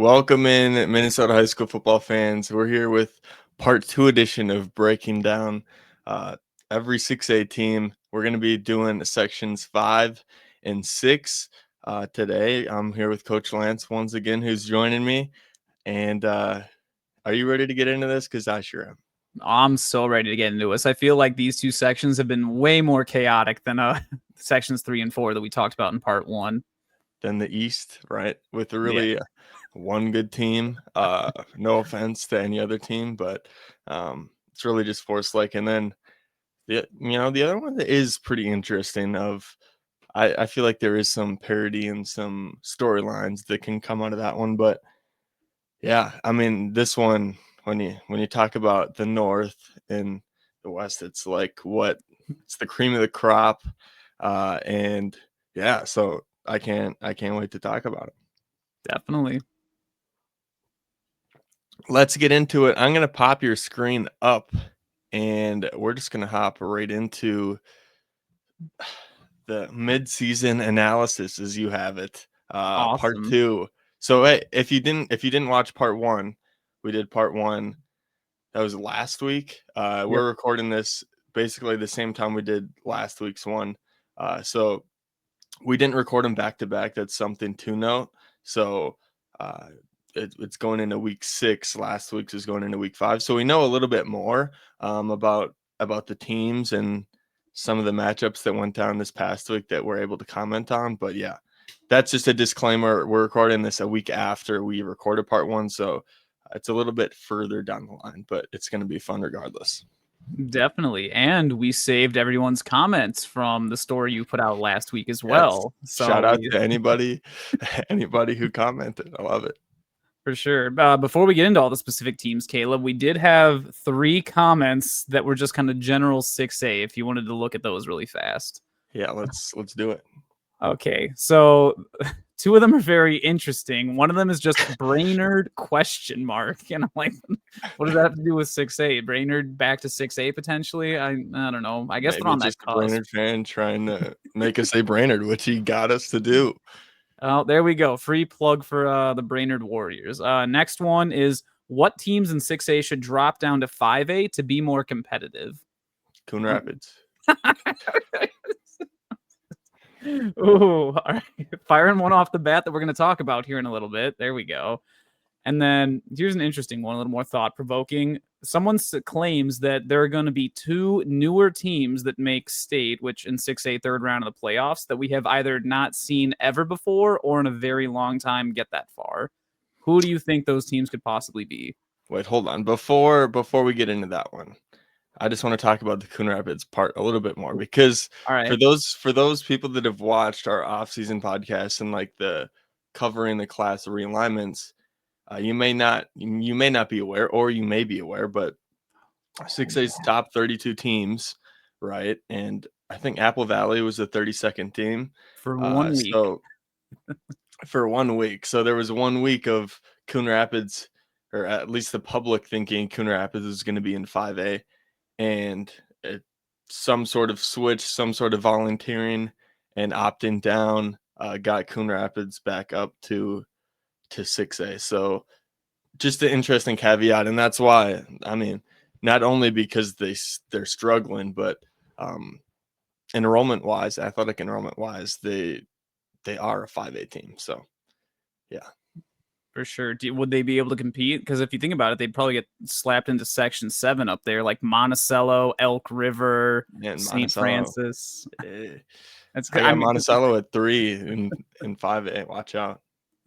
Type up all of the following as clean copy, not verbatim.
Welcome in, Minnesota high school football fans. We're here with part 2 edition of breaking down uh, every 6A team. We're going to be doing sections 5 and 6 today. I'm here with Coach Lance once again, who's joining me. And are you ready to get into this? Because I sure am. I'm so ready to get into this. I feel like these two sections have been way more chaotic than sections 3 and 4 that we talked about in part 1. Then the East, right? With really one good team. No offense to any other team, but it's really just Forest Lake. And then the other one that is pretty interesting I feel like there is some parody and some storylines that can come out of that one. But yeah, I mean, this one, when you talk about the North and the West, it's like it's the cream of the crop. And yeah, so I can't wait to talk about it. Definitely. Let's get into it. I'm going to pop your screen up and we're just going to hop right into the mid-season analysis as you have it. Awesome. Part 2. So if you didn't watch part 1, we did part 1. That was last week. We're recording this basically the same time we did last week's one. So we didn't record them back to back. That's something to note. So it's going into week 6. Last week's is going into week 5. So we know a little bit more about the teams and some of the matchups that went down this past week that we're able to comment on. But yeah, that's just a disclaimer. We're recording this a week after we recorded part 1. So it's a little bit further down the line, but it's going to be fun regardless. Definitely. And we saved everyone's comments from the story you put out last week as well. Yes. So Shout out to anybody who commented. I love it. For sure. Before we get into all the specific teams, Caleb, we did have 3 comments that were just kind of general 6A, if you wanted to look at those really fast. Yeah, let's do it. Okay, so 2 of them are very interesting. One of them is just Brainerd ? And I'm like, what does that have to do with 6A? Brainerd back to 6A potentially? I don't know. I guess Maybe they're on that just cusp. a Brainerd fan trying to make us say Brainerd, which he got us to do. Oh, there we go. Free plug for the Brainerd Warriors. Next one is, what teams in 6A should drop down to 5A to be more competitive? Coon Rapids. Ooh, all right. Firing one off the bat that we're going to talk about here in a little bit. There we go. And then here's an interesting one, a little more thought-provoking. Someone claims that there are going to be 2 newer teams that make state, which in 6A third round of the playoffs, that we have either not seen ever before or in a very long time get that far. Who do you think those teams could possibly be? Wait, hold on. Before we get into that one, I just want to talk about the Coon Rapids part a little bit more, because for those people that have watched our off-season podcast and like the covering the class realignments, you may not be aware, or you may be aware, but 6A's top 32 teams, right? And I think Apple Valley was the 32nd team for 1 week. So for 1 week, so there was 1 week of Coon Rapids, or at least the public thinking Coon Rapids is going to be in 5A, and some sort of switch, some sort of volunteering and opting down got Coon Rapids back up to 6A. So just an interesting caveat, and that's why, I mean, not only because they're struggling, but enrollment wise, athletic enrollment wise, they are a 5A team. So yeah, for sure. Would they be able to compete? Because if you think about it, they'd probably get slapped into Section 7 up there, like Monticello, Elk River, St. Francis. That's good. I got Monticello at 3 in 5A. Watch out.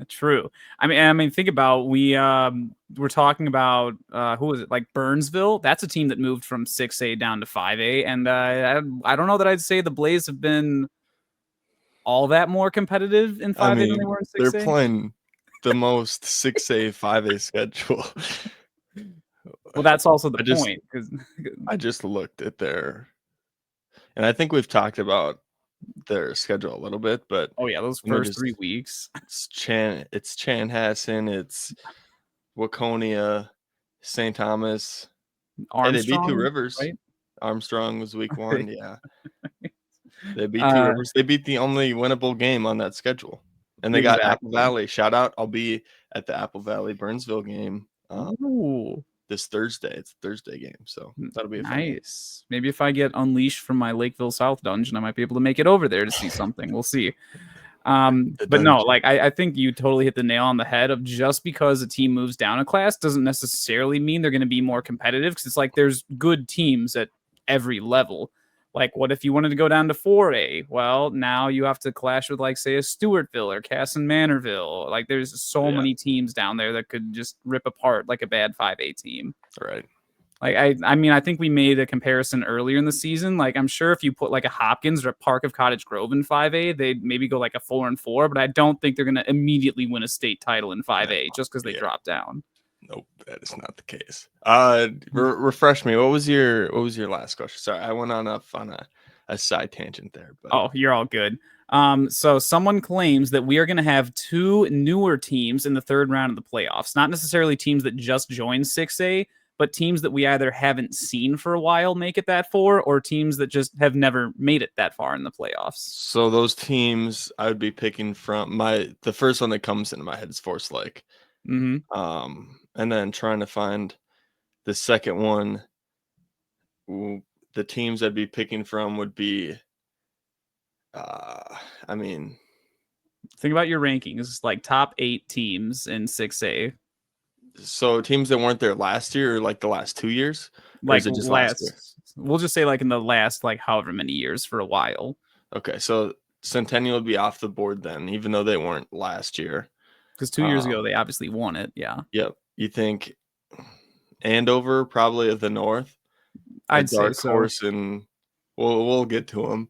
True. I mean, think about, we're talking about who was it? Like Burnsville. That's a team that moved from 6A down to 5A, and I don't know that I'd say the Blaze have been all that more competitive in 5A than they were in 6A. They're playing the most 6A 5A schedule. Well, that's also the point. I just looked at and I think we've talked about their schedule a little bit, but those first 3 weeks. It's Chanhassen, it's Waconia, St. Thomas, Armstrong, and they beat 2 Rivers. Right? Armstrong was week 1. Yeah, they beat 2 Rivers. They beat the only winnable game on that schedule, and they got Apple Valley. Shout out! I'll be at the Apple Valley Burnsville game Ooh, this Thursday. It's a Thursday game, so that'll be a fun one. nice. Maybe if I get unleashed from my Lakeville South dungeon, I might be able to make it over there to see something. We'll see. The But no, dungeon. like I think you totally hit the nail on the head of just because a team moves down a class doesn't necessarily mean they're going to be more competitive, because it's like there's good teams at every level. Like, what if you wanted to go down to 4A? Well, now you have to clash with, like, say, a Stewartville or Casson Manorville. Like, there's so Yeah. many teams down there that could just rip apart like a bad 5A team. Right. Like, I mean, I think we made a comparison earlier in the season. Like, I'm sure if you put like a Hopkins or a Park of Cottage Grove in 5A, they'd maybe go like a 4-4. But I don't think they're gonna immediately win a state title in 5A just because they dropped down. Nope, that is not the case. Refresh me. What was your last question? Sorry, I went on a side tangent there. But Oh, you're all good. So someone claims that we are going to have two newer teams in the third round of the playoffs. Not necessarily teams that just joined 6A, but teams that we either haven't seen for a while make it that far, or teams that just have never made it that far in the playoffs. so those teams I would be picking from the first one that comes into my head is Forest Lake. And then trying to find the second one. The teams I'd be picking from would be I mean, Think about your rankings, like top 8 teams in 6A. so teams that weren't there last year or like the last 2 years? Or Like is it just last year? we'll just say like in the last like however many years for a while. Okay, so Centennial would be off the board then, even though they weren't last year. Because 2 years ago they obviously won it. Yeah. Yep. You think Andover probably of the north? I'd say Dark so. horse, and we'll get to them.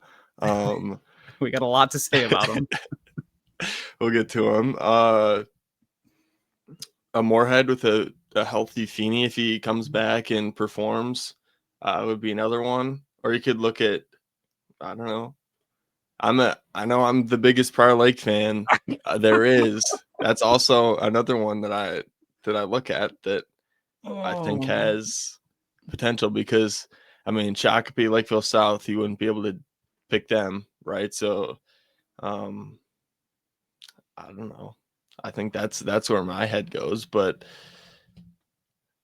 We got a lot to say about them. We'll get to them. A Moorhead with a healthy Feeney, if he comes back and performs, would be another one. Or you could look at, I don't know. I know I'm the biggest Prior Lake fan there is. That's also another one that I look at that I think has potential, because I mean, Shakopee, Lakeville South, you wouldn't be able to pick them, right? So I don't know. I think that's where my head goes, but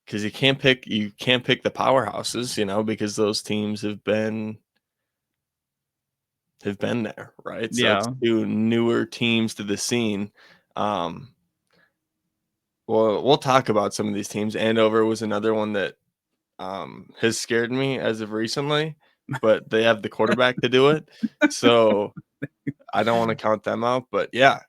because you can't pick the powerhouses, because those teams have been there, right? So that's two newer teams to the scene. Well, we'll talk about some of these teams. Andover was another one that has scared me as of recently, but they have the quarterback to do it, so I don't want to count them out. But yeah.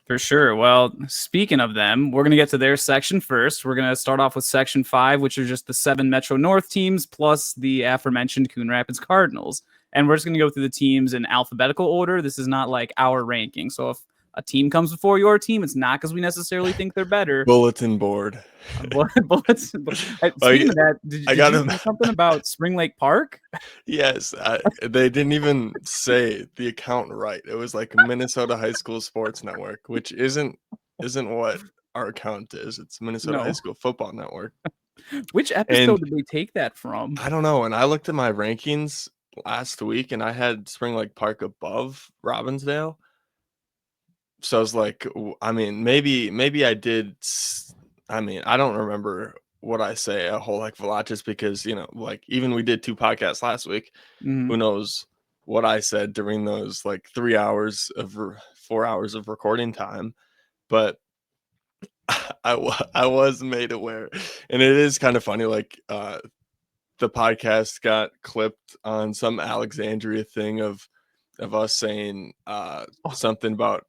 For sure. Well, speaking of them, we're going to get to their section first. We're going to start off with Section 5, which are just the 7 Metro North teams, plus the aforementioned Coon Rapids Cardinals. And we're just going to go through the teams in alphabetical order. This is not like our ranking. So if a team comes before your team, it's not because we necessarily think they're better. Bulletin board. Speaking of that, did you say something about Spring Lake Park? Yes, they didn't even say the account right. It was like Minnesota High School Sports Network, which isn't what our account is. It's Minnesota High School Football Network. Which episode did they take that from? I don't know. And I looked at my rankings last week, and I had Spring Lake Park above Robbinsdale. So I was like, I mean, maybe I did. I mean, I don't remember what I say a whole heck of a lot, just because, like, even we did 2 podcasts last week. Who knows what I said during those like 4 hours of recording time. But I was made aware, and it is kind of funny. Like, the podcast got clipped on some Alexandria thing of us saying something about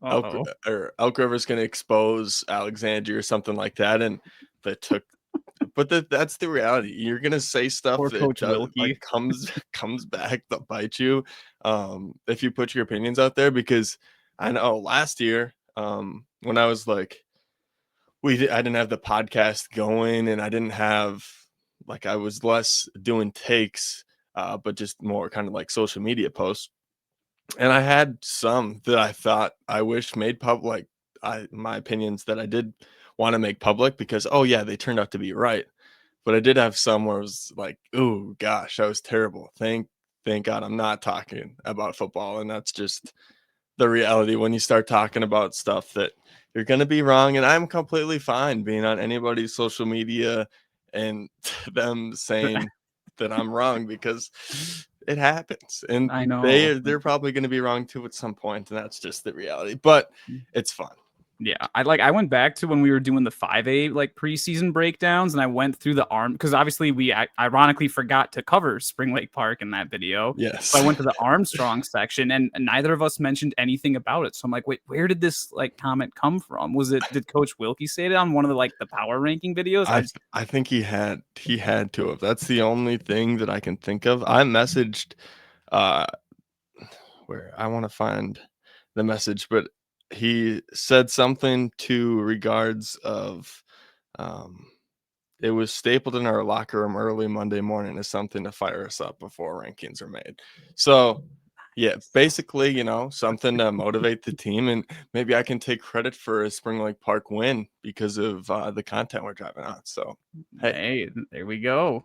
Elk River's going to expose Alexandria or something like that, and that's the reality. You're going to say stuff that comes back to bite you if you put your opinions out there. Because I know last year when I was like, I didn't have the podcast going, and I didn't have, like, I was less doing takes, but just more kind of like social media posts. And I had some that I thought I wish made public, my opinions that I did want to make public, because, oh yeah, they turned out to be right. But I did have some where I was like, oh gosh, that was terrible. Thank God I'm not talking about football. And that's just the reality when you start talking about stuff that you're going to be wrong. And I'm completely fine being on anybody's social media and them saying that I'm wrong, because it happens, and I know. they're probably going to be wrong too at some point, and that's just the reality. But it's fun. Yeah, I went back to when we were doing the 5A like preseason breakdowns, and I went through the arm because obviously we ironically forgot to cover Spring Lake Park in that video. So I Yes. went to the Armstrong section, and neither of us mentioned anything about it. So I'm like, wait, where did this like comment come from? Did Coach Wilkie say it on one of the power ranking videos? I think he had to have. That's the only thing that I can think of. I messaged uh where I want to find the message, but he said something to regards of um it was stapled in our locker room early Monday morning as something to fire us up before rankings are made. So yeah, basically, something to motivate the team, and maybe I can take credit for a Spring Lake Park win because of the content we're driving on. So hey, Hey, there we go.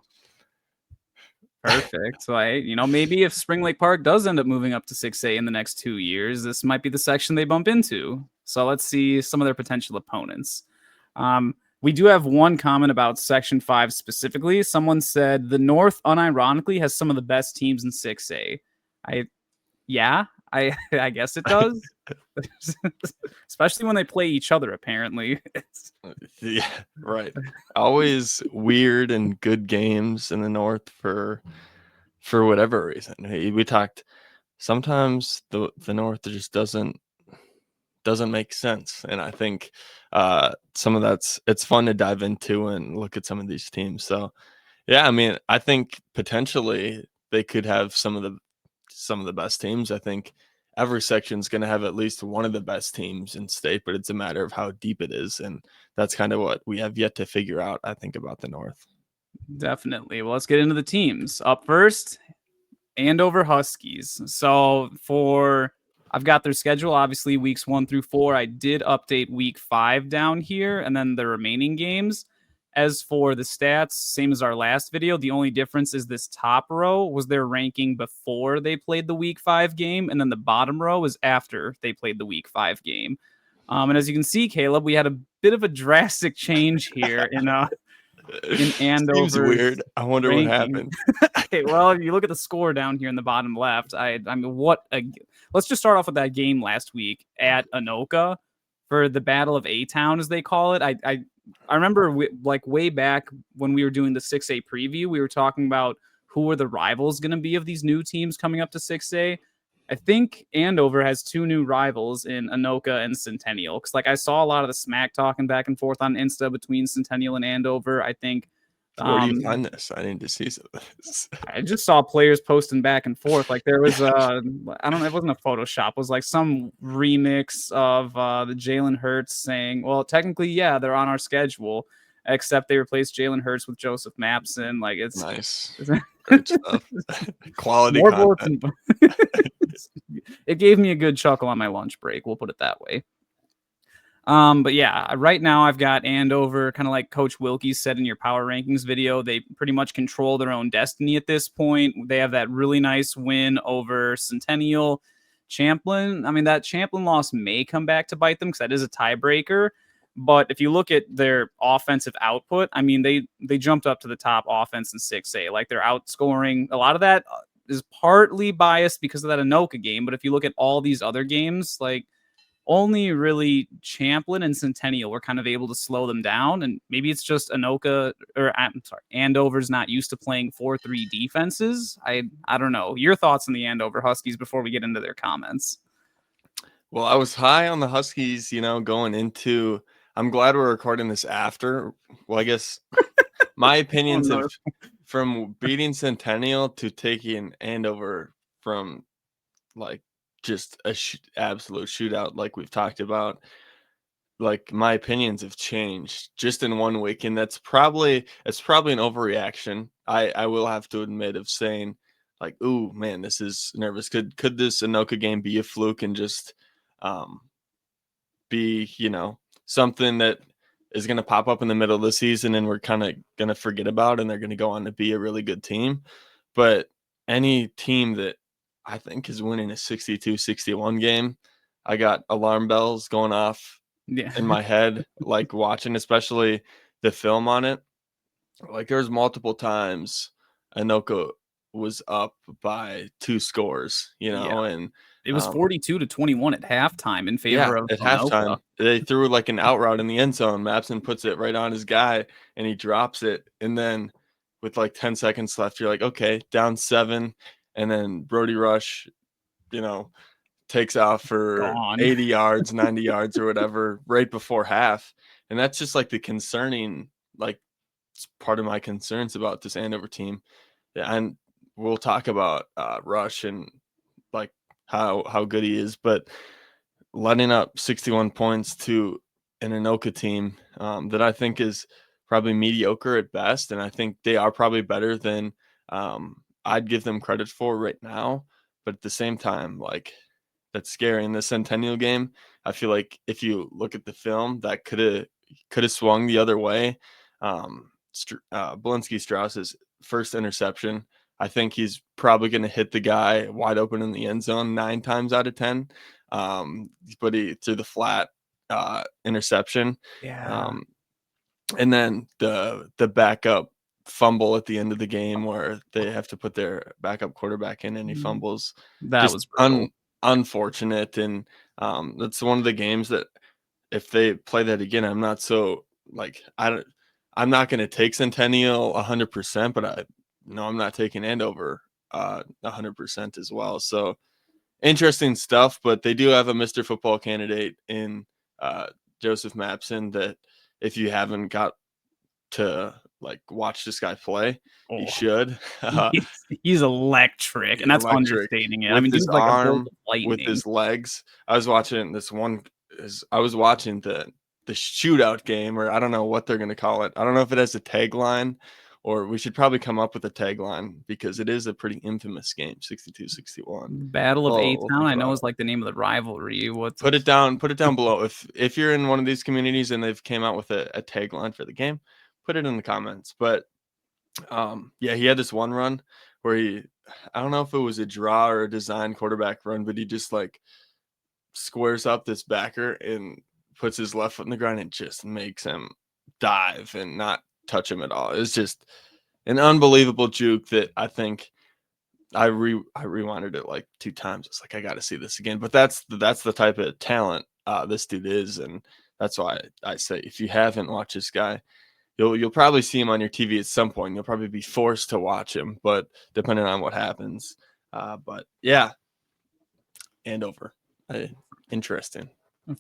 Perfect. So maybe if Spring Lake Park does end up moving up to 6A in the next 2 years, this might be the section they bump into. So let's see some of their potential opponents. We do have one comment about Section 5 specifically. Someone said the North unironically has some of the best teams in 6A. I guess it does. Especially when they play each other, apparently. yeah, right. Always weird and good games in the North for whatever reason. Hey, we talked. Sometimes the North just doesn't make sense, and I think some of it's fun to dive into and look at some of these teams. So yeah, I mean, I think potentially they could have some of the best teams. I think every section is going to have at least one of the best teams in state, but it's a matter of how deep it is, and that's kind of what we have yet to figure out, I think, about the North. Definitely. Well, let's get into the teams. Up first, Andover Huskies. I've got their schedule, obviously weeks 1 through 4. I did update week 5 down here and then the remaining games. As for the stats, same as our last video. The only difference is this top row was their ranking before they played the week 5 game, and then the bottom row is after they played the week 5 game. And as you can see, Caleb, we had a bit of a drastic change here in Seems Andover's weird. I wonder what ranking. happened. Okay, well, if you look at the score down here in the bottom left, let's just start off with that game last week at Anoka for the Battle of A-Town, as they call it. I remember way back when we were doing the 6A preview, we were talking about who are the rivals going to be of these new teams coming up to 6A. I think Andover has 2 new rivals in Anoka and Centennial. Because I saw a lot of the smack talking back and forth on Insta between Centennial and Andover. I think Where do you find this? I need to see some of this. I just saw players posting back and forth. Like there was I don't know, it wasn't a Photoshop. It was like some remix of the Jalen Hurts saying, well, technically, yeah, they're on our schedule, except they replaced Jalen Hurts with Joseph Mapson. Like it's Nice. Great stuff. Quality more bullets. content. It gave me a good chuckle on my lunch break. We'll put it that way. But yeah, right now I've got Andover, kind of like Coach Wilkie said in your power rankings video. They pretty much control their own destiny at this point. They have that really nice win over Centennial. Champlin, I mean, that Champlin loss may come back to bite them because that is a tiebreaker. But if you look at their offensive output, I mean, they jumped up to the top offense in 6A. Like they're outscoring. A lot of that is partly biased because of that Anoka game. But if you look at all these other games, like only really Champlin and Centennial were kind of able to slow them down. And maybe it's just Andover's not used to playing 4-3 defenses. I don't know. Your thoughts on the Andover Huskies before we get into their comments. Well, I was high on the Huskies, going into. I'm glad we're recording this after. Well, I guess my opinions of from beating Centennial to taking Andover from like just a absolute shootout, like we've talked about. Like my opinions have changed just in 1 week, and it's probably an overreaction. I will have to admit of saying like, "Ooh, man, this is nervous." Could this Anoka game be a fluke and just be something that is going to pop up in the middle of the season and we're kind of going to forget about, and they're going to go on to be a really good team? But any team that I think is winning a 62-61 game, I got alarm bells going off Yeah. in my head, like watching, especially the film on it. Like there's multiple times Anoka was up by 2 scores, Yeah. and It was um, 42-21 at halftime in yeah, favor of at Anoka. halftime they threw like an out route in the end zone. Mapson puts it right on his guy and he drops it, and then with like 10 seconds left, you're like, okay, down 7, and then Brody Rush, you know, takes off for Gone. 80 yards, 90 yards or whatever right before half. And that's just like the concerning, like it's part of my concerns about this Andover team. Yeah, and we'll talk about Rush and like how good he is, but letting up 61 points to an Anoka team that I think is probably mediocre at best, and I think they are probably better than I'd give them credit for right now. But at the same time, like that's scary. In the Centennial game, I feel like if you look at the film, that could have swung the other way. Belinsky Strauss's first interception, I think he's probably going to hit the guy wide open in the end zone 9 times out of 10. But he threw the flat interception. Yeah. Um, and then the backup fumble at the end of the game where they have to put their backup quarterback in and he fumbles. That Just was brutal. unfortunate. And that's one of the games that if they play that again, I'm not so like I'm not going to take Centennial 100%, but I'm not taking Andover 100% as well. So interesting stuff, but they do have a Mr. Football candidate in uh, Joseph Mapson that if you haven't got to like watch this guy play, you Oh, should. he's electric, and that's Electric understating it. I with mean, his dude's like a bolt arm, of with lightning. his legs. I was watching this one. I was watching the shootout game, or I don't know what they're gonna call it. I don't know if it has a tagline, or we should probably come up with a tagline because it is a pretty infamous game, 62-61. Battle of Well, A we'll Town. think I know about is it. like the name of the rivalry. What's Put it down below. If you're in one of these communities and they've came out with a tagline for the game, put it in the comments. But yeah, he had this one run where I don't know if it was a draw or a design quarterback run, but he just like squares up this backer and puts his left foot in the ground and just makes him dive and not touch him at all. It's just an unbelievable juke that I think I rewinded it like 2 times. It's like I got to see this again. But that's the type of talent this dude is, and that's why I say if you haven't watched this guy, you'll probably see him on your TV at some point. You'll probably be forced to watch him, but depending on what happens. But yeah, Andover, interesting.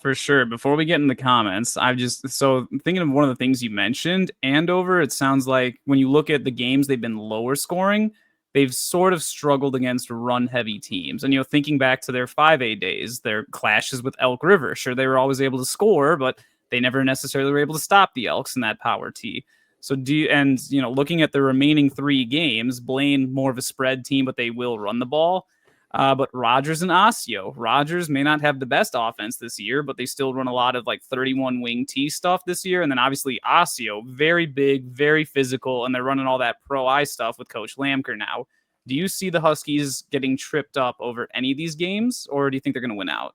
For sure. Before we get in the comments, I've just so thinking of one of the things you mentioned, Andover. It sounds like when you look at the games they've been lower scoring, they've sort of struggled against run heavy teams. And thinking back to their 5A days, their clashes with Elk River, sure they were always able to score, but they never necessarily were able to stop the Elks in that power T. So looking at the remaining 3 games, Blaine more of a spread team, but they will run the ball. But Rogers and Osseo. Rogers may not have the best offense this year, but they still run a lot of like 31 wing T stuff this year. And then obviously Osseo, very big, very physical, and they're running all that pro I stuff with Coach Lamker now. Do you see the Huskies getting tripped up over any of these games, or do you think they're going to win out?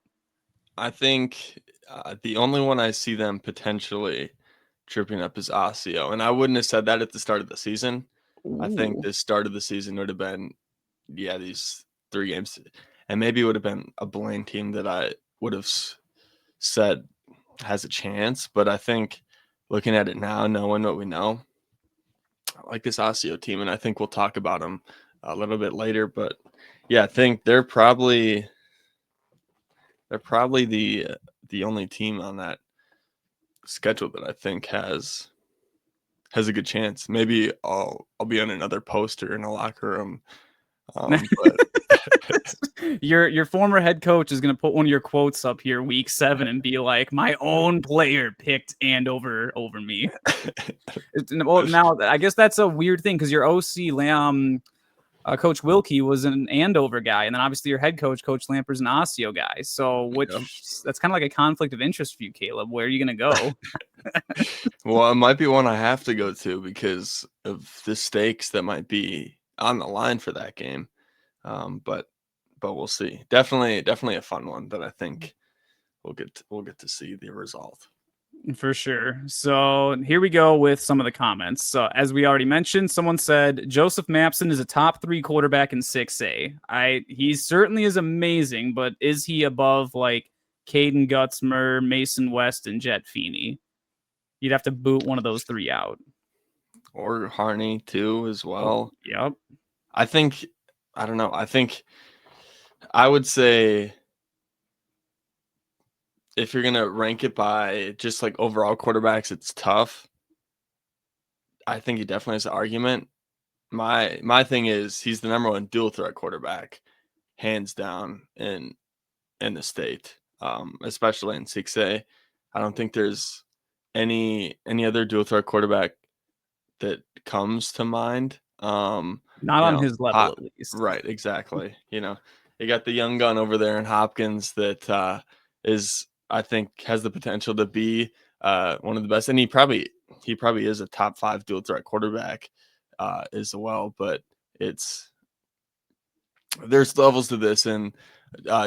I think the only one I see them potentially tripping up is Osseo, and I wouldn't have said that at the start of the season. I think Ooh. the start of the season would have been, yeah, these 3 games, and maybe it would have been a Blaine team that I would have said has a chance. But I think looking at it now, knowing what we know, I like this Osseo team, and I think we'll talk about them a little bit later. But yeah, I think they're probably the only team on that schedule that I think has a good chance. Maybe I'll be on another poster in a locker room. But Your former head coach is going to put one of your quotes up here week 7 and be like, my own player picked Andover over me. Well, now I guess that's a weird thing because your OC Coach Wilkie was an Andover guy, and then obviously your head coach, Coach Lamper's an Osseo guy. So that's kind of like a conflict of interest for you, Caleb. Where are you going to go? well, it might be one I have to go to because of the stakes that might be on the line for that game. But we'll see. Definitely a fun one that I think we'll get to see the result. For sure. So here we go with some of the comments. So as we already mentioned, someone said Joseph Mapson is a top 3 quarterback in 6A. He certainly is amazing, but is he above like Caden Gutzmer, Mason West, and Jet Feeney? You'd have to boot one of those 3 out. Or Harney too as well. Yep. I think I don't know. I think I would say if you're gonna rank it by just like overall quarterbacks, it's tough. I think he definitely has an argument. My thing is he's the number 1 dual threat quarterback, hands down in the state, especially in 6A. I don't think there's any other dual threat quarterback that comes to mind. Not on his level, at least. Right, exactly. You got the young gun over there in Hopkins that is, I think, has the potential to be one of the best, and he probably is a top 5 dual threat quarterback as well. But there's levels to this, and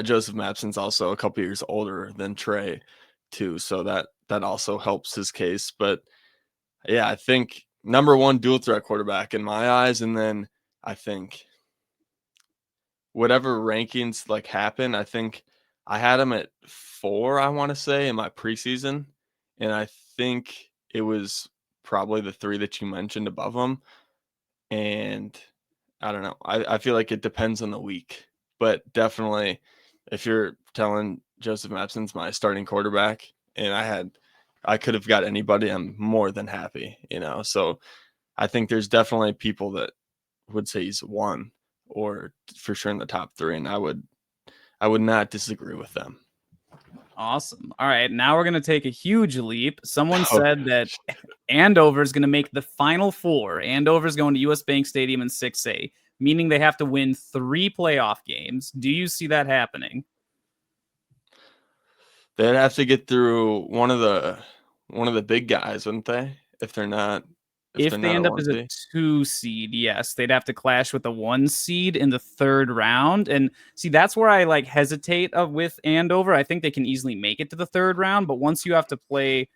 Joseph Mapson's also a couple years older than Trey too, so that also helps his case. But yeah, I think number 1 dual threat quarterback in my eyes, and then I think whatever rankings like happen, I think I had him at 4, I want to say, in my preseason, and I think it was probably the 3 that you mentioned above him. And I don't know. I feel like it depends on the week, but definitely if you're telling Joseph Mapson's my starting quarterback and I could have got anybody, I'm more than happy, So I think there's definitely people that would say he's 1 or for sure in the top 3, and I would not disagree with them. Awesome. All right, now we're going to take a huge leap. Someone said that Andover is going to make the Final Four. Andover is going to US Bank Stadium in 6A, meaning they have to win 3 playoff games. Do you see that happening? They'd have to get through one of the big guys, wouldn't they? If they're not If they end up as a 2 seed, yes, they'd have to clash with a 1 seed in the 3rd round. And see, that's where I hesitate with Andover. I think they can easily make it to the 3rd round, but once you have to play,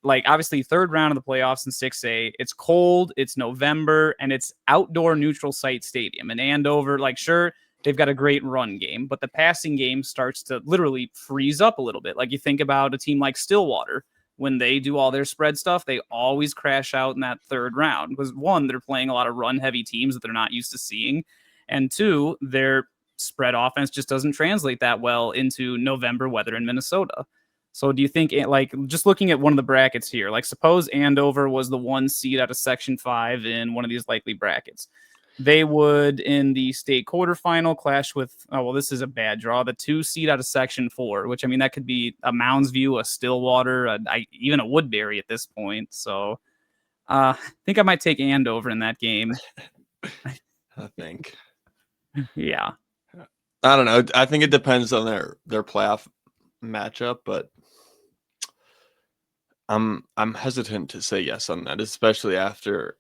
obviously 3rd round of the playoffs in 6A, it's cold, it's November, and it's outdoor neutral site stadium. And Andover, sure, they've got a great run game, but the passing game starts to literally freeze up a little bit. You think about a team like Stillwater. When they do all their spread stuff, they always crash out in that 3rd round because 1, they're playing a lot of run heavy teams that they're not used to seeing. And 2, their spread offense just doesn't translate that well into November weather in Minnesota. So do you think, just looking at one of the brackets here, suppose Andover was the 1 seed out of Section 5 in one of these likely brackets. They would, in the state quarterfinal, clash with, this is a bad draw, the 2 seed out of Section 4, which, that could be a Mounds View, a Stillwater, even a Woodbury at this point. So I think I might take Andover in that game. I think. Yeah. I don't know. I think it depends on their playoff matchup, but I'm hesitant to say yes on that, especially after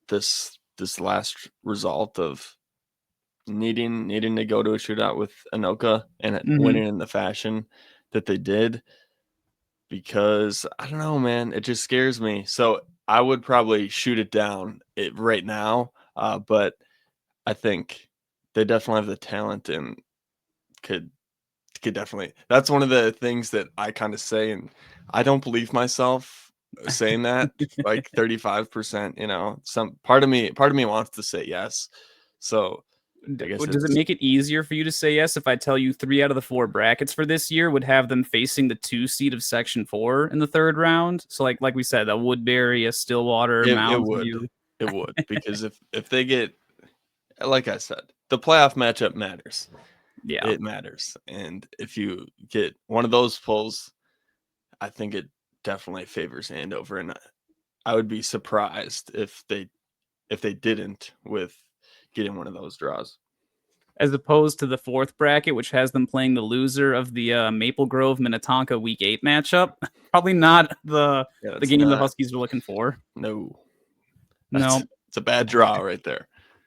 this last result of needing to go to a shootout with Tonka and winning in the fashion that they did, because I don't know, man, it just scares me. So I would probably shoot it down right now, but I think they definitely have the talent and could definitely. That's one of the things that I kind of say, and I don't believe myself saying that. 35%, some part of me wants to say yes. So does it make it easier for you to say yes if I tell you 3 out of the 4 brackets for this year would have them facing the 2 seed of Section 4 in the 3rd round? So like we said, a Woodbury, a Stillwater, Mounds View. It would, because if they get, like I said, the playoff matchup matters. Yeah, it matters, and if you get one of those pulls, I think it definitely favors Andover, and I would be surprised if they didn't with getting one of those draws. As opposed to the 4th bracket, which has them playing the loser of the Maple Grove Minnetonka Week 8 matchup. Probably not the game the Huskies were looking for. No, no, it's a bad draw right there.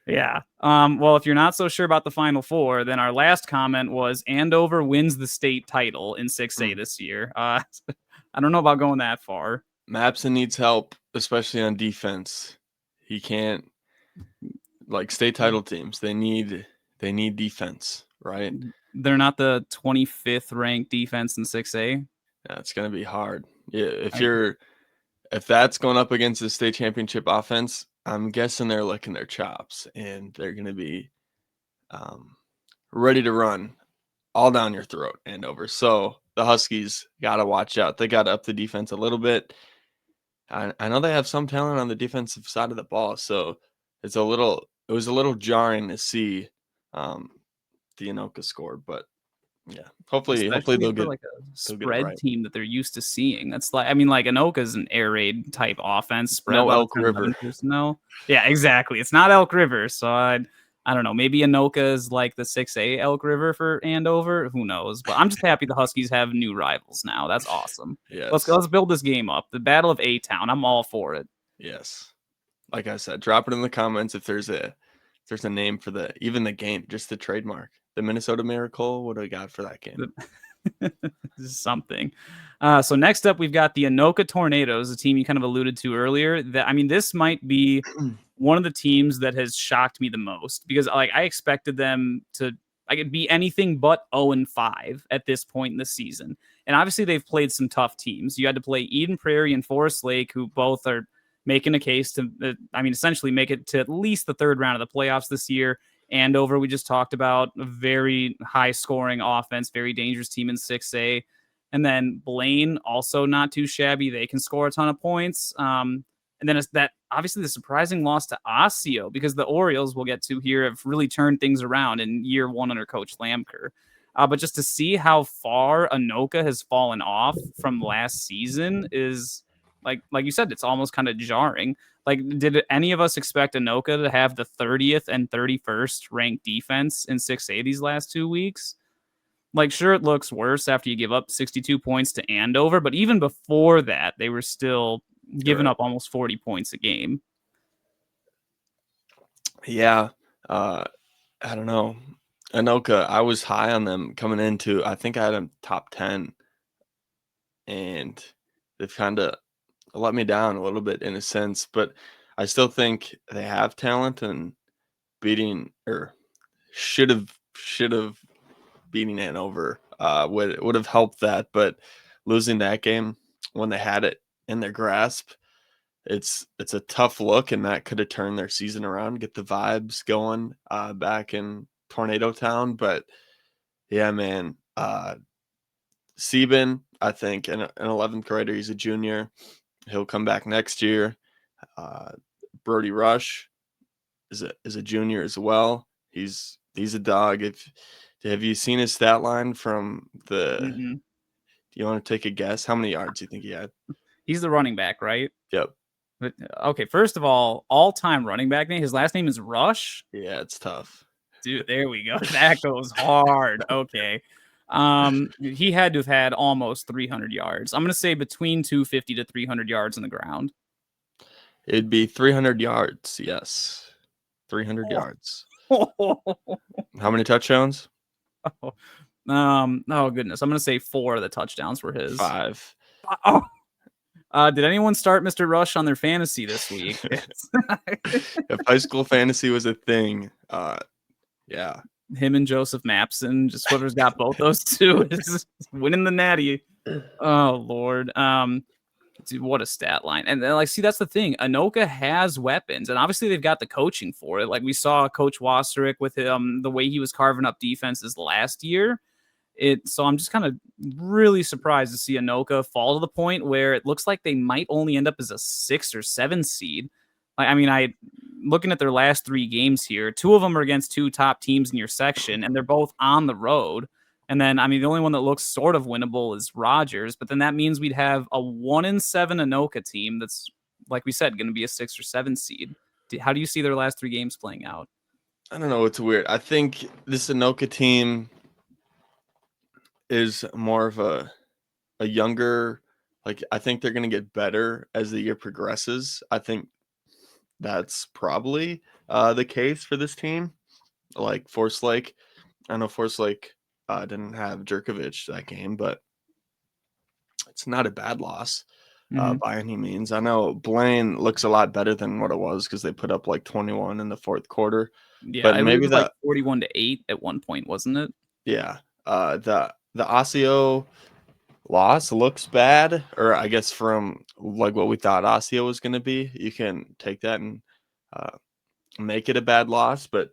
Yeah. Well, if you're not so sure about the Final Four, then our last comment was Andover wins the state title in 6A Mm. this year. I don't know about going that far. Mapson needs help, especially on defense. He can't like state title teams. They need defense, right? They're not the 25th ranked defense in 6A. That's gonna be hard. Yeah, if that's going up against the state championship offense, I'm guessing they're licking their chops and they're gonna be um, ready to run all down your throat, Andover. So the Huskies gotta watch out. They gotta up the defense a little bit. I know they have some talent on the defensive side of the ball, so it was a little jarring to see um, the Anoka score, but yeah, hopefully Especially they'll for get like a it spread right. team that they're used to seeing. That's like, I mean, like Anoka's an air raid type offense, spread No about a Elk 10, 11 River. personnel. Yeah, exactly. It's not Elk River. So I don't know. Maybe Anoka is like the 6A Elk River for Andover. Who knows? But I'm just happy the Huskies have new rivals now. That's awesome. Let's go. Yes, Let's build this game up. The Battle of A Town. I'm all for it. yes. Like I said, drop it in the comments if there's a name for even the game, just the trademark. The Minnesota Miracle. What do we got for that game? Something. So next up, we've got the Anoka Tornadoes, a team you kind of alluded to earlier. That I mean, this might be one of the teams that has shocked me the most because like I expected them to like it'd be anything but 0-5 at this point in the season. And obviously they've played some tough teams. You had to play Eden Prairie and Forest Lake, who both are making a case to I mean essentially make it to at least the third round of the playoffs this year. Andover, we just talked about, a very high scoring offense, very dangerous team in 6A. And then Blaine, also not too shabby. They can score a ton of points. And then it's that obviously the surprising loss to Osseo because the Orioles we'll get to here have really turned things around in year one under Coach Lamker. But just to see how far Anoka has fallen off from last season is like you said, it's almost kind of jarring. Like, did any of us expect Anoka to have the 30th and 31st ranked defense in 6A these last 2 weeks? Like, sure, it looks worse after you give up 62 points to Andover, but even before that, they were still giving Right. up almost 40 points a game. Yeah. Uh, I don't know. Anoka, I was high on them coming into. I think I had them top 10, and they've kind of let me down a little bit in a sense, but I still think they have talent and beating or should have beating Hanover would have helped that, but losing that game when they had it in their grasp, it's a tough look, and that could have turned their season around, get the vibes going back in Tornado Town. But yeah, man, Sieben, I think, an 11th grader, he's a junior. He'll come back next year. Uh, Brody Rush is a junior as well. He's a dog. If have you seen his stat line from the? Mm-mm. Do you want to take a guess? How many yards do you think he had? He's the running back, right? Yep. But okay, first of all time running back name. His last name is Rush. Yeah, it's tough. Dude, there we go. That goes hard. Okay. He had to have had almost 300 yards. I'm gonna say between 250 to 300 yards on the ground. It'd be 300 yards. Yes, 300 yards. How many touchdowns? Oh goodness, I'm gonna say 4 of the touchdowns were his. 5. Oh, did anyone start Mr. Rush on their fantasy this week? If high school fantasy was a thing, yeah. Him and Joseph Mapson, just whoever's got both those two is winning the natty. Oh Lord. Dude, what a stat line. And then, like, see, that's the thing. Anoka has weapons, and obviously they've got the coaching for it. Like we saw Coach Wasterick with him, the way he was carving up defenses last year. So I'm just kind of really surprised to see Anoka fall to the point where it looks like they might only end up as a 6 or 7 seed. Like, I mean, looking at their last 3 games here, 2 of them are against 2 top teams in your section, and they're both on the road. And then, I mean, the only one that looks sort of winnable is Rogers, but then that means we'd have a 1-7 Anoka team that's, like we said, going to be a 6 or 7 seed. How do you see their last 3 games playing out? I don't know. It's weird. I think this Anoka team is more of a younger, like, I think they're going to get better as the year progresses. I think that's probably the case for this team. Like Force Lake, I know Force Lake didn't have Jerkovic that game, but it's not a bad loss Mhm. by any means. I know Blaine looks a lot better than what it was because they put up like 21 in the fourth quarter. Yeah, But I believe it maybe was like that, 41-8 at one point, wasn't it? yeah, the Osseo loss looks bad, or I guess from like what we thought Osseo was going to be. You can take that and uh, make it a bad loss, but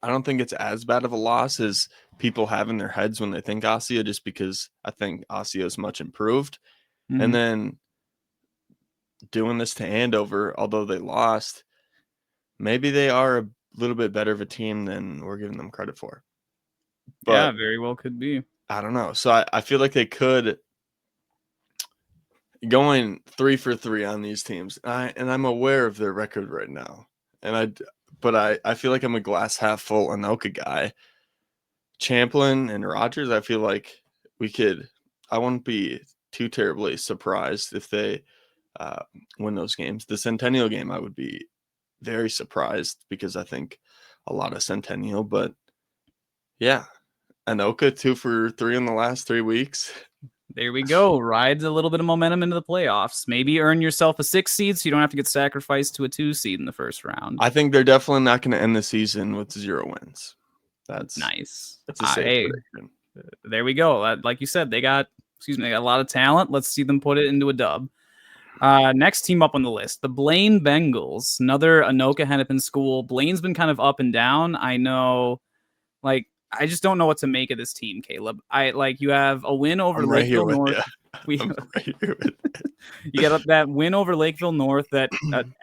I don't think it's as bad of a loss as people have in their heads when they think Osseo, just because I think Osseo is much improved. And Mhm. then doing this to Andover, although they lost, maybe they are a little bit better of a team than we're giving them credit for. Yeah, But very well could be. I don't know. So I feel like they could going 3 for 3 on these teams. And I'm aware of their record right now. But I feel like I'm a glass half full Anoka guy. Champlin and Rogers, I feel like I wouldn't be too terribly surprised if they uh, win those games. The Centennial game, I would be very surprised because I think a lot of Centennial, but yeah, Anoka 2 for 3 in the last 3 weeks. There we go. Rides a little bit of momentum into the playoffs. Maybe earn yourself a 6 seed so you don't have to get sacrificed to a 2 seed in the first round. I think they're definitely not going to end the season with 0 wins. That's Nice. a safe Hey, prediction. there we go. Like you said, they got a lot of talent. Let's see them put it into a dub. Next team up on the list, the Blaine Bengals, another Anoka Hennepin school. Blaine's been kind of up and down. I know, like, I just don't know what to make of this team, Caleb. You have a win over I'm right here Lakeville with North. you. We I'm right here with you. You get that win over Lakeville North that,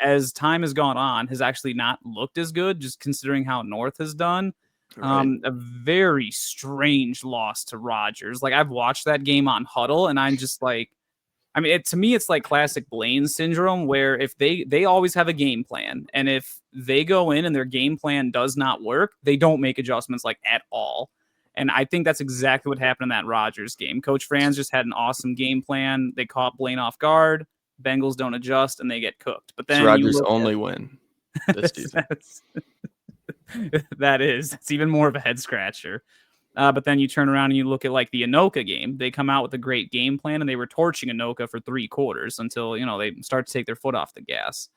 as time has gone on, has actually not looked as good, just considering how North has done. Right. A very strange loss to Rogers. Like, I've watched that game on Huddle, and I'm just like, I mean, to me, it's like classic Blaine syndrome, where if they always have a game plan, and if they go in and their game plan does not work, they don't make adjustments like at all. And I think that's exactly what happened in that Rogers game. Coach Franz just had an awesome game plan. They caught Blaine off guard. Bengals don't adjust and they get cooked. But It's then you Rogers' look only win this at season. it's even more of a head scratcher. But then you turn around and you look at like the Anoka game. They come out with a great game plan and they were torching Anoka for 3 quarters until they start to take their foot off the gas.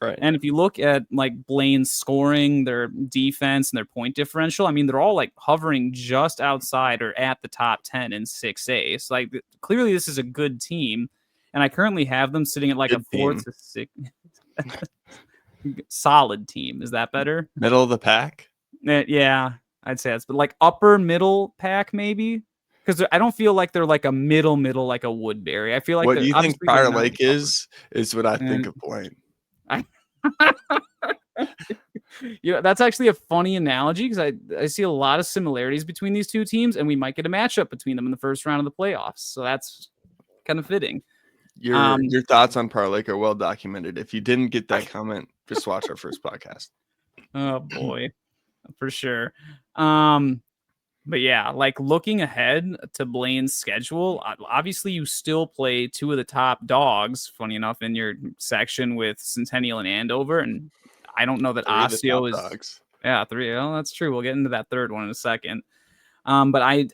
Right. And if you look at like Blaine's scoring, their defense, and their point differential, I mean, they're all like hovering just outside or at the top 10 in 6A. So like clearly this is a good team. And I currently have them sitting at like Good a 4 team. to 6 solid team. Is that better? Middle of the pack. Yeah, I'd say that's but like upper middle pack maybe. Because I don't feel like they're like a middle, like a Woodbury. I feel like What do they're you think obviously they're Prior not Lake upper. is what I think And of Blaine. I that's actually a funny analogy because I see a lot of similarities between these two teams, and we might get a matchup between them in the first round of the playoffs. So that's kind of fitting. Your thoughts on Prior Lake are well documented. If you didn't get that comment, just watch our first podcast. Oh boy, for sure. But yeah, like looking ahead to Blaine's schedule, obviously you still play two of the top dogs, funny enough, in your section with Centennial and Andover. And I don't know that 3 of the Osseo top is, dogs. yeah, three. Well, that's true. We'll get into that third one in a second. But I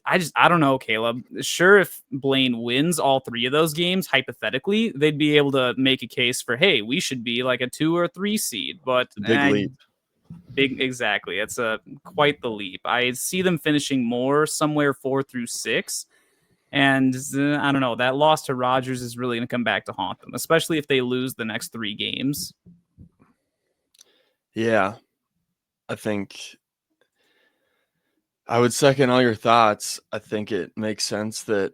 don't know, Caleb. Sure, if Blaine wins all three of those games, hypothetically, they'd be able to make a case for, hey, we should be like a 2 or 3 seed. But It's a big leap. big, exactly. It's a quite the leap. I see them finishing more somewhere 4 through 6. And I don't know. That loss to Rogers is really going to come back to haunt them, especially if they lose the next 3 games. Yeah, I think I would second all your thoughts. I think it makes sense that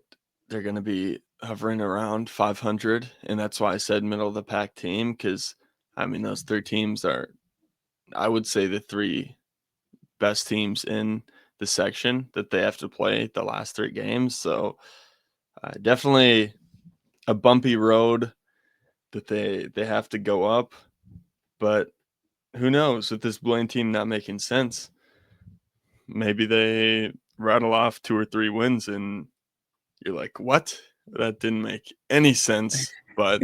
they're going to be hovering around 500, and that's why I said middle of the pack team, because I mean those 3 teams are, I would say, the 3 best teams in the section that they have to play the last 3 games. So definitely a bumpy road that they have to go up, but who knows, with this Blaine team not making sense, maybe they rattle off 2 or 3 wins and you're like, what? That didn't make any sense. But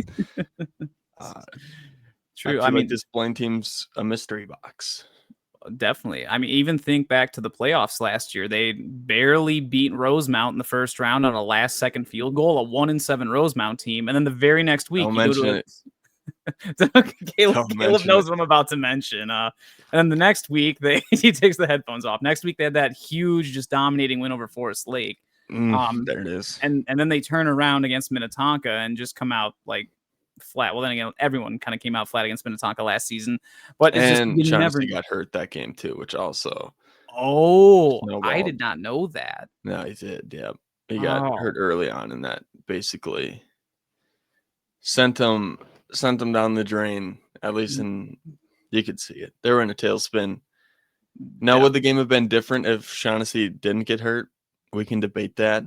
True. I feel like this Blaine team's a mystery box. Definitely. I mean, even think back to the playoffs last year. They barely beat Rosemount in the first round on a last-second field goal, a 1-7 Rosemount team, and then the very next week Don't you go to mention Caleb it. knows what I'm about to mention. And then the next week he takes the headphones off. Next week they had that huge, just dominating win over Forest Lake. There it is. And then they turn around against Minnetonka and just come out like flat. Well, then again, everyone kind of came out flat against Minnetonka last season, but it's just you never got hurt that game too, which also. Oh, I snowballed. did not know that. No, he did. Yeah, he got hurt early on, and that basically sent him down the drain. At least, you could see it. They were in a tailspin. Now, would the game have been different if Shaughnessy didn't get hurt? We can debate that,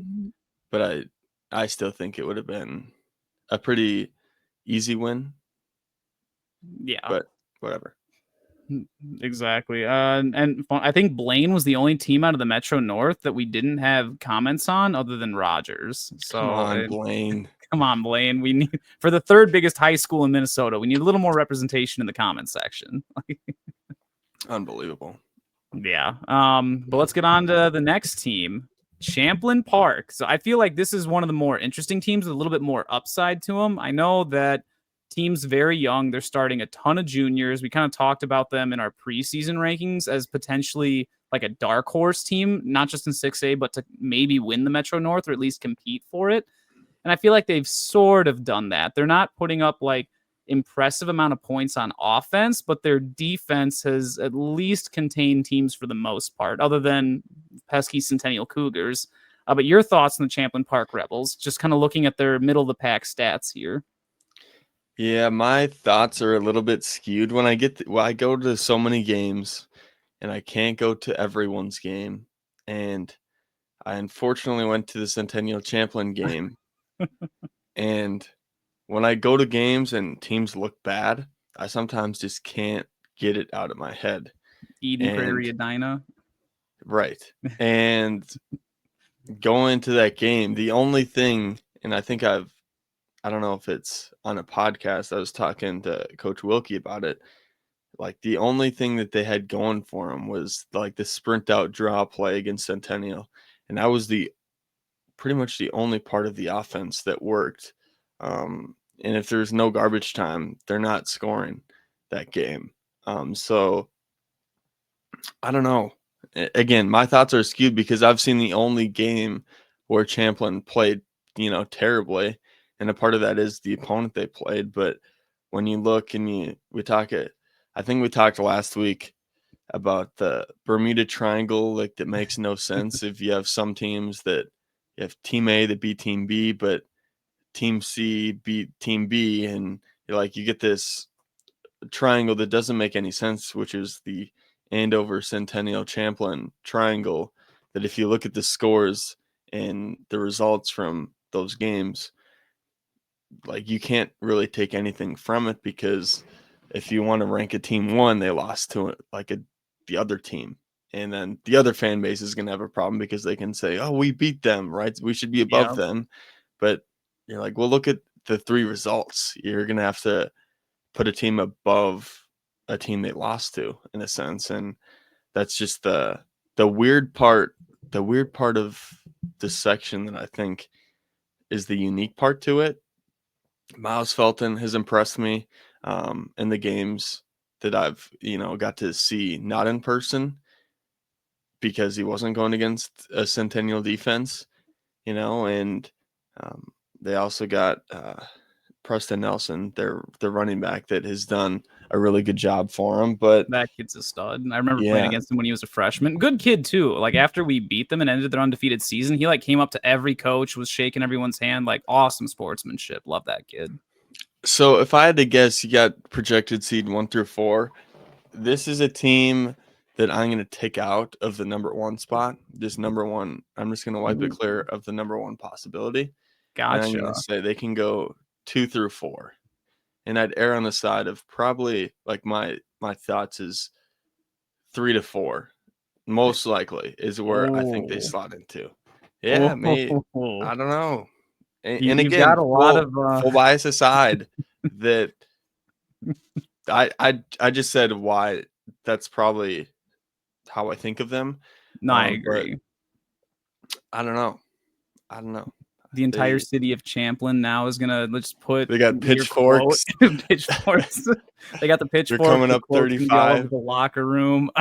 but I still think it would have been a pretty easy win. Yeah, but whatever. Exactly. And I think Blaine was the only team out of the Metro North that we didn't have comments on other than Rogers. So Come on, Blaine. Come on, Blaine. We need, for the third biggest high school in Minnesota, we need a little more representation in the comment section. Unbelievable. Yeah. But let's get on to the next team, Champlin Park. So I feel like this is one of the more interesting teams with a little bit more upside to them. I know that team's very young. They're starting a ton of juniors. We kind of talked about them in our preseason rankings as potentially like a dark horse team, not just in 6A, but to maybe win the Metro North or at least compete for it. And I feel like they've sort of done that. They're not putting up like impressive amount of points on offense, but their defense has at least contained teams for the most part, other than pesky Centennial Cougars. But your thoughts on the Champlin Park Rebels, just kind of looking at their middle of the pack stats here. Yeah, my thoughts are a little bit skewed when I I go to so many games and I can't go to everyone's game. And I unfortunately went to the Centennial Champlin game. And when I go to games and teams look bad, I sometimes just can't get it out of my head. Eden Prairie Edina. Right. And going to that game, the only thing, and I think I don't know if it's on a podcast, I was talking to Coach Wilkie about it. Like the only thing that they had going for them was like the sprint out draw play against Centennial. And that was pretty much the only part of the offense that worked. And if there's no garbage time, they're not scoring that game. So I don't know. Again, my thoughts are skewed because I've seen the only game where Champlin played, terribly. And a part of that is the opponent they played. But when you look and I think we talked last week about the Bermuda Triangle, like that makes no sense if you have some teams that you have Team A that beat Team B, but Team C beat Team B, and you get this triangle that doesn't make any sense, which is the Andover Centennial Champlin triangle, that if you look at the scores and the results from those games, like you can't really take anything from it, because if you want to rank a team one, they lost to the other team. And then the other fan base is going to have a problem because they can say, oh, we beat them, right? We should be above them. But you're like, well, look at the three results. You're going to have to put a team above a team they lost to, in a sense. And that's just the weird part of this section that I think is the unique part to it. Miles Felton has impressed me in the games that I've, got to see, not in person, because he wasn't going against a Centennial defense, and they also got Preston Nelson, their running back, that has done a really good job for him. But that kid's a stud. I remember playing against him when he was a freshman. Good kid too. Like after we beat them and ended their undefeated season, he came up to every coach, was shaking everyone's hand, awesome sportsmanship. Love that kid. So if I had to guess, you got projected seed 1 through 4. This is a team that I'm going to take out of the number 1 spot. This number 1, I'm just going to wipe it clear of the number 1 possibility. Gotcha. And I'm going to say they can go 2 through 4. And I'd err on the side of probably, my thoughts is 3 to 4. Most likely is where I think they slot into. Yeah, maybe. I don't know. And again, got a lot of full bias aside, that I just said why that's probably how I think of them. No, I But agree. I don't know. I don't know. The entire They city of Champlin now is gonna, let's put they got your quote, pitchforks. pitchforks. They got the They're pitchforks. coming The up quote's gonna be all over 35. the locker room.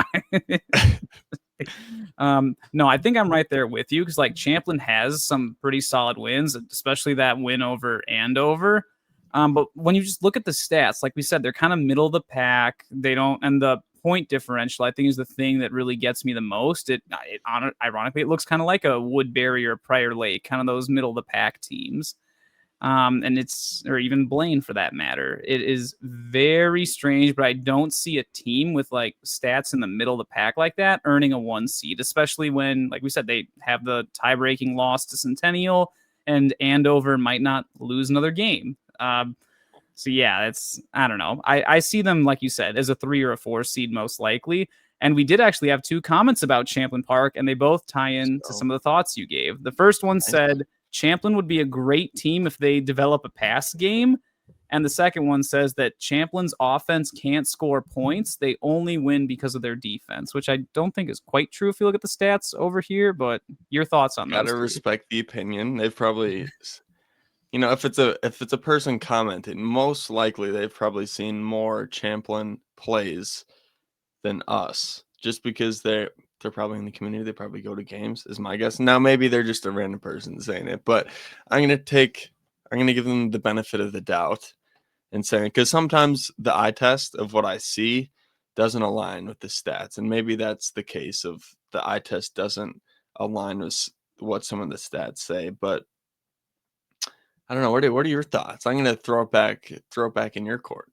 No, I think I'm right there with you because like Champlin has some pretty solid wins, especially that win over Andover. But when you just look at the stats, like we said, they're kind of middle of the pack. They don't, and the point differential, I think, is the thing that really gets me the most. Ironically, it looks kind of like a Woodbury or Prior Lake, kind of those middle of the pack teams. And it's, or even Blaine for that matter. It is very strange, but I don't see a team with like stats in the middle of the pack like that earning a 1 seed, especially when, like we said, they have the tie-breaking loss to Centennial, and Andover might not lose another game. So yeah, it's, I don't know. I see them, like you said, as a 3 or a 4 seed most likely. And we did actually have 2 comments about Champlin Park, and they both tie in to So some of the thoughts you gave. The first one nice. said Champlin would be a great team if they develop a pass game. And the second one says that Champlin's offense can't score points. They only win because of their defense, which I don't think is quite true if you look at the stats over here. But your thoughts on those Gotta two? respect the opinion. They've probably, if it's a person commenting, most likely they've probably seen more Champlin plays than us, just because they're probably in the community. They probably go to games, is my guess. Now maybe they're just a random person saying it, but I'm gonna give them the benefit of the doubt and saying, because sometimes the eye test of what I see doesn't align with the stats, and maybe that's the case of the eye test doesn't align with what some of the stats say. But I don't know. What are your thoughts? I'm gonna throw it back in your court.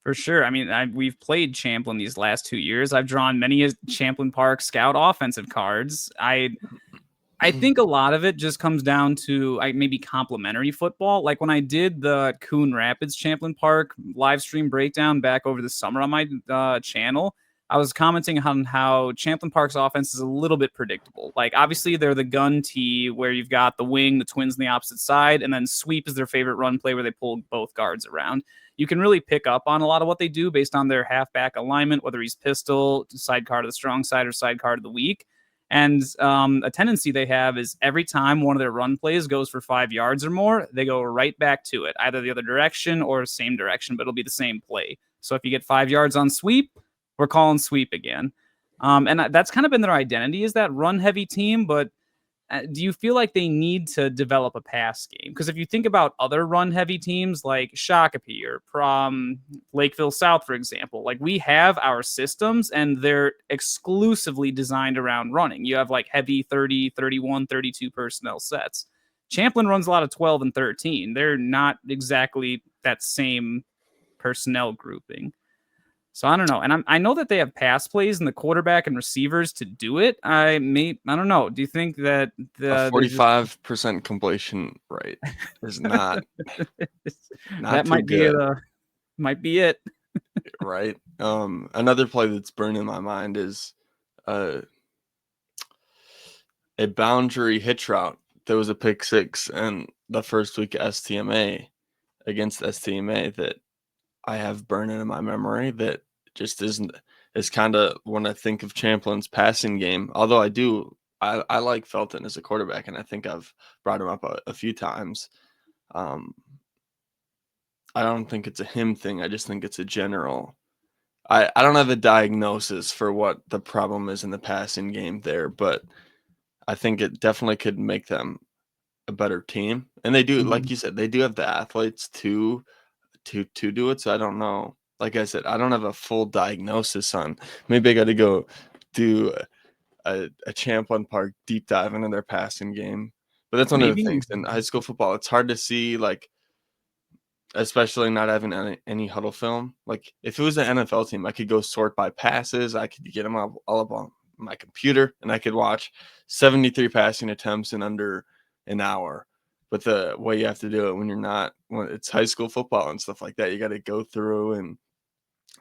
For sure. I mean, we've played Champlin these last 2 years. I've drawn many a Champlin Park scout offensive cards. I think a lot of it just comes down to maybe complementary football. Like when I did the Coon Rapids Champlin Park live stream breakdown back over the summer on my channel, I was commenting on how Champlin Park's offense is a little bit predictable. Like obviously they're the gun tee where you've got the wing, the twins on the opposite side, and then sweep is their favorite run play where they pull both guards around. You can really pick up on a lot of what they do based on their halfback alignment, whether he's pistol, sidecar to the strong side, or sidecar to the weak. And a tendency they have is every time one of their run plays goes for 5 yards or more, they go right back to it, either the other direction or same direction, but it'll be the same play. So if you get 5 yards on sweep, we're calling sweep again. And that's kind of been their identity, is that run heavy team. But do you feel like they need to develop a pass game? Because if you think about other run heavy teams like Shakopee or Lakeville South, for example, like we have our systems and they're exclusively designed around running. You have like heavy 30, 31, 32 personnel sets. Champlin runs a lot of 12 and 13. They're not exactly that same personnel grouping. So I don't know. And I know that they have pass plays and the quarterback and receivers to do it. I don't know. Do you think that A there's just 45% completion rate is not that too good, might be it. right? Another play that's burning my mind is a boundary hitch route. There was a pick six and the first week STMA against STMA that I have burning in my memory that just is kind of when I think of Champlin's passing game. Although I like Felton as a quarterback, and I think I've brought him up a few times. I don't think it's a him thing. I just think it's a general. I don't have a diagnosis for what the problem is in the passing game there, but I think it definitely could make them a better team. And they do, like Mhm. you said, they do have the athletes to do it. So I don't know. Like I said, I don't have a full diagnosis on. Maybe I got to go do a Champlin Park deep dive into their passing game. But that's one of the Maybe things in high school football. It's hard to see, like, especially not having any huddle film. Like if it was an NFL team, I could go sort by passes. I could get them all up on my computer, and I could watch 73 passing attempts in under an hour. But the way you have to do it when it's high school football and stuff like that, you got to go through and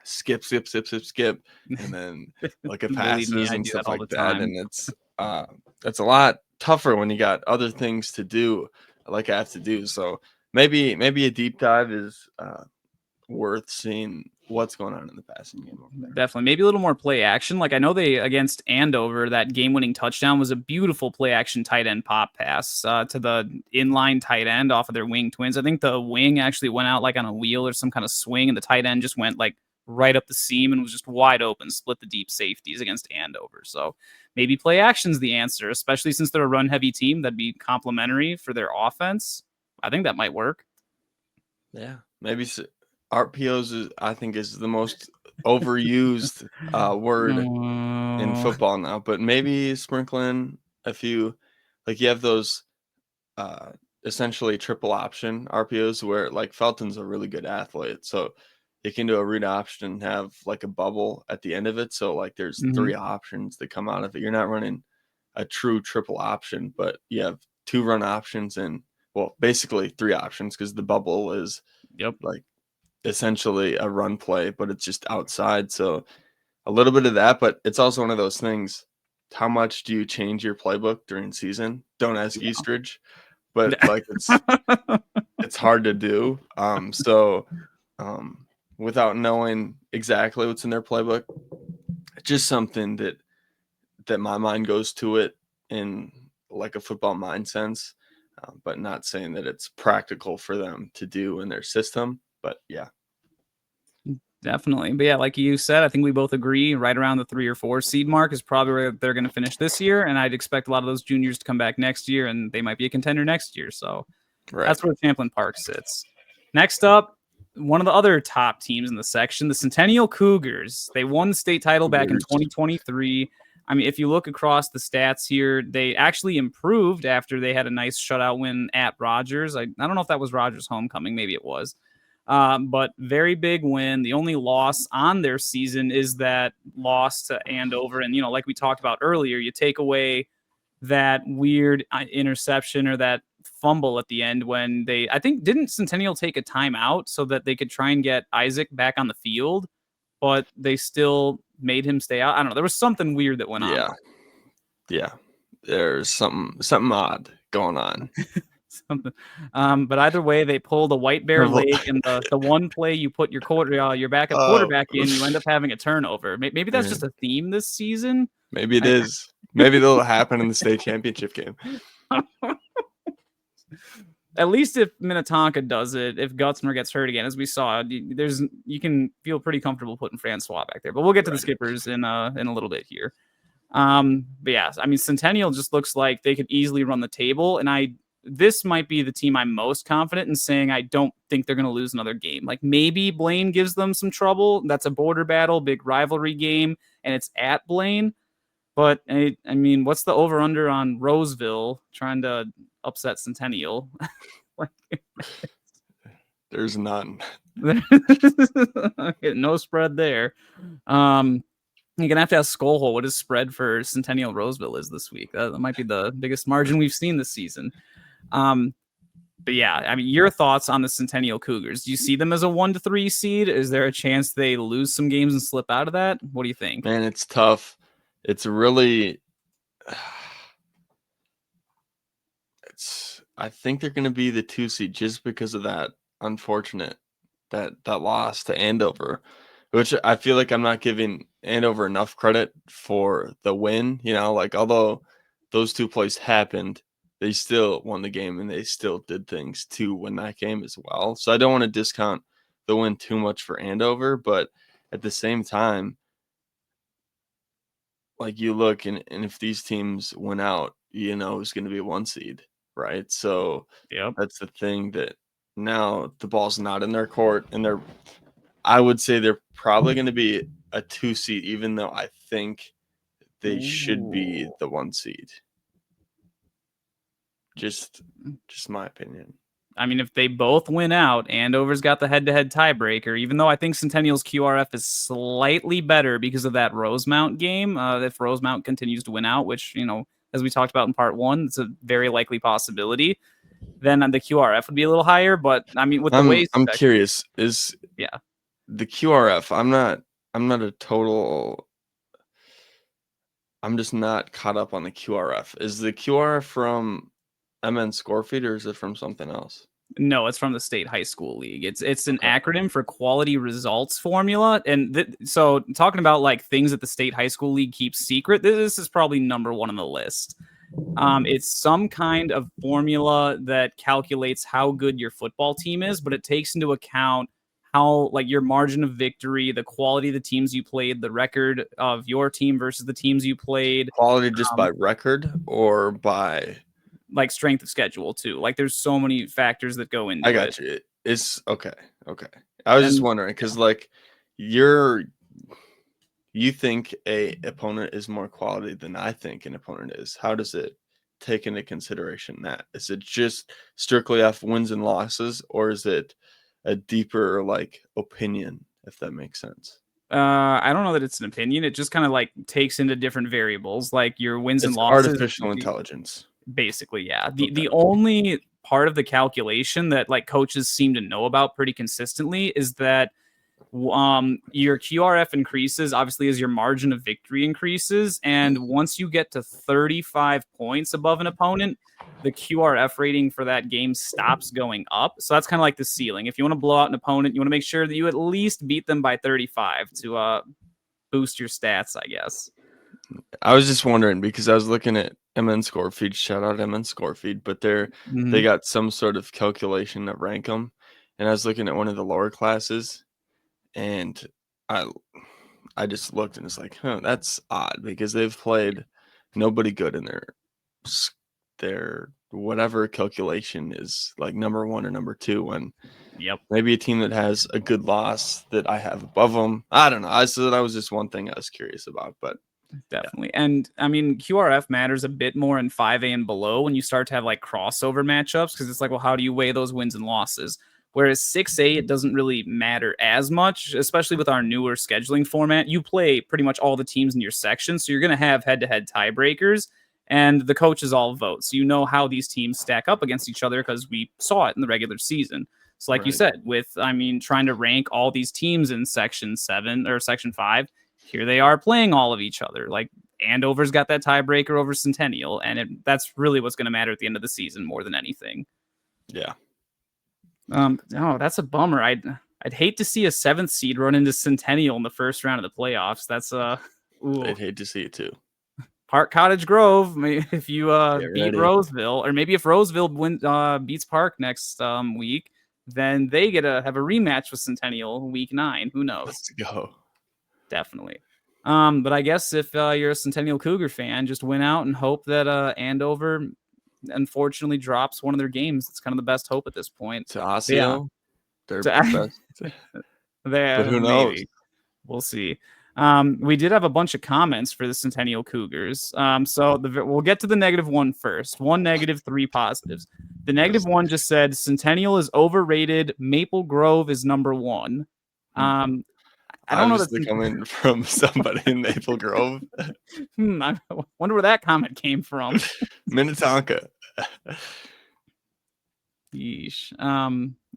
skip, and then look at believe me, passes I and do that stuff all the like that. time. And it's a lot tougher when you got other things to do, like I have to do. So maybe a deep dive is worth seeing what's going on in the passing game over there. Definitely. Maybe a little more play action. Like I know they against Andover, that game-winning touchdown was a beautiful play action tight end pop pass to the inline tight end off of their wing twins. I think the wing actually went out like on a wheel or some kind of swing, and the tight end just went like right up the seam and was just wide open, split the deep safeties against Andover. So maybe play action's the answer, especially since they're a run-heavy team. That'd be complementary for their offense. I think that might work. Yeah, maybe RPOs I think is the most overused word in football now, but maybe sprinkling a few, like you have those essentially triple option RPOs where like Felton's a really good athlete, so you can do a read option and have like a bubble at the end of it, so like there's three options that come out of it. You're not running a true triple option, but you have 2 run options and, well, basically 3 options because the bubble is like essentially a run play, but it's just outside. So a little bit of that, but it's also one of those things. How much do you change your playbook during season? Don't ask Eastridge, but like it's hard to do. Without knowing exactly what's in their playbook, it's just something that my mind goes to it in like a football mind sense, but not saying that it's practical for them to do in their system. But yeah. Definitely. But yeah, like you said, I think we both agree right around the 3 or 4 seed mark is probably where they're going to finish this year. And I'd expect a lot of those juniors to come back next year and they might be a contender next year. So that's where Champlain Park sits. Next up, one of the other top teams in the section, the Centennial Cougars. They won the state title back in 2023. I mean, if you look across the stats here, they actually improved after they had a nice shutout win at Rogers. I don't know if that was Rogers' homecoming. Maybe it was. But very big win. The only loss on their season is that loss to Andover. And, like we talked about earlier, you take away that weird interception or that fumble at the end when didn't Centennial take a timeout so that they could try and get Isaac back on the field, but they still made him stay out. I don't know. There was something weird that went on. Yeah. There's something odd going on. Something. But either way, they pulled a White Bear Lake, and the one play you put your backup quarterback in, you end up having a turnover. Maybe that's just a theme this season. Maybe it is. Maybe that'll happen in the state championship game. At least if Minnetonka does it, if Gutzmer gets hurt again, as we saw, you can feel pretty comfortable putting Francois back there. But we'll get to the skippers in a little bit here. But yeah, I mean, Centennial just looks like they could easily run the table, and this might be the team I'm most confident in saying I don't think they're going to lose another game. Like maybe Blaine gives them some trouble. That's a border battle, big rivalry game, and it's at Blaine. But I mean, what's the over-under on Roseville trying to upset Centennial? There's none. No spread there. You're going to have to ask Skullhole what his spread for Centennial Roseville is this week. That might be the biggest margin we've seen this season. But yeah, I mean, your thoughts on the Centennial Cougars? Do you see them as a 1-3 seed? Is there a chance they lose some games and slip out of that? What do you think? Man, it's tough. It's really, I think they're going to be the 2 seed just because of that unfortunate, that loss to Andover, which I feel like I'm not giving Andover enough credit for the win. Like although those 2 plays happened, they still won the game and they still did things to win that game as well. So I don't want to discount the win too much for Andover, but at the same time, like you look and if these teams win out, who's going to be a 1 seed, right? So that's the thing, that now the ball's not in their court, and I would say they're probably going to be a 2 seed, even though I think they should be the 1 seed. Just my opinion. I mean, if they both win out, Andover's got the head-to-head tiebreaker, even though I think Centennial's QRF is slightly better because of that Rosemount game. If Rosemount continues to win out, which, as we talked about in part 1, it's a very likely possibility, then the QRF would be a little higher. But I mean, with the way I'm curious, is the QRF, I'm just not caught up on the QRF. Is the QRF from MN Scorefeed or is it from something else? No, it's from the state high school league. It's an acronym for quality results formula. And so talking about like things that the state high school league keeps secret, this is probably number one on the list. It's some kind of formula that calculates how good your football team is, but it takes into account how like your margin of victory, the quality of the teams you played, the record of your team versus the teams you played, Quality just by record or by like strength of schedule too. Like there's so many factors that go into I it. got you. It's okay. Okay. I was just wondering because like you think a opponent is more quality than I think an opponent is. How does it take into consideration that? Is it just strictly off wins and losses, or is it a deeper like opinion, if that makes sense? I don't know that it's an opinion. It just kind of like takes into different variables, like your wins and It's losses. artificial intelligence. Basically, yeah. The Okay. the only part of the calculation that like coaches seem to know about pretty consistently is that your QRF increases obviously as your margin of victory increases, and once you get to 35 points above an opponent, the QRF rating for that game stops going up. So that's kind of like the ceiling. If you want to blow out an opponent, you want to make sure that you at least beat them by 35 to boost your stats, I guess. I was just wondering because I was looking at MN score feed. Shout out MN score feed, but they got some sort of calculation that rank them, and I was looking at one of the lower classes, and I just looked and it's like, huh, that's odd because they've played nobody good in their whatever calculation is like number one or number two. When maybe a team that has a good loss that I have above them. I don't know. So that was just one thing I was curious about, but. Definitely. Yeah. And I mean, QRF matters a bit more in 5A and below when you start to have like crossover matchups because it's like, well, how do you weigh those wins and losses? Whereas 6A, it doesn't really matter as much, especially with our newer scheduling format. You play pretty much all the teams in your section, so you're going to have head-to-head tiebreakers, and the coaches all vote. So you know how these teams stack up against each other because we saw it in the regular season. So like you said, trying to rank all these teams in Section 7 or Section 5, here they are playing all of each other. Like Andover's got that tiebreaker over Centennial, and that's really what's going to matter at the end of the season more than anything. Yeah. Oh, that's a bummer. I'd hate to see a 7th seed run into Centennial in the first round of the playoffs. That's I'd hate to see it too. Park Cottage Grove. If you beat ready. Roseville, or maybe if Roseville beats Park next week, then they get to have a rematch with Centennial week 9. Who knows? Let's go. Definitely. But I guess if you're a Centennial Cougar fan, just win out and hope that Andover unfortunately drops one of their games. It's kind of the best hope at this point. To Osseo, they're best. But who knows? Maybe. We'll see. We did have a bunch of comments for the Centennial Cougars. So we'll get to the -1 first. 1 negative, 3 positives. The -1 just said Centennial is overrated. Maple Grove is number 1. I don't know that's coming from somebody in Maple Grove. I wonder where that comment came from. Minnetonka. Yeesh.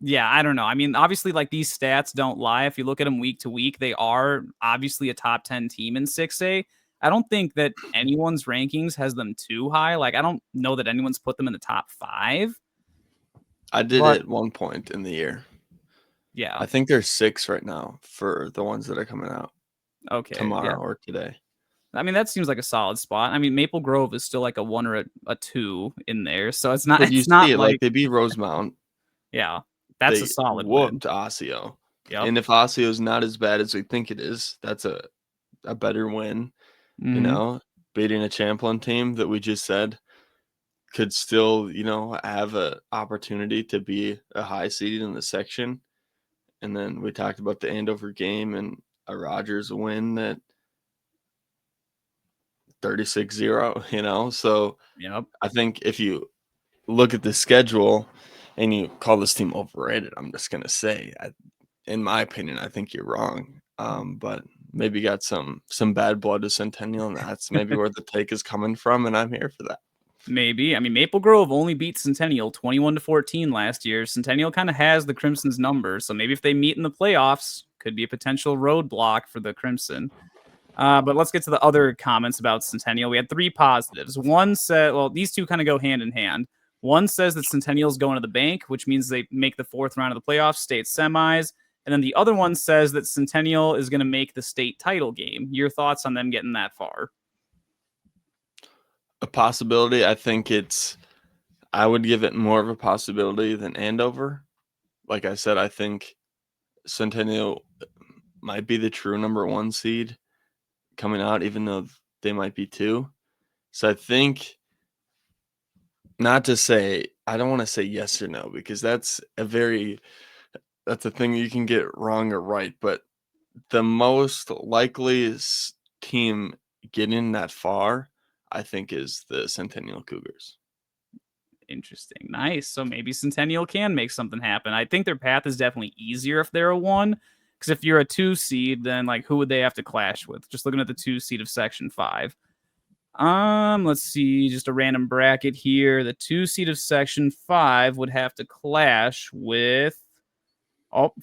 Yeah, I don't know. I mean, obviously, like these stats don't lie. If you look at them week to week, they are obviously a top 10 team in 6A. I don't think that anyone's rankings has them too high. Like, I don't know that anyone's put them in the top 5. I did at one point in the year. Yeah. I think there's 6 right now for the ones that are coming out. Okay. Tomorrow or today. I mean, that seems like a solid spot. I mean, Maple Grove is still like a 1 or a 2 in there. So it's not, but it's not like they beat Rosemount. Yeah. That's a solid whooped Osseo. Yep. And if Osseo is not as bad as we think it is, that's a better win. Mm-hmm. You know, beating a Champlain team that we just said could still, have an opportunity to be a high seed in the section. And then we talked about the Andover game and a Rogers win that 36-0, So I think if you look at the schedule and you call this team overrated, I'm just going to say, in my opinion, I think you're wrong. But maybe you got some bad blood to Centennial, and that's maybe where the take is coming from, and I'm here for that. Maybe. I mean, Maple Grove only beat Centennial 21-14 last year. Centennial kind of has the Crimson's number, so maybe if they meet in the playoffs, could be a potential roadblock for the Crimson. But let's get to the other comments about Centennial. We had 3 positives. One said, well, these two kind of go hand in hand. One says that Centennial's going to the bank, which means they make the 4th round of the playoffs, state semis. And then the other one says that Centennial is going to make the state title game. Your thoughts on them getting that far? A possibility. I would give it more of a possibility than Andover. Like I said, I think Centennial might be the true number 1 seed coming out, even though they might be 2. So I think, not to say, I don't want to say yes or no, because that's a thing you can get wrong or right, but the most likely team getting that far, I think, is the Centennial Cougars. Interesting. Nice. So maybe Centennial can make something happen. I think their path is definitely easier if they're a 1. Because if you're a 2 seed, then like who would they have to clash with? Just looking at the 2 seed of Section 5. Let's see, just a random bracket here. The 2 seed of Section 5 would have to clash with,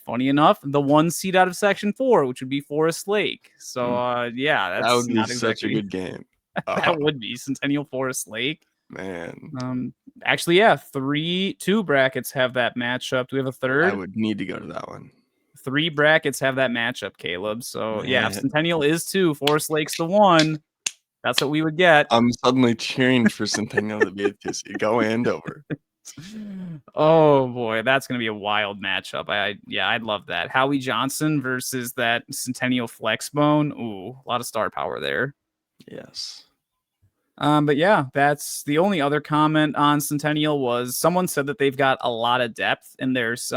funny enough, the 1 seed out of Section 4, which would be Forest Lake. So yeah, that that's would be not such exactly a good game. that would be Centennial Forest Lake. Man. Actually, yeah, 2 brackets have that matchup. Do we have a third? I would need to go to that one. 3 brackets have that matchup, Caleb. So yeah, if Man. Centennial is 2, Forest Lake's the 1. That's what we would get. I'm suddenly cheering for Centennial to be a 2 seed. Go Andover. Oh boy, that's gonna be a wild matchup. I'd love that. Howie Johnson versus that Centennial Flexbone. Ooh, a lot of star power there. Yes. But yeah, that's the only other comment on Centennial was someone said that they've got a lot of depth and there's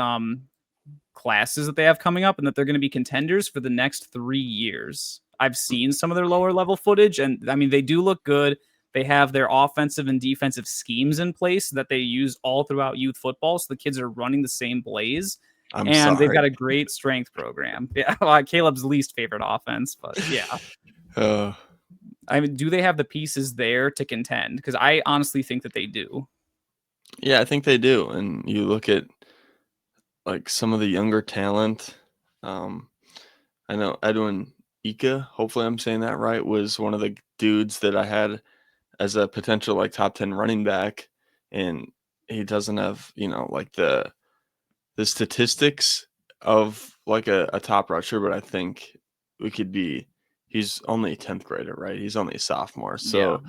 classes that they have coming up and that they're going to be contenders for the next 3 years. I've seen some of their lower level footage, and I mean, they do look good. They have their offensive and defensive schemes in place that they use all throughout youth football. So the kids are running the same plays. I'm And they've sorry. got a great strength program. Yeah, well, Caleb's least favorite offense, but yeah. I mean, do they have the pieces there to contend? Because I honestly think that they do. Yeah, I think they do. And you look at like some of the younger talent. I know Edwin Ika, hopefully I'm saying that right, was one of the dudes that I had as a potential like top 10 running back, and he doesn't have, like the statistics of like a top rusher, but I think he's only a 10th grader, right? He's only a sophomore. So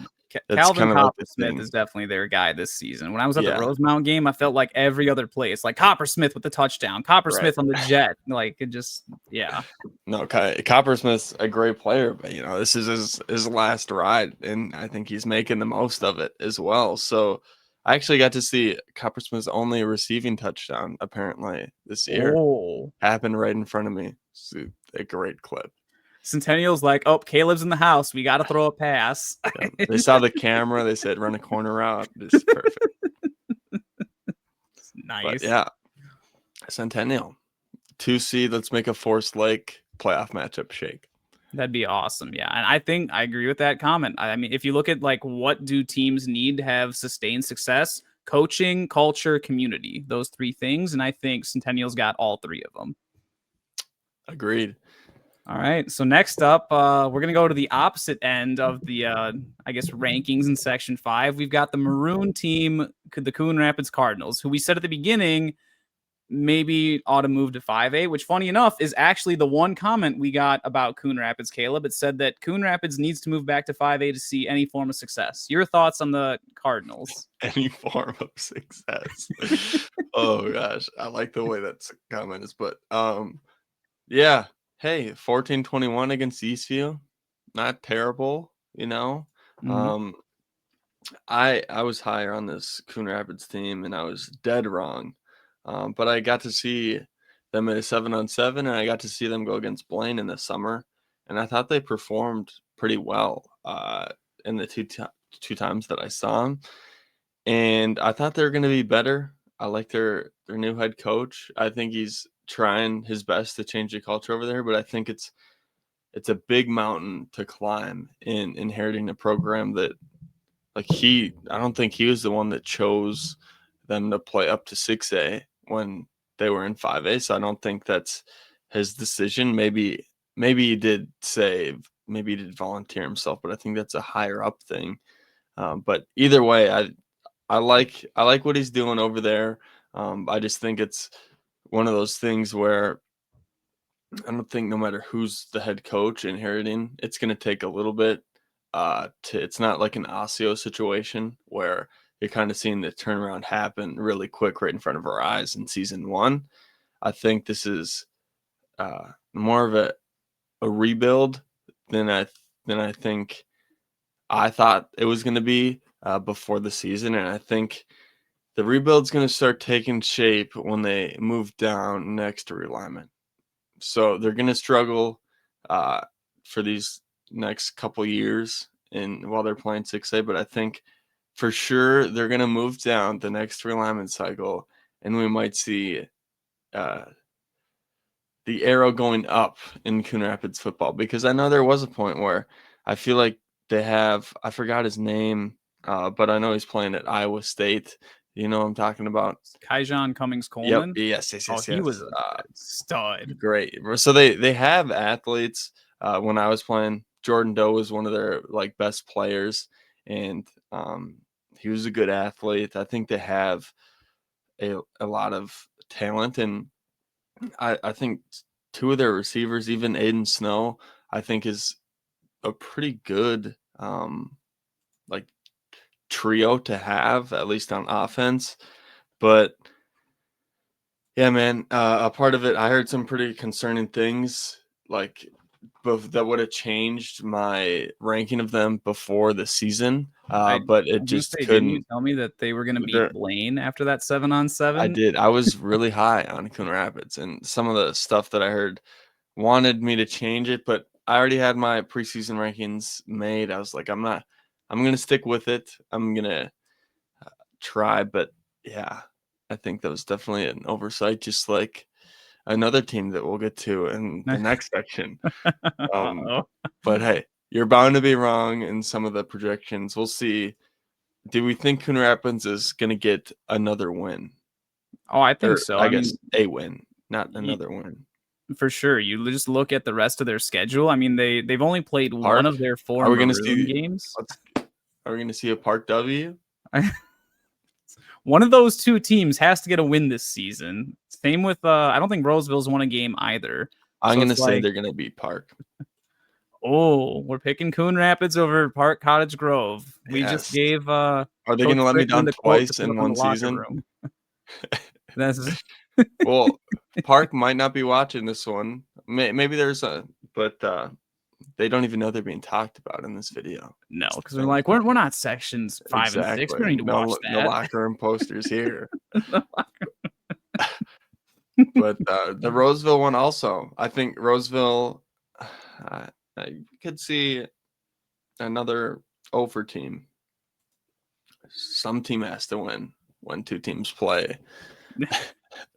that's Calvin kind of like the Coppersmith thing. is definitely their guy this season. When I was at the Yeah. Rosemount game, I felt like every other play, it's like Coppersmith with the touchdown, Coppersmith on the jet. Like it just, yeah. No, Coppersmith's a great player, but this is his last ride, and I think he's making the most of it as well. So I actually got to see Coppersmith's only receiving touchdown apparently this year. Happened right in front of me. It's a great clip. Centennial's like, oh, Caleb's in the house. We got to throw a pass. Yeah, they saw the camera. They said, run a corner route. It's perfect. Nice. But yeah, Centennial. 2 seed. Let's make a Forest Lake playoff matchup shake. That'd be awesome. Yeah. And I think I agree with that comment. I mean, if you look at like what do teams need to have sustained success, coaching, culture, community, those 3 things. And I think Centennial's got all 3 of them. Agreed. All right. So next up, we're going to go to the opposite end of the, I guess, rankings in Section 5. We've got the Maroon team, the Coon Rapids Cardinals, who we said at the beginning maybe ought to move to 5A, which, funny enough, is actually the one comment we got about Coon Rapids, Caleb. It said that Coon Rapids needs to move back to 5A to see any form of success. Your thoughts on the Cardinals? Any form of success. Oh, gosh. I like the way that comment is, but yeah. Hey, 14-21 against Eastview. Not terrible, Mm-hmm. I was higher on this Coon Rapids team, and I was dead wrong. But I got to see them at a 7-on-7, and I got to see them go against Blaine in the summer, and I thought they performed pretty well in the two times that I saw them, and I thought they were going to be better. I like their new head coach. I think he's trying his best to change the culture over there, but I think it's a big mountain to climb in inheriting a program that, like, I don't think he was the one that chose them to play up to 6A when they were in 5A. So I don't think that's his decision. Maybe he did maybe he did volunteer himself, but I think that's a higher up thing. But either way, I like what he's doing over there. I just think it's one of those things where I don't think no matter who's the head coach inheriting, it's going to take a little bit. It's not like an Osseo situation where you're kind of seeing the turnaround happen really quick right in front of our eyes in season one. I think this is more of a rebuild than I think I thought it was going to be before the season, and I think the rebuild's going to start taking shape when they move down next to realignment. So they're going to struggle for these next couple years while they're playing 6A, but I think for sure they're going to move down the next realignment cycle, and we might see the arrow going up in Coon Rapids football, because I know there was a point where I feel like I forgot his name, but I know he's playing at Iowa State. You know what I'm talking about? Kaijon Cummings Yep. Coleman. Yes. Yes. Oh, Yes. he Yes. was a stud. Great. So they have athletes. When I was playing, Jordan Doe was one of their like best players, and he was a good athlete. I think they have a lot of talent, and I think two of their receivers, even Aiden Snow, I think is a pretty good like trio to have, at least on offense. But yeah, man, a part of it, I heard some pretty concerning things, like that would have changed my ranking of them before the season, I but I it was gonna just say, didn't you couldn't. tell me that they were gonna beat There, Blaine after that 7-on-7? I did. I was really high on Coon Rapids, and some of the stuff that I heard wanted me to change it, but I already had my preseason rankings made. I was like, I'm gonna stick with it. I'm gonna try, but yeah, I think that was definitely an oversight, just like another team that we'll get to in the next section. Um, Uh-oh. but hey, you're bound to be wrong in some of the projections. We'll see. Do we think Coon Rapids is gonna get another win? Oh, I think Or so. I I guess mean, a win, not y another win. for sure. You just look at the rest of their schedule. I mean, they've only played one Park? of their 4 Are we gonna Maroon see games. let's Are we gonna see a Park W? One of those 2 teams has to get a win this season. Same with, I don't think Roseville's won a game either. I'm So gonna it's say like, they're gonna beat Park. oh, we're picking Coon Rapids over Park Cottage Grove. We just Yes. gave, Are they Coach gonna let me Strickland down the quote to twice put in up in the one locker season? room. That's Well, Park might not be watching this one. Maybe there's but they don't even know they're being talked about in this video. no, That's because the we're thing. like, we're not sections 5 and 6. Exactly. We don't need to watch No that. locker room posters here. But the Roseville one also. I think Roseville, I could see another over team. Some team has to win when two teams play. That,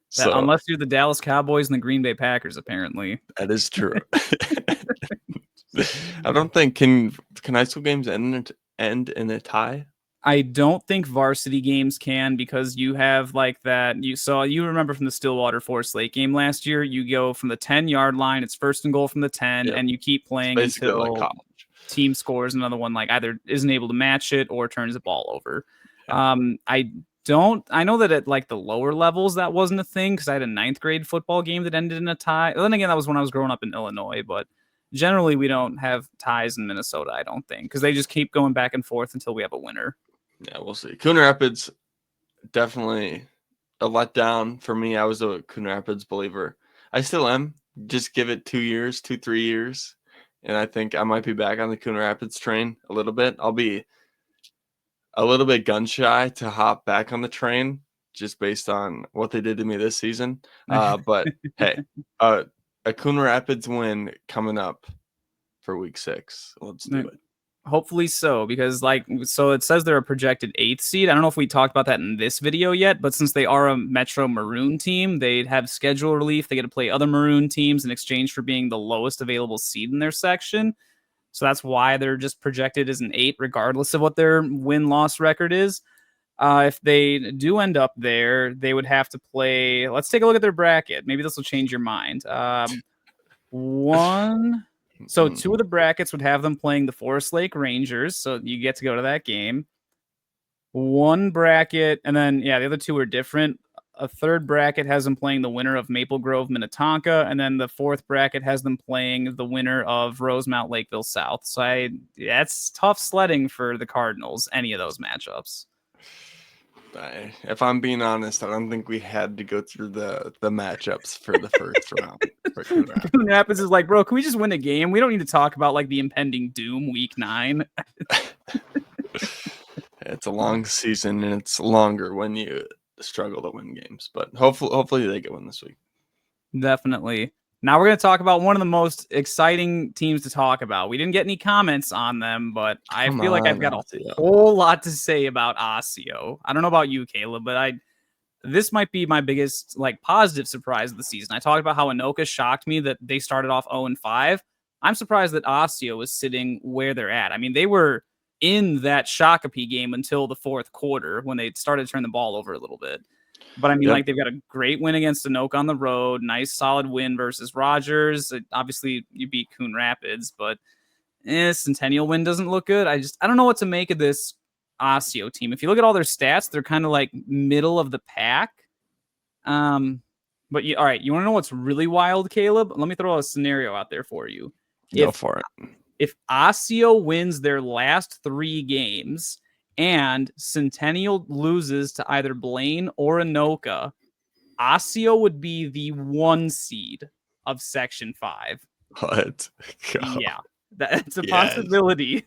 So unless you're the Dallas Cowboys and the Green Bay Packers, apparently. that is true. I don't think can high school games end in a tie? I don't think varsity games can, because you have like that. You remember from the Stillwater Forest Lake game last year, you go from the 10-yard line, it's first and goal from the 10, Yep. and you keep It's playing basically like until college. team scores another one, like either isn't able to match it or turns the ball over. Yeah. I know that at like the lower levels that wasn't a thing, because I had a ninth grade football game that ended in a tie. Then again, that was when I was growing up in Illinois, but generally we don't have ties in Minnesota, I don't think, because they just keep going back and forth until we have a winner. Yeah, we'll see. Coon Rapids, definitely a letdown for me. I was a Coon Rapids believer. I still am. Just give it 2 years, 3 years, and I think I might be back on the Coon Rapids train a little bit. I'll be a little bit gun shy to hop back on the train just based on what they did to me this season. But hey, a Coon Rapids win coming up for week 6. Let's do it. Hopefully so, because so it says they're a projected 8th seed. I don't know if we talked about that in this video yet, but since they are a Metro Maroon team, they'd have schedule relief. They get to play other Maroon teams in exchange for being the lowest available seed in their section. So that's why they're just projected as an 8, regardless of what their win-loss record is. If they do end up there, they would have to play. Let's take a look at their bracket. Maybe this will change your mind. One. So 2 of the brackets would have them playing the Forest Lake Rangers, so you get to go to that game. one bracket, and then the other two are different. A third bracket has them playing the winner of Maple Grove Minnetonka, and then the fourth bracket has them playing the winner of Rosemount Lakeville South. So that's tough sledding for the Cardinals, any of those matchups. If I'm being honest, I don't think we had to go through the matchups for the first round. Coon Rapids is like, bro, can we just win a game? We don't need to talk about like the impending doom week 9. It's a long season, and it's longer when you struggle to win games. But hopefully they get one this week. Definitely. Now we're going to talk about one of the most exciting teams to talk about. We didn't get any comments on them, but I feel like I've got a whole lot to say about Osseo. I don't know about you, Caleb, but this might be my biggest like positive surprise of the season. I talked about how Anoka shocked me that they started off 0-5. I'm surprised that Osseo is sitting where they're at. I mean, they were in that Shakopee game until the fourth quarter when they started to turn the ball over a little bit. But I mean, like, they've got a great win against Anoka on the road, nice solid win versus Rogers. Obviously, you beat Coon Rapids, but Centennial win doesn't look good. I don't know what to make of this Osseo team. If you look at all their stats, they're kind of like middle of the pack. But all right, you want to know what's really wild, Caleb? Let me throw a scenario out there for you. Go for it. If Osseo wins their last 3 games and Centennial loses to either Blaine or Anoka, Osseo would be the 1 seed of Section 5. What? God. Yeah, that's a possibility.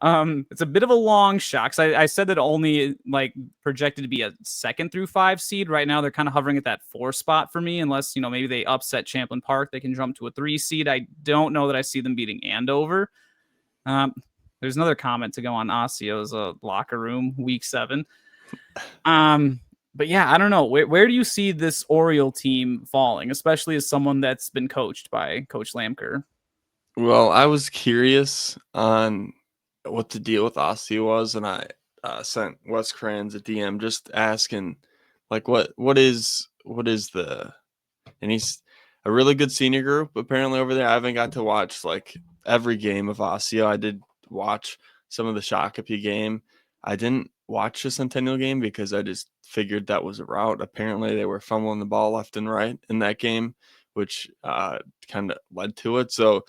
It's a bit of a long shot. 'Cause I said that only like projected to be a 2nd through 5 seed. Right now, they're kind of hovering at that 4 spot for me, unless maybe they upset Champlain Park, they can jump to a 3 seed. I don't know that I see them beating Andover. There's another comment to go on Osseo's locker room week 7. But yeah, I don't know. Where do you see this Oriole team falling, especially as someone that's been coached by Coach Lamker? Well, I was curious on what the deal with Osseo was, and I sent Wes Kranz a DM just asking, like, what is the, and he's a really good senior group apparently over there. I haven't got to watch like every game of Osseo. I did watch some of the Shakopee game. I didn't watch the Centennial game because I just figured that was a route. Apparently they were fumbling the ball left and right in that game, which kind of led to it. So,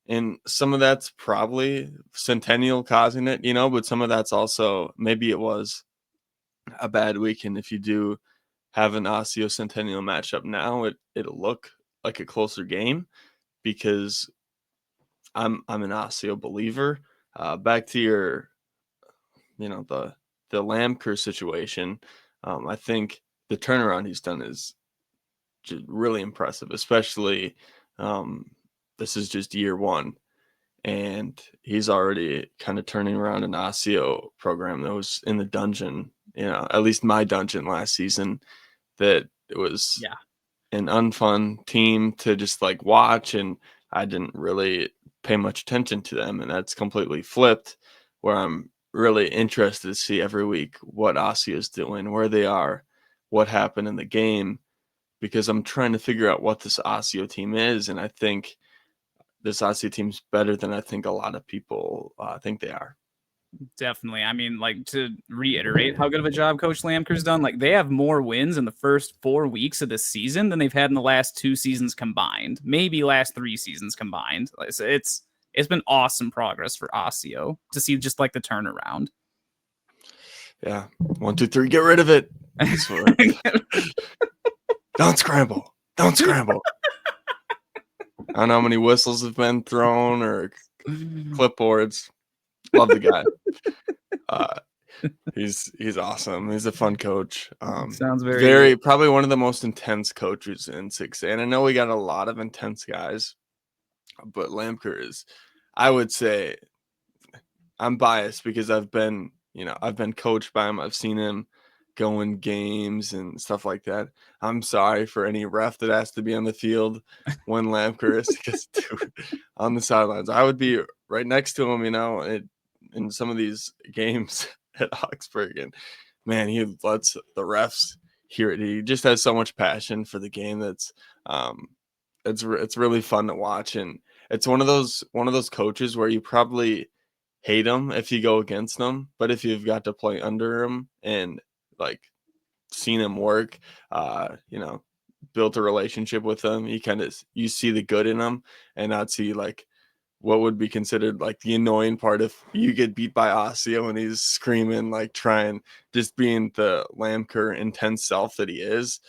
and some of that's probably Centennial causing it, but some of that's also maybe it was a bad weekend. If you do have an Osseo Centennial matchup now, it'll look like a closer game because I'm an Osseo believer. Back to your, the Lamker situation. I think the turnaround he's done is just really impressive, especially this is just year 1. And he's already kind of turning around an Osseo program that was in the dungeon, at least my dungeon last season, that it was an unfun team to just like watch. And I didn't really pay much attention to them. And that's completely flipped, where I'm really interested to see every week what Osseo is doing, where they are, what happened in the game, because I'm trying to figure out what this Osseo team is. And I think this Osseo team's better than I think a lot of people think they are. Definitely. I mean, like, to reiterate how good of a job Coach Lamker's done, like, they have more wins in the first 4 weeks of this season than they've had in the last 2 seasons combined, maybe last 3 seasons combined. It's been awesome progress for Osseo to see just like the turnaround. Yeah. 1, 2, 3, get rid of it. Don't scramble. Don't scramble. I don't know how many whistles have been thrown or clipboards. Love the guy. He's awesome. He's a fun coach. Sounds very probably one of the most intense coaches in 6A. And I know we got a lot of intense guys, but Lamker is, I would say, I'm biased because I've been coached by him. I've seen him go in games and stuff like that. I'm sorry for any ref that has to be on the field when Lamker is, because on the sidelines, I would be right next to him, in some of these games at Augsburg, and man, he lets the refs hear it. He just has so much passion for the game that's it's really fun to watch, and it's one of those coaches where you probably hate them if you go against them, but if you've got to play under them and like seen them work, built a relationship with them, you see the good in them and not see like what would be considered like the annoying part if you get beat by Osseo and he's screaming, like trying, just being the Lamker intense self that he is.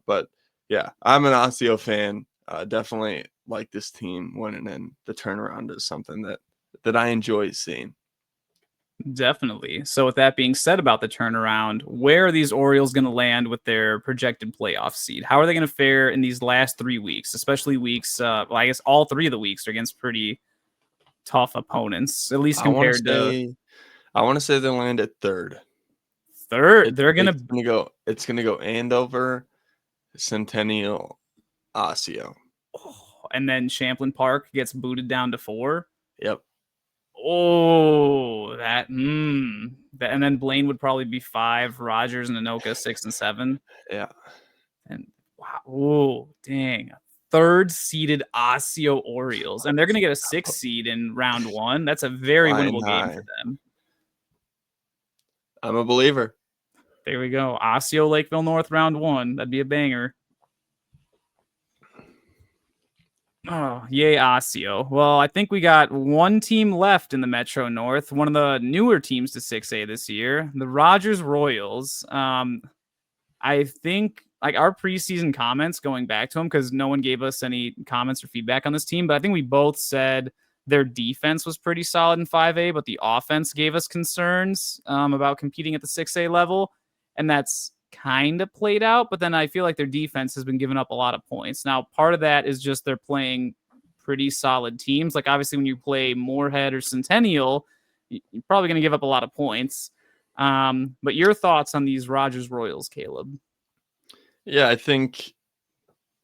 But yeah, I'm an Osseo fan. Definitely like this team winning, and the turnaround is something that I enjoy seeing. Definitely. So, with that being said about the turnaround, where are these Orioles going to land with their projected playoff seed? How are they going to fare in these last 3 weeks, especially weeks? I guess all 3 of the weeks are against pretty tough opponents, at least I want to compared to say, I want to say they land at third. third. They're going It's to, gonna go. It's gonna go Andover, Centennial, Osseo. and then Champlain Park gets booted down to 4. Yep. Oh, and then Blaine would probably be 5, Rogers and Anoka 6 and 7. Yeah. And wow, oh, dang. Third seeded Osseo Orioles. And they're going to get a 6 seed in round 1. That's a very Flying winnable game for high. them. I'm a believer. There we go. Osseo Lakeville North round 1. That'd be a banger. Oh, yay, Osseo. Well, I think we got one team left in the Metro North, one of the newer teams to 6A this year, the Rogers Royals. I think like our preseason comments going back to them, because no one gave us any comments or feedback on this team, but I think we both said their defense was pretty solid in 5A, but the offense gave us concerns about competing at the 6A level. And that's kind of played out, but then I feel like their defense has been giving up a lot of points. Now, part of that is just they're playing pretty solid teams. Like obviously when you play Moorhead or Centennial, you're probably going to give up a lot of points. But your thoughts on these Rogers Royals, Caleb? Yeah, I think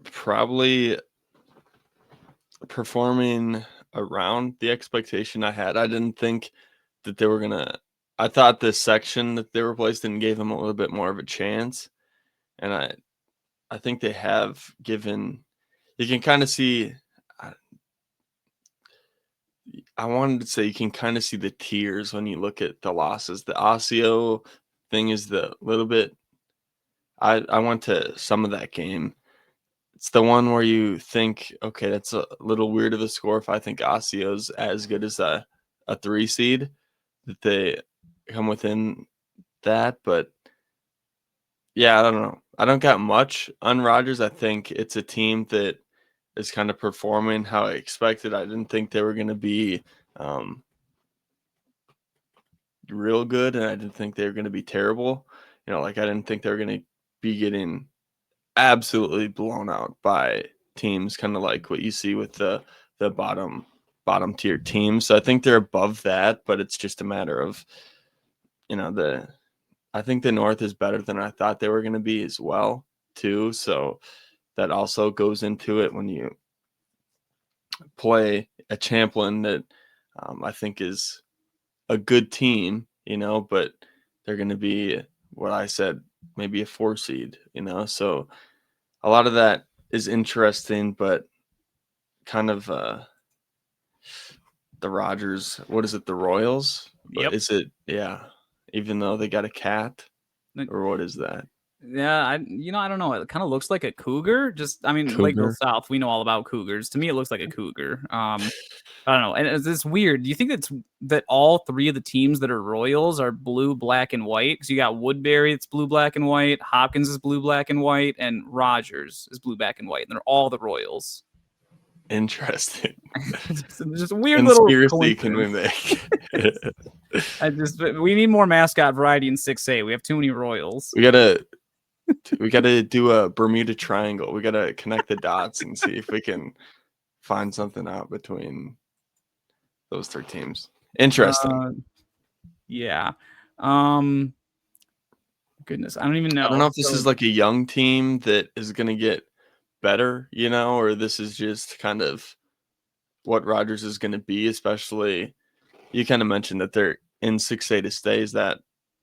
probably performing around the expectation I had. I didn't think that they were gonna. I thought this section that they were placed in gave them a little bit more of a chance, and I think they have given. You can kind of see. I wanted to say you can kind of see the tiers when you look at the losses. The Osseo thing is the little bit. I went to some of that game. It's the one where you think, okay, that's a little weird of a score. If I think Osseo's as good as a 3 seed, that they come within that. But yeah, I don't know. I don't got much on Rogers. I think it's a team that is kind of performing how I expected. I didn't think they were going to be real good, and I didn't think they were going to be terrible. Like I didn't think they were going to be getting absolutely blown out by teams, kind of like what you see with the bottom tier teams. So I think they're above that, but it's just a matter of I think the North is better than I thought they were going to be as well too. So that also goes into it when you play a Champlain that I think is a good team, but they're going to be what I said, maybe a 4 seed, so a lot of that is interesting, but kind of the Rogers, what is it, the Royals? Yep. Is it, yeah, even though they got a cat, or what is that? Yeah, I don't know. It kind of looks like a cougar. Lakeville Cougar? South, we know all about cougars. To me, it looks like a cougar. I don't know. And it's weird. Do you think that all 3 of the teams that are Royals are blue, black, and white? Because you got Woodbury, it's blue, black, and white. Hopkins is blue, black, and white, and Rogers is blue, black, and white. And they're all the Royals. Interesting. just a weird little Conspiracy can we coincidence. make? We need more mascot variety in 6A. We have too many Royals. We gotta do a Bermuda Triangle. We gotta connect the dots and see if we can find something out between those 3 teams. Interesting. Yeah. Goodness, I don't even know. I don't know if this is like a young team that is gonna get better, or this is just kind of what Rogers is gonna be, especially you kind of mentioned that they're in 6A to stay. Is that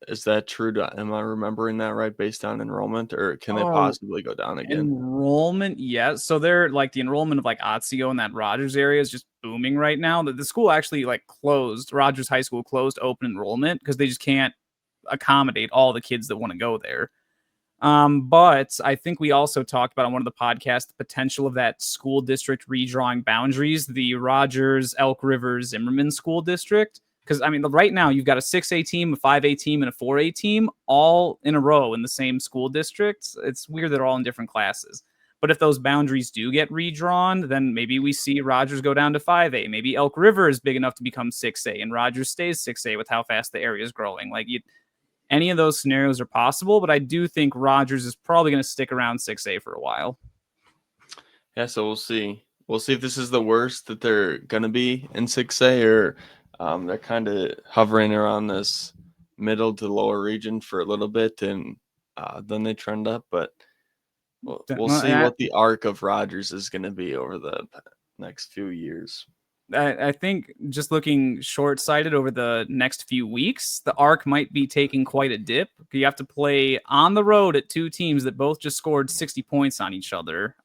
Is that true? Am I remembering that right based on enrollment, or can they Oh, possibly go down again? enrollment, yes. So they're like the enrollment of like Otsego and that Rogers area is just booming right now. The school actually like closed. Rogers High School closed open enrollment because they just can't accommodate all the kids that want to go there. But I think we also talked about on one of the podcasts the potential of that school district redrawing boundaries, the Rogers, Elk River, Zimmerman school district. Because I mean, right now you've got a 6A team, a 5A team, and a 4A team all in a row in the same school district. It's weird they're all in different classes. But if those boundaries do get redrawn, then maybe we see Rogers go down to 5A. Maybe Elk River is big enough to become 6A, and Rogers stays 6A with how fast the area is growing. Like any of those scenarios are possible, but I do think Rogers is probably going to stick around 6A for a while. Yeah, so we'll see. We'll see if this is the worst that they're gonna be in 6A, or they're kind of hovering around this middle to lower region for a little bit, and then they trend up. But we'll see what the arc of Rogers is gonna be over the next few years. I think just looking short-sighted over the next few weeks, the arc might be taking quite a dip. You have to play on the road at two teams that both just scored 60 points on each other.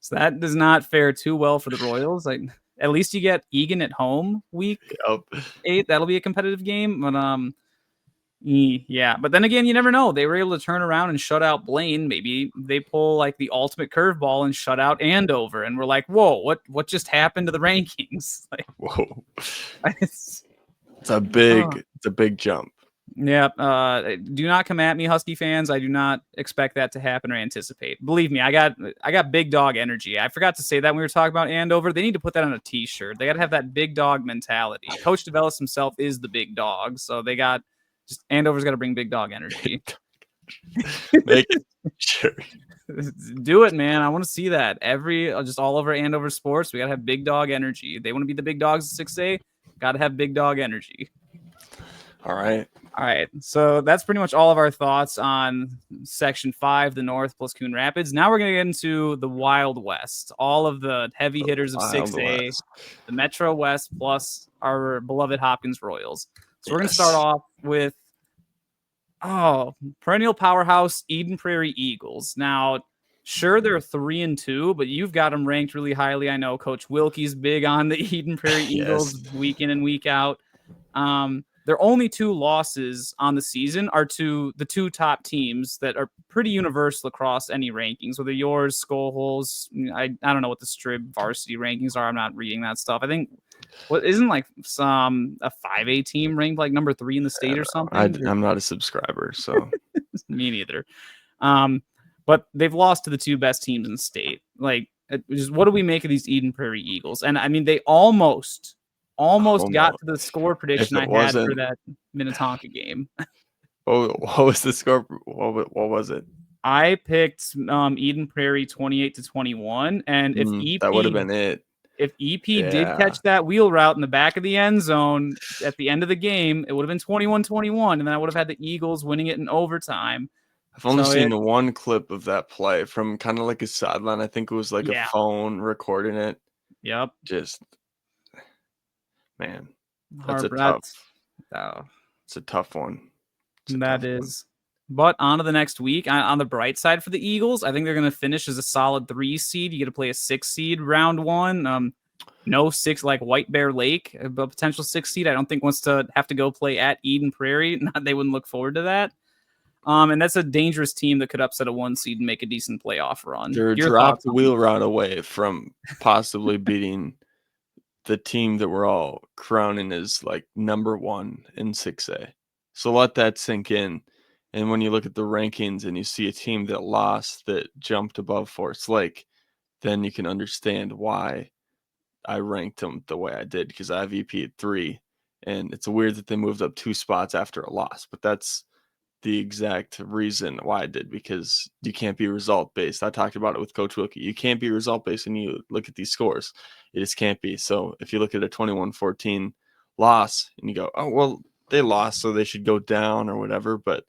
So that does not fare too well for the Royals. Like, at least you get Egan at home week Yep. 8. That'll be a competitive game. But yeah. But then again, you never know. They were able to turn around and shut out Blaine. Maybe they pull like the ultimate curveball and shut out Andover, and we're like, whoa, what just happened to the rankings? Like, Whoa. it's It's a big jump. yeah. Do not come at me, Husky fans. I do not expect that to happen or anticipate. Believe me, I got big dog energy. I forgot to say that when we were talking about Andover. They need to put that on a T-shirt. They got to have that big dog mentality. Coach DeVellis himself is the big dog, so they got just Andover's got to bring big dog energy. Make it sure. Do it, man. I want to see that just all over Andover sports. We got to have big dog energy. They want to be the big dogs at 6A. Got to have big dog energy. All right. All right. So that's pretty much all of our thoughts on Section 5, the North plus Coon Rapids. Now we're going to get into the Wild West, all of the heavy hitters of 6A, the Metro West, plus our beloved Hopkins Royals. So we're going to start off with, perennial powerhouse Eden Prairie Eagles. Now, sure, they're 3-2, but you've got them ranked really highly. I know Coach Wilkie's big on the Eden Prairie Eagles week in and week out. Their only 2 losses on the season are to the 2 top teams that are pretty universal across any rankings, whether yours, Skullholes. I don't know what the Strib varsity rankings are. I'm not reading that stuff. I think what isn't like a 5A team ranked like number 3 in the state or something. I'm not a subscriber, so me neither. But they've lost to the 2 best teams in the state. Like, just what do we make of these Eden Prairie Eagles? And I mean, they almost got to the score prediction I had for that Minnetonka game. What was the score? What was it? I picked Eden Prairie 28-21, and if EP that would have been it. If EP did catch that wheel route in the back of the end zone at the end of the game, it would have been 21-21, and then I would have had the Eagles winning it in overtime. I've only seen one clip of that play from kind of like a sideline. I think it was like a phone recording it. Yep. Just, man, it's a tough one. That is. But on to the next week. On the bright side for the Eagles, I think they're going to finish as a solid 3 seed. You get to play a 6 seed round 1. No 6 like White Bear Lake, a potential 6 seed. I don't think wants to have to go play at Eden Prairie. They wouldn't look forward to that. And that's a dangerous team that could upset a 1 seed and make a decent playoff run. They're drop the wheel route away from possibly beating the team that we're all crowning as like number 1 in 6A. So let that sink in. And when you look at the rankings and you see a team that lost that jumped above Forest Lake, then you can understand why I ranked them the way I did, because I have EP at 3. And it's weird that they moved up 2 spots after a loss, but that's the exact reason why I did, because you can't be result based. I talked about it with Coach Wilkie. You can't be result based when you look at these scores. It just can't be. So if you look at a 21-14 loss and you go, oh, well, they lost, so they should go down or whatever. But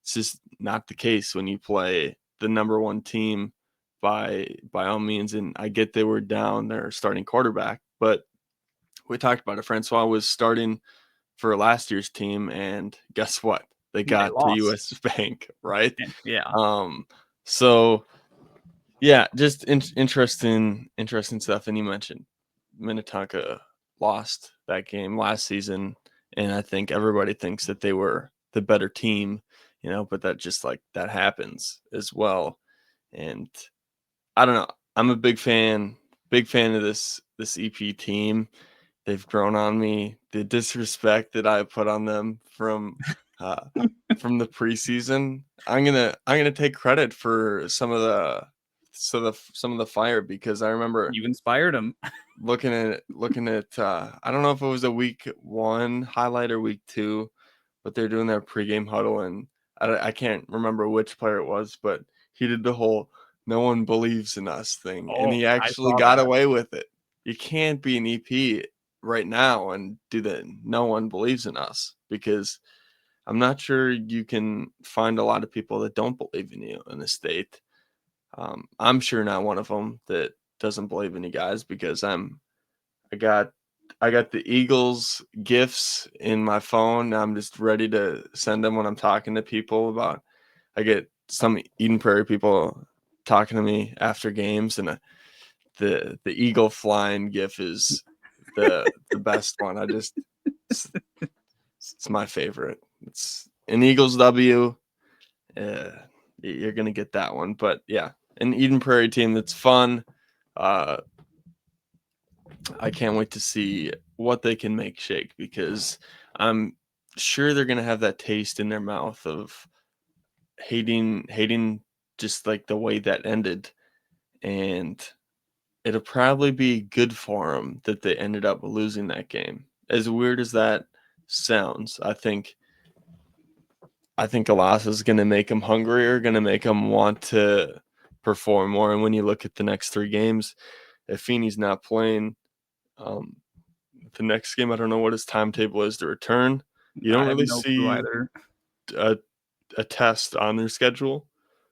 it's just not the case when you play the number 1 team by all means. And I get they were down their starting quarterback, but we talked about it. Francois was starting for last year's team, and guess what? They They got to lost. US Bank, right? Yeah. So yeah, just interesting stuff. And you mentioned Minnetonka lost that game last season, and I think everybody thinks that they were the better team, but that just like that happens as well. And I don't know. I'm a big fan of this EP team. They've grown on me. The disrespect that I put on them uh, from the preseason, I'm gonna take credit for some of the fire, because I remember You inspired them. looking at I don't know if it was a week 1 highlight or week 2, but they're doing their pregame huddle, and I can't remember which player it was, but he did the whole "no one believes in us" thing, and Oh, he I actually saw got that. away with it. You can't be an EP right now and do the "no one believes in us," because I'm not sure you can find a lot of people that don't believe in you in the state. I'm sure not one of them that doesn't believe in you guys, because I got the Eagles gifts in my phone. I'm just ready to send them when I'm talking to people about. I get some Eden Prairie people talking to me after games, and the eagle flying gif is the best one. It's, it's my favorite. It's an Eagles W. Uh, you're gonna get that one, but yeah, an Eden Prairie team that's fun. Uh, I can't wait to see what they can make shake, because I'm sure they're gonna have that taste in their mouth of hating just like the way that ended, and it'll probably be good for them that they ended up losing that game. As weird as that sounds, I think a loss is going to make them hungrier, going to make them want to perform more. And when you look at the next 3 games, if Feeney's not playing, um, the next game, I don't know what his timetable is to return. You don't I have really no clue see either. a test on their schedule,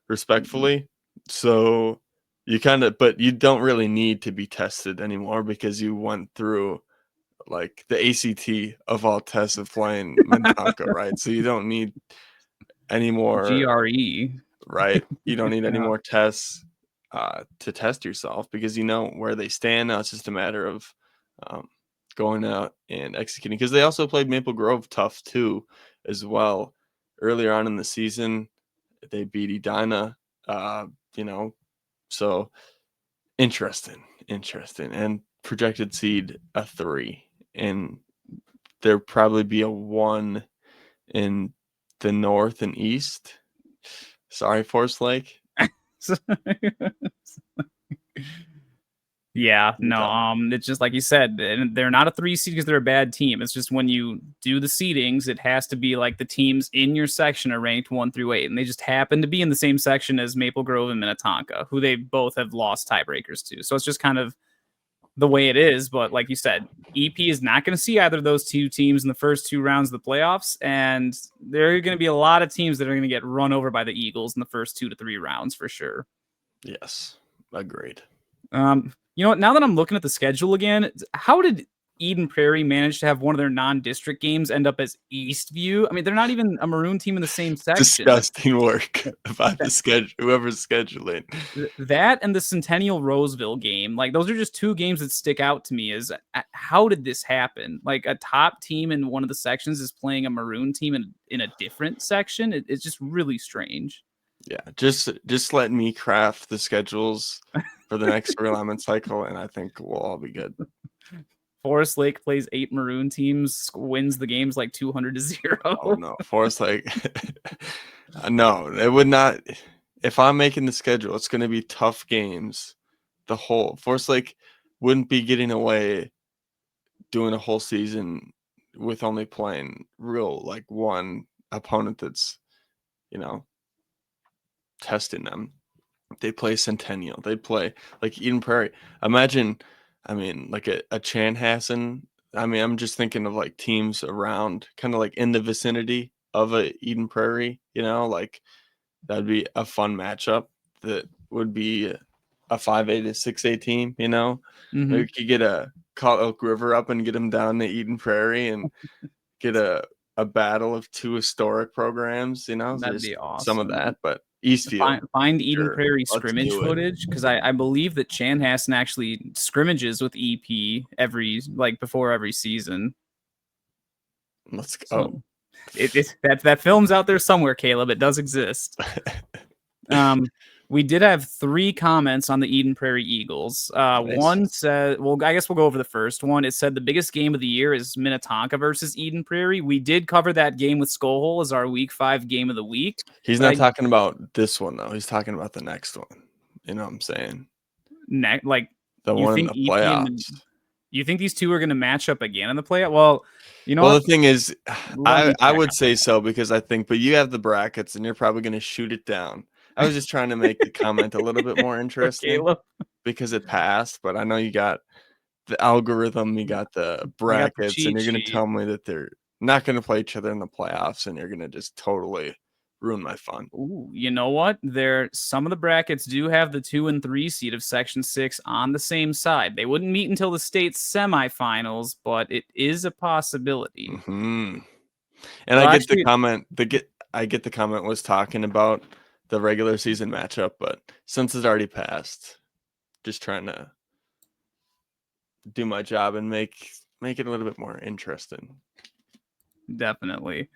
respectfully. So but you don't really need to be tested anymore, because you went through like the ACT of all tests of playing Minnetonka, right? So you don't need any more, GRE. right? You don't need any Yeah. more tests to test yourself, because you know where they stand. Now it's just a matter of um, going out and executing, because they also played Maple Grove tough too as well earlier on in the season. They beat Edina, uh, you know, so interesting, and projected seed a 3, and there'll probably be a 1 in the north and east. Sorry, Forest Lake. Yeah, You're no, tough. it's just like you said, they're not a 3 seed because they're a bad team. It's just when you do the seedings, it has to be like the teams in your section are ranked 1 through 8, and they just happen to be in the same section as Maple Grove and Minnetonka, who they both have lost tiebreakers to. So it's just kind of the way it is. But like you said, EP is not going to see either of those 2 teams in the first 2 rounds of the playoffs, and there are going to be a lot of teams that are going to get run over by the Eagles in the first 2 to 3 rounds for sure. Yes, agreed. You know what? Now that I'm looking at the schedule again, how did Eden Prairie manage to have one of their non-district games end up as Eastview? I mean, they're not even a Maroon team in the same section. Disgusting work about the That, schedule, whoever's scheduling. that and the Centennial Roseville game, like those are just 2 games that stick out to me. Is how did this happen? Like a top team in one of the sections is playing a Maroon team in a different section. It's just really strange. Yeah, just let me craft the schedules for the next realignment cycle, and I think we'll all be good. Forest Lake plays 8 Maroon teams, wins the games like 200 to 0. Oh no, Forest Lake. No, it would not. If I'm making the schedule, it's going to be tough games. The whole Forest Lake wouldn't be getting away doing a whole season with only playing real like one opponent that's you know testing them. They play Centennial. They play like Eden Prairie. Imagine, I mean, like a Chanhassen. I mean, I'm just thinking of like teams around, kind of like in the vicinity of a Eden Prairie. Like that'd be a fun matchup. That would be a 5A to 6A team. Maybe Hmm. we could get a Call Elk River up and get them down to Eden Prairie and get a battle of two historic programs, That'd just be some of awesome. that, but Eastfield, Find Eden sure, Prairie let's scrimmage do it. footage, because I believe that Chanhassen actually scrimmages with EP before every season. Let's go. So that film's out there somewhere, Caleb. It does exist. We did have 3 comments on the Eden Prairie Eagles. Nice. One said, well, I guess we'll go over the first one. It said the biggest game of the year is Minnetonka versus Eden Prairie. We did cover that game with Skullhole as our week 5 game of the week. He's not talking about this one, though. He's talking about the next one. You know what I'm saying? The one in the playoffs. You think these two are going to match up again in the playoff? Well, the thing is, I would say so, because I think, but you have the brackets and you're probably going to shoot it down. I was just trying to make the comment a little bit more interesting because it passed, but I know you got the algorithm, you got the brackets, and you're going to tell me that they're not going to play each other in the playoffs, and you're going to just totally ruin my fun. Ooh, you know what? Some of the brackets do have the 2 and 3 seed of Section 6 on the same side. They wouldn't meet until the state semifinals, but it is a possibility. Mm-hmm. And I get the comment. I get the comment was talking about the regular season matchup, but since it's already passed, just trying to do my job and make it a little bit more interesting. Definitely.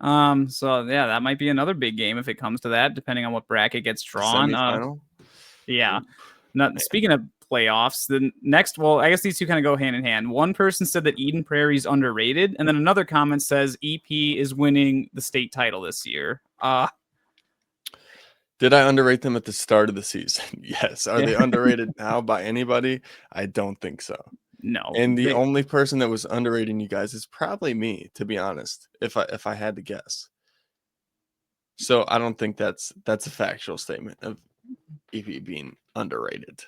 So yeah, that might be another big game if it comes to that, depending on what bracket gets drawn. Semifinal? Yeah. Now, speaking of playoffs, the next, well, I guess these two kind of go hand in hand. One person said that Eden Prairie's underrated, and then another comment says EP is winning the state title this year. Did I underrate them at the start of the season? Yes. Are they underrated now by anybody? I don't think so. No. And the only person that was underrating you guys is probably me, to be honest, if I had to guess. So I don't think that's a factual statement of EP being underrated.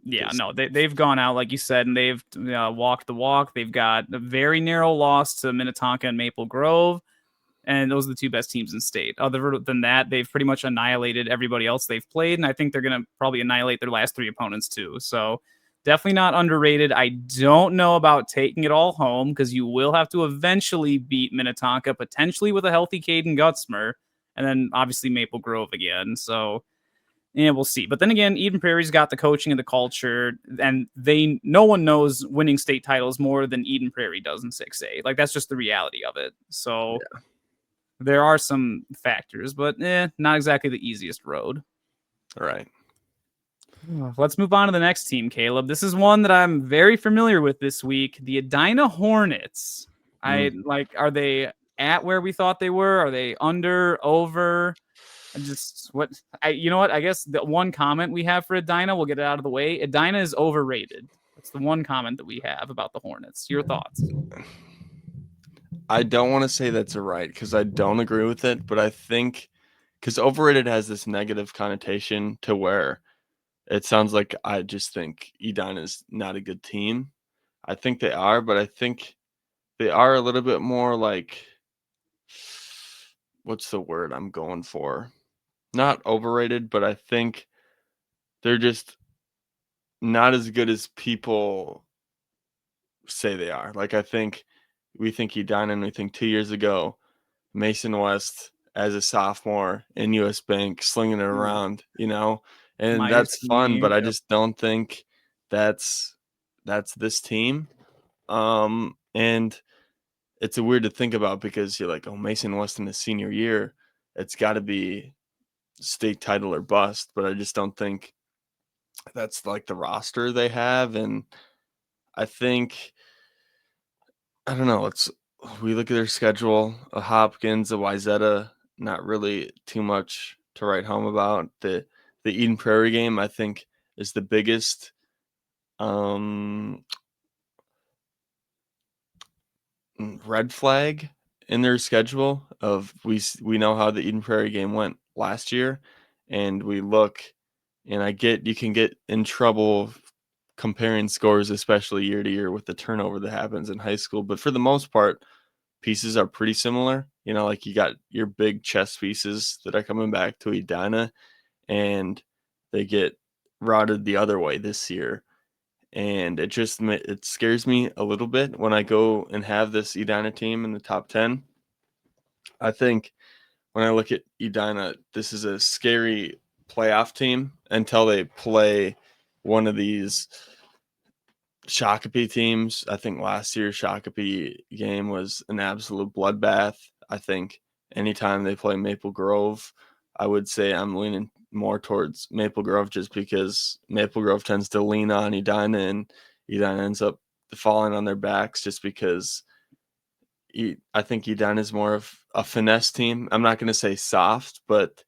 Yeah, no, they've gone out, like you said, and they've walked the walk. They've got a very narrow loss to Minnetonka and Maple Grove, and those are the 2 best teams in state. Other than that, they've pretty much annihilated everybody else they've played, and I think they're going to probably annihilate their last 3 opponents too. So definitely not underrated. I don't know about taking it all home, because you will have to eventually beat Minnetonka, potentially with a healthy Caden Gutzmer, and then obviously Maple Grove again. So yeah, we'll see. But then again, Eden Prairie's got the coaching and the culture, and no one knows winning state titles more than Eden Prairie does in 6A. Like, that's just the reality of it. So there are some factors, but not exactly the easiest road. All right. Let's move on to the next team, Caleb. This is one that I'm very familiar with this week. The Edina Hornets. Are they at where we thought they were? Are they under, over? You know what? I guess the one comment we have for Edina, we'll get it out of the way. Edina is overrated. That's the one comment that we have about the Hornets. Your thoughts? I don't want to say that's right, because I don't agree with it, but I think because overrated has this negative connotation to where it sounds like I just think Edina is not a good team. I think they are, but I think they are a little bit more like, what's the word I'm going for? Not overrated, but I think they're just not as good as people say they are. Like, I think we think Edina, and we think 2 years ago, Mason West as a sophomore in US Bank slinging it around, and that's fun, but I just don't think that's this team. And it's weird to think about, because you're like, oh, Mason West in his senior year, it's got to be state title or bust, but I just don't think that's like the roster they have. And I think, I don't know, we look at their schedule, a Hopkins, a Wyzetta, not really too much to write home about. The Eden Prairie game, I think, is the biggest red flag in their schedule of we know how the Eden Prairie game went last year, and we look, and you can get in trouble comparing scores, especially year to year, with the turnover that happens in high school. But for the most part, pieces are pretty similar. Like you got your big chess pieces that are coming back to Edina, and they get routed the other way this year. and it scares me a little bit when I go and have this Edina team in the top 10. I think when I look at Edina, this is a scary playoff team until they play one of these Shakopee teams. I think last year's Shakopee game was an absolute bloodbath. I think anytime they play Maple Grove, I would say I'm leaning more towards Maple Grove just because Maple Grove tends to lean on Edina, and Edina ends up falling on their backs just because I think Edina is more of a finesse team. I'm not going to say soft, but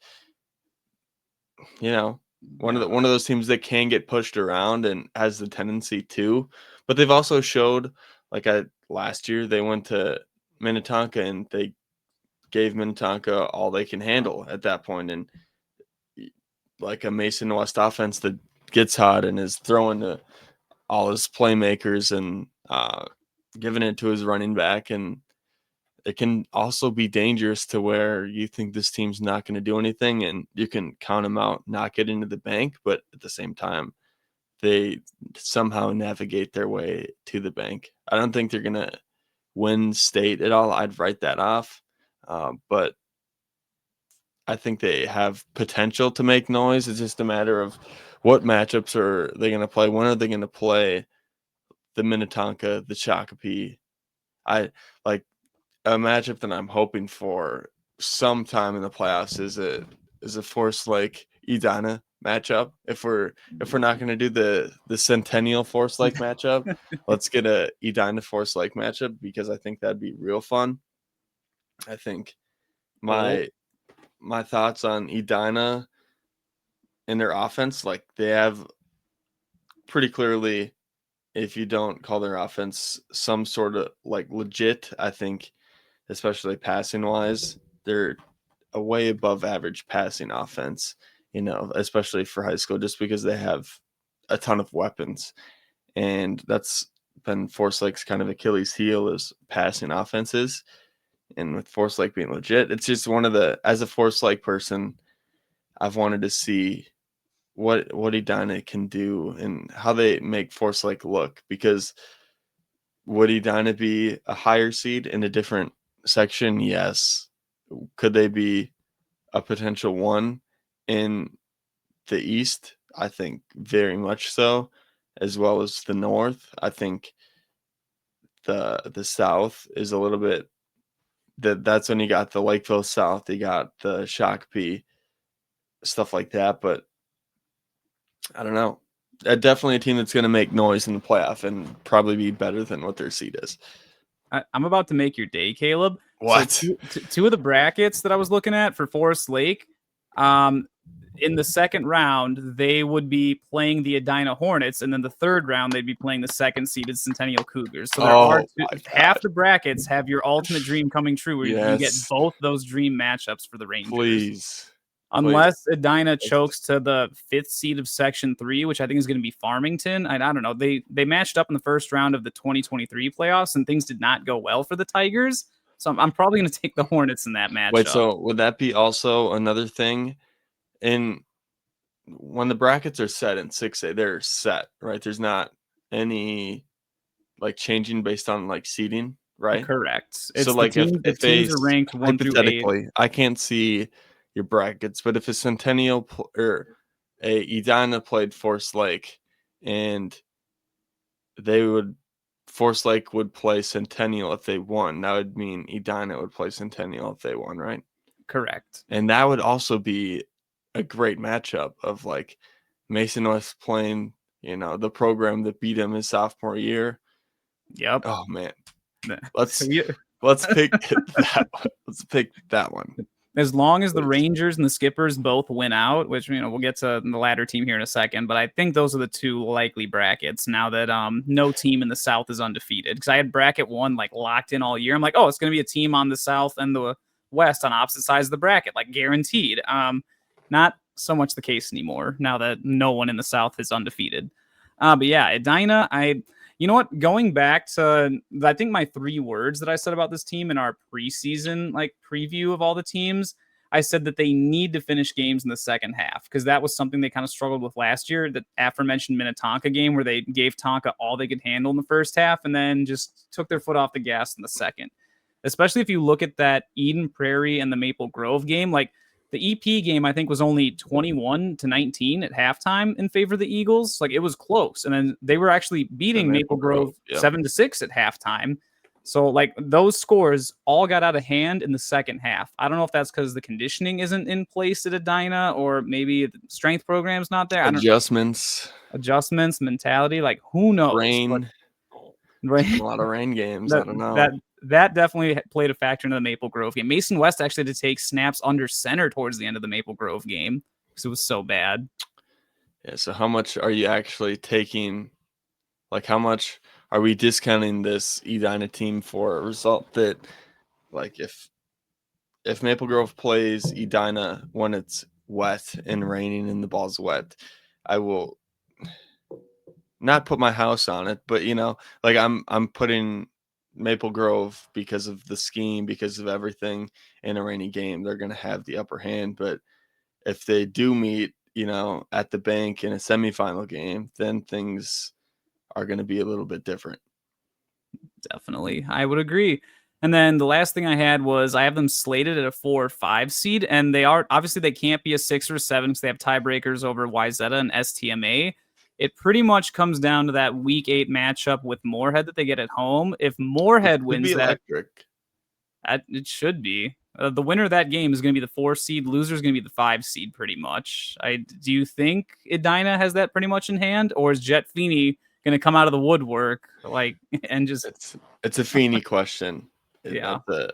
one of those teams that can get pushed around and has the tendency to. But they've also showed, last year they went to Minnetonka and they gave Minnetonka all they can handle at that point, and like a Mason West offense that gets hot and is throwing to all his playmakers and giving it to his running back, and it can also be dangerous to where you think this team's not going to do anything and you can count them out, not get into the bank, but at the same time, they somehow navigate their way to the bank. I don't think they're going to win state at all. I'd write that off. But I think they have potential to make noise. It's just a matter of what matchups are they going to play? When are they going to play the Minnetonka, the Shakopee? I like a matchup that I'm hoping for sometime in the playoffs is a Forest Lake Edina matchup. If we're not going to do the Centennial Forest Lake matchup, let's get a Edina Forest Lake matchup because I think that'd be real fun. I think my thoughts on Edina and their offense, like they have pretty clearly, if you don't call their offense some sort of like legit, I think especially passing wise, they're a way above average passing offense, especially for high school, just because they have a ton of weapons. And that's been Forest Lake's kind of Achilles heel is passing offenses. And with Forest Lake being legit, it's just as a Forest Lake person, I've wanted to see what Edina can do and how they make Forest Lake look, because would Edina be a higher seed in a different section? Yes. Could they be a potential one in the East? I think very much so, as well as the North. I think the South is a little bit that's when you got the Lakeville South, you got the Shakopee, stuff like that. But I don't know. Definitely a team that's going to make noise in the playoff and probably be better than what their seed is. I'm about to make your day, Caleb. What? So two of the brackets that I was looking at for Forest Lake, in the second round, they would be playing the Edina Hornets, and then the third round, they'd be playing the second-seeded Centennial Cougars. So there are half the brackets have your ultimate dream coming true, where you get both those dream matchups for the Rangers. Please. Unless Edina chokes to the fifth seed of Section 3, which I think is going to be Farmington. I don't know. They matched up in the first round of the 2023 playoffs, and things did not go well for the Tigers. So I'm probably going to take the Hornets in that matchup. Wait, so would that be also another thing? When the brackets are set in 6A, they're set, right? There's not any changing based on seeding, right? Correct. It's so if teams are ranked 1 through 8, I can't see your brackets, but if a Centennial or a Edina played Forest Lake, and Forest Lake would play Centennial if they won, that would mean Edina would play Centennial if they won, right? Correct. And that would also be a great matchup of Mason West playing, the program that beat him his sophomore year. Yep. Oh man, let's pick that one. Let's pick that one. As long as the Rangers and the Skippers both win out, which we'll get to the latter team here in a second, but I think those are the two likely brackets now that no team in the South is undefeated. Because I had bracket 1 locked in all year. I'm like, oh, it's going to be a team on the South and the West on opposite sides of the bracket, guaranteed. Not so much the case anymore now that no one in the South is undefeated. But yeah, Edina, you know what? Going back to, I think my 3 words that I said about this team in our preseason preview of all the teams, I said that they need to finish games in the second half because that was something they kind of struggled with last year. That aforementioned Minnetonka game where they gave Tonka all they could handle in the first half and then just took their foot off the gas in the second. Especially if you look at that Eden Prairie and the Maple Grove game, like the EP game, I think was only 21-19 at halftime in favor of the Eagles. Like it was close, and then they were actually beating Maple Grove 7-6 at halftime. So like those scores all got out of hand in the second half. I don't know if that's because the conditioning isn't in place at Edina, or maybe the strength program's not there. Adjustments, mentality. Like who knows? Rain. Right. A lot of rain games. I don't know. That definitely played a factor into the Maple Grove game. Mason West actually had to take snaps under center towards the end of the Maple Grove game because it was so bad. Yeah. So how much are you actually taking? Like how much are we discounting this Edina team for a result that, like, if Maple Grove plays Edina when it's wet and raining and the ball's wet, I will not put my house on it, but like I'm putting Maple Grove because of the scheme, because of everything in a rainy game. They're going to have the upper hand, but if they do meet, at the bank in a semifinal game, then things are going to be a little bit different. Definitely. I would agree. And then the last thing I had was I have them slated at a 4 or 5 seed, and they are obviously they can't be a 6 or 7 because they have tiebreakers over YZ and STMA. It pretty much comes down to that week 8 matchup with Moorhead that they get at home. If Moorhead wins that, it should be. The winner of that game is going to be the 4 seed. Loser is going to be the 5 seed, pretty much. Do you think Edina has that pretty much in hand, or is Jet Feeney going to come out of the woodwork and just? It's a Feeney question. Yeah, that's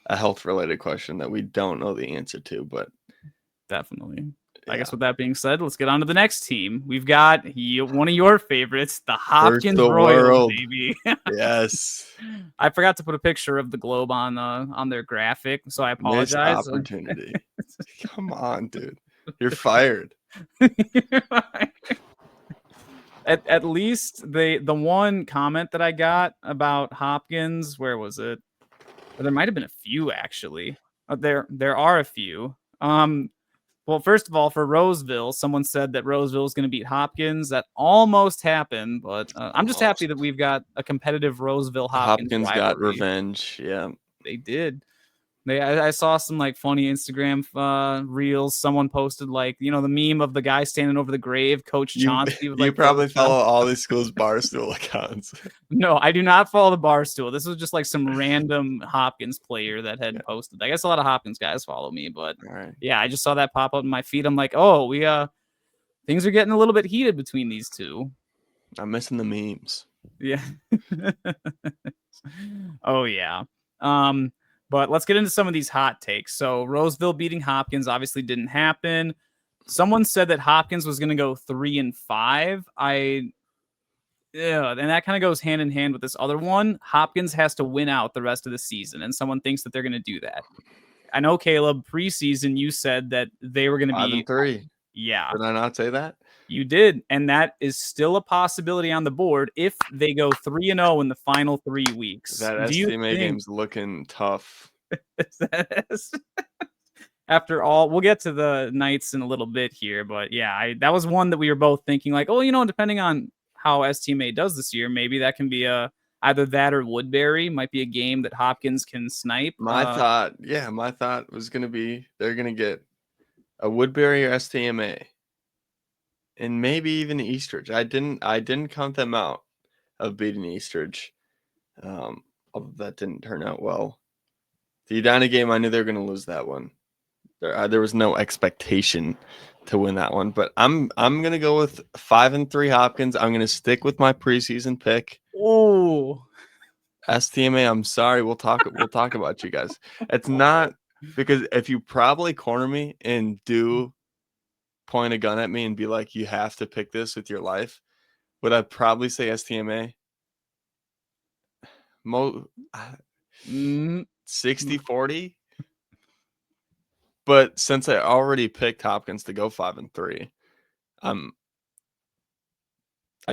a health related question that we don't know the answer to, but definitely. Yeah. I guess with that being said, let's get on to the next team. We've got one of your favorites, the Hopkins Royals, baby. Yes. I forgot to put a picture of the globe on their graphic, so I apologize. Missed opportunity. Come on, dude. You're fired. At least the one comment that I got about Hopkins, where was it? There might have been a few actually. There are a few. Well, first of all, for Roseville, someone said that Roseville is going to beat Hopkins. That almost happened, but I'm just happy that we've got a competitive Roseville-Hopkins rivalry. Got revenge. Yeah, they did. I saw some funny Instagram reels. Someone posted the meme of the guy standing over the grave, Coach Chauncey. You probably follow all these schools' Barstool accounts. No, I do not follow the Barstool. This was just some random Hopkins player that had posted. I guess a lot of Hopkins guys follow me, but yeah, I just saw that pop up in my feed. I'm like, oh, things are getting a little bit heated between these two. I'm missing the memes. Yeah. Oh yeah. But let's get into some of these hot takes. So Roseville beating Hopkins obviously didn't happen. Someone said that Hopkins was going to go 3-5. And that kind of goes hand in hand with this other one. Hopkins has to win out the rest of the season, and someone thinks that they're going to do that. I know, Caleb, preseason you said that they were going to be 5-3. Yeah. Did I not say that? You did, and that is still a possibility on the board if they go 3-0 in the final 3 weeks. That STMA game's looking tough. After all, we'll get to the Knights in a little bit here, but yeah, that was one that we were both thinking depending on how STMA does this year, maybe that can be either that or Woodbury might be a game that Hopkins can snipe. My thought was going to be they're going to get a Woodbury or STMA. And maybe even Eastridge. I didn't count them out of beating Eastridge. Although that didn't turn out well. The Edina game, I knew they were going to lose that one. There was no expectation to win that one. But I'm going to go with 5-3 Hopkins. I'm going to stick with my preseason pick. Oh, STMA. I'm sorry. We'll talk about you guys. It's not because if you probably corner me and do point a gun at me and be like, you have to pick this with your life, would I probably say STMA? 60-40? But since I already picked Hopkins to go 5-3, I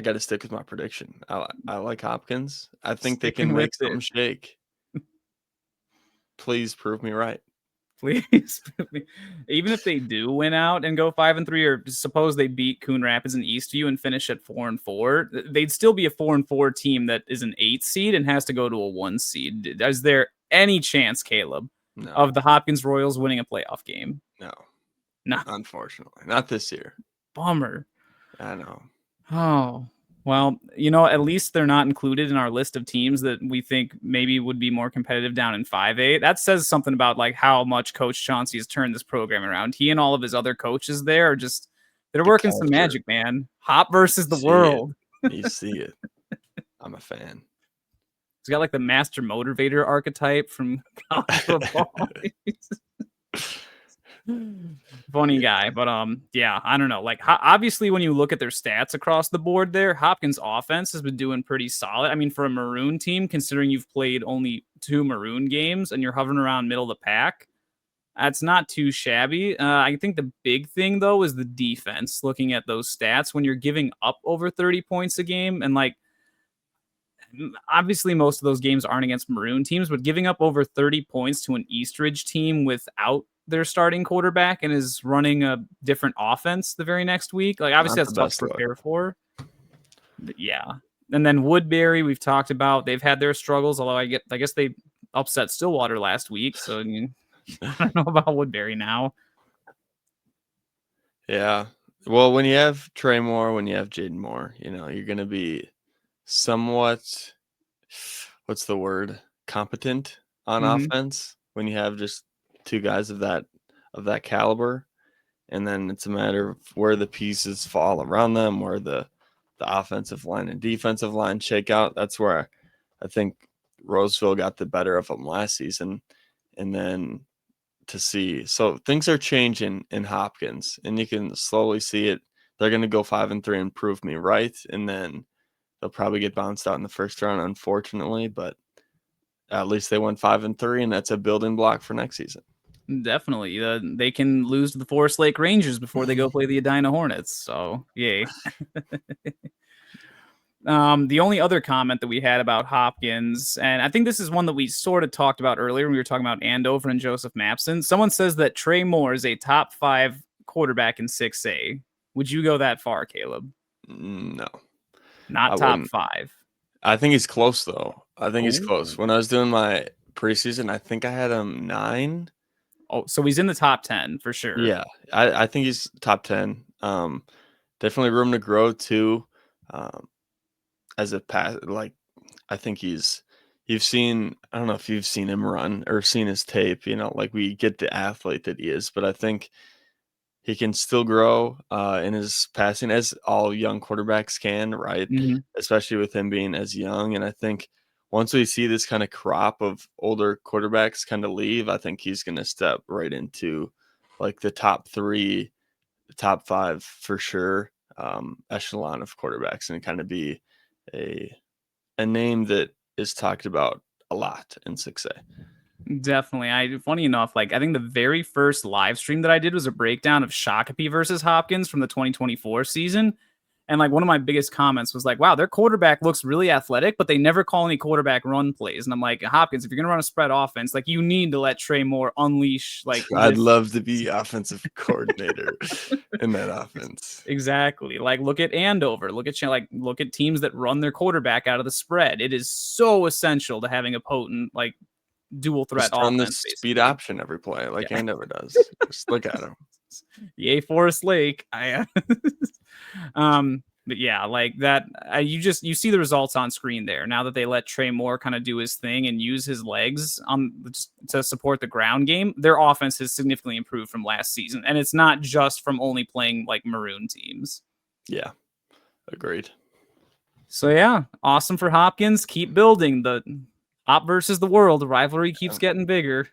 got to stick with my prediction. I like Hopkins. I think they can make something shake. Please prove me right. Please. Even if they do win out and go 5-3, or suppose they beat Coon Rapids and Eastview and finish at 4-4, they'd still be a 4-4 team that is an 8 seed and has to go to a 1 seed. Is there any chance, Caleb, of the Hopkins Royals winning a playoff game? No, unfortunately, not this year. Bummer. I know. Oh, well, at least they're not included in our list of teams that we think maybe would be more competitive down in 5A. That says something about like how much Coach Chauncey has turned this program around. He and all of his other coaches there are just, they're working some magic, man. Hop versus the world. You see it. I'm a fan. He's got like the master motivator archetype from college football. Funny guy, but yeah, I don't know. Like, obviously, when you look at their stats across the board, there, Hopkins' offense has been doing pretty solid. I mean, for a Maroon team, considering you've played only 2 Maroon games and you're hovering around middle of the pack, that's not too shabby. I think the big thing though is the defense. Looking at those stats, when you're giving up over 30 points a game, and like, obviously most of those games aren't against Maroon teams, but giving up over 30 points to an Eastridge team without their starting quarterback and is running a different offense the very next week. Like, obviously that's tough to prepare for. But yeah. And then Woodbury, we've talked about. They've had their struggles, although I guess they upset Stillwater last week. So I don't know about Woodbury now. Yeah. Well, when you have Trey Moore, when you have Jaden Moore, you're going to be somewhat, what's the word, competent on offense when you have just 2 guys of that caliber, and then it's a matter of where the pieces fall around them, where the offensive line and defensive line shake out. That's where I think Roseville got the better of them last season, and then to see, so things are changing in Hopkins, and you can slowly see it. They're going to go 5-3 and prove me right, and then they'll probably get bounced out in the first round, unfortunately, but at least they went 5-3, and that's a building block for next season. Definitely. They can lose to the Forest Lake Rangers before they go play the Edina Hornets. So, yay. The only other comment that we had about Hopkins, and I think this is one that we sort of talked about earlier when we were talking about Andover and Joseph Mapson. Someone says that Trey Moore is a top 5 quarterback in 6A. Would you go that far, Caleb? No. Not top 5. I think he's close, though. I think he's close. When I was doing my preseason, I think I had him 9. Oh, so he's in the top 10 for sure. Yeah, I think he's top 10. Definitely room to grow too. As a pass, like, I think I don't know if you've seen him run or seen his tape, like, we get the athlete that he is, but I think he can still grow in his passing, as all young quarterbacks can, right? Especially with him being as young. And I think once we see this kind of crop of older quarterbacks kind of leave, I think he's going to step right into like the top 3, the top 5 for sure, echelon of quarterbacks, and kind of be a name that is talked about a lot in 6A. Definitely. Funny enough, like, I think the very first live stream that I did was a breakdown of Shakopee versus Hopkins from the 2024 season. And like, one of my biggest comments was like, wow, their quarterback looks really athletic, but they never call any quarterback run plays. And I'm like, Hopkins, if you're going to run a spread offense, like, you need to let Trey Moore unleash. Like, I'd love to be offensive coordinator in that offense. Exactly. Like, look at Andover. Look at teams that run their quarterback out of the spread. It is so essential to having a potent, like, dual threat offense. Run the speed option every play, like Andover does. Just look at him. Yay, Forest Lake. But yeah, like that, you see the results on screen there. Now that they let Trey Moore kind of do his thing and use his legs to support the ground game, their offense has significantly improved from last season. And it's not just from only playing like Maroon teams. Yeah, agreed. So yeah, awesome for Hopkins. Keep building. The Hop versus the world. The rivalry keeps getting bigger.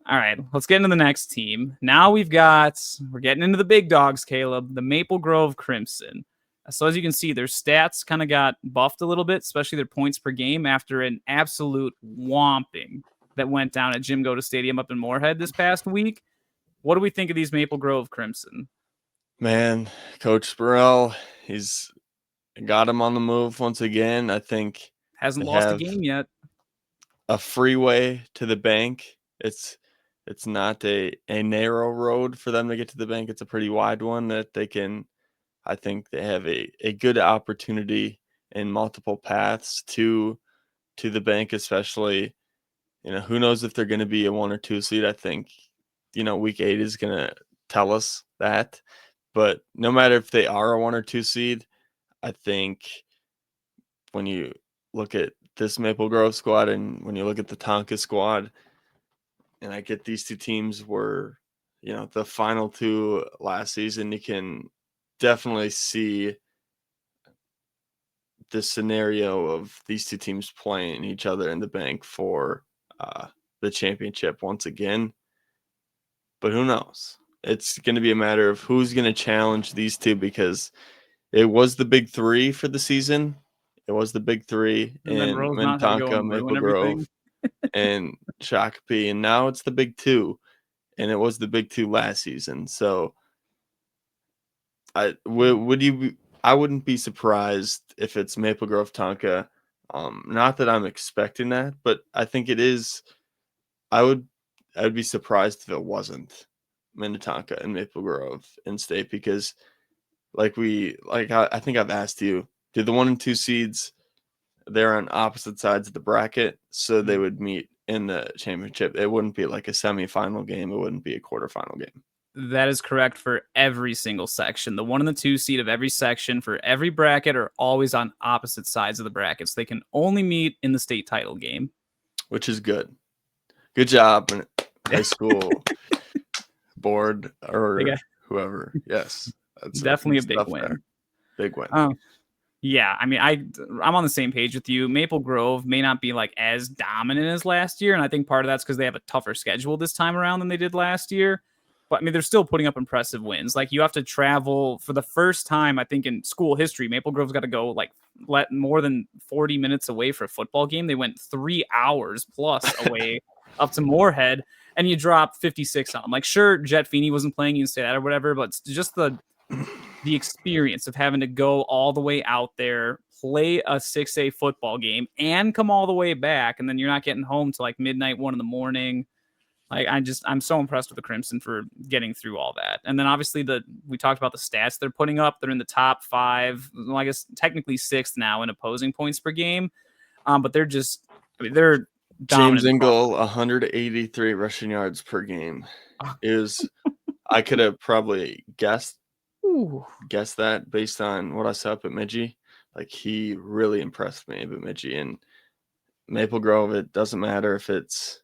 All right, let's get into the next team. Now we're getting into the big dogs, Caleb, the Maple Grove Crimson. So as you can see, their stats kind of got buffed a little bit, especially their points per game after an absolute whomping that went down at Jim Goda Stadium up in Moorhead this past week. What do we think of these Maple Grove Crimson? Man, Coach Burrell, he's got him on the move once again. I think hasn't lost a game yet. a freeway to the bank. It's not a narrow road for them to get to the bank. It's a pretty wide one that they can. I think they have a good opportunity in multiple paths to the bank, especially. Who knows if they're going to be a 1 or 2 seed. I think, week 8 is going to tell us that. But no matter if they are a 1 or 2 seed, I think when you look at this Maple Grove squad and when you look at the Tonka squad, and I get these 2 teams were, the final 2 last season, you can definitely see the scenario of these 2 teams playing each other in the bank for the championship once again. But who knows? It's going to be a matter of who's going to challenge these 2, because it was the big 3 for the season. It was the big 3 And then in Rosemont had to go Minnetonka, and ruin Maple Grove, everything. and Shakopee, and now it's the big 2, and it was the big 2 last season. So I wouldn't be surprised if it's Maple Grove Tonka. Not that I'm expecting that, but I think it is. I'd be surprised if it wasn't Minnetonka and Maple Grove in state, because I think I've asked you, do the 1 and 2 seeds, they're on opposite sides of the bracket, so they would meet in the championship. It wouldn't be like a semifinal game. It wouldn't be a quarterfinal game. That is correct for every single section. The 1 and the 2 seed of every section for every bracket are always on opposite sides of the brackets. They can only meet in the state title game, which is good. Good job, high school board or whoever. Yes, that's definitely a big win. There. Big win. Yeah, I mean, I'm on the same page with you. Maple Grove may not be like as dominant as last year, and I think part of that's because they have a tougher schedule this time around than they did last year. But I mean, they're still putting up impressive wins. Like, you have to travel for the first time, I think, in school history. Maple Grove's got to go let more than 40 minutes away for a football game. They went 3 hours plus away up to Moorhead, and you drop 56 on them. Like, sure, Jet Feeney wasn't playing, you can say that or whatever, but it's just the experience of having to go all the way out there, play a 6A football game, and come all the way back, and then you're not getting home till like midnight, 1 a.m. Like, I'm so impressed with the Crimson for getting through all that. And then obviously we talked about the stats they're putting up. They're in the top 5, well, I guess technically 6th now in opposing points per game. But they're they're dominant. James Engel, 183 rushing yards per game I could have probably guessed that based on what I saw up at Midgie. Like, he really impressed me at Midgie. And Maple Grove, it doesn't matter if it's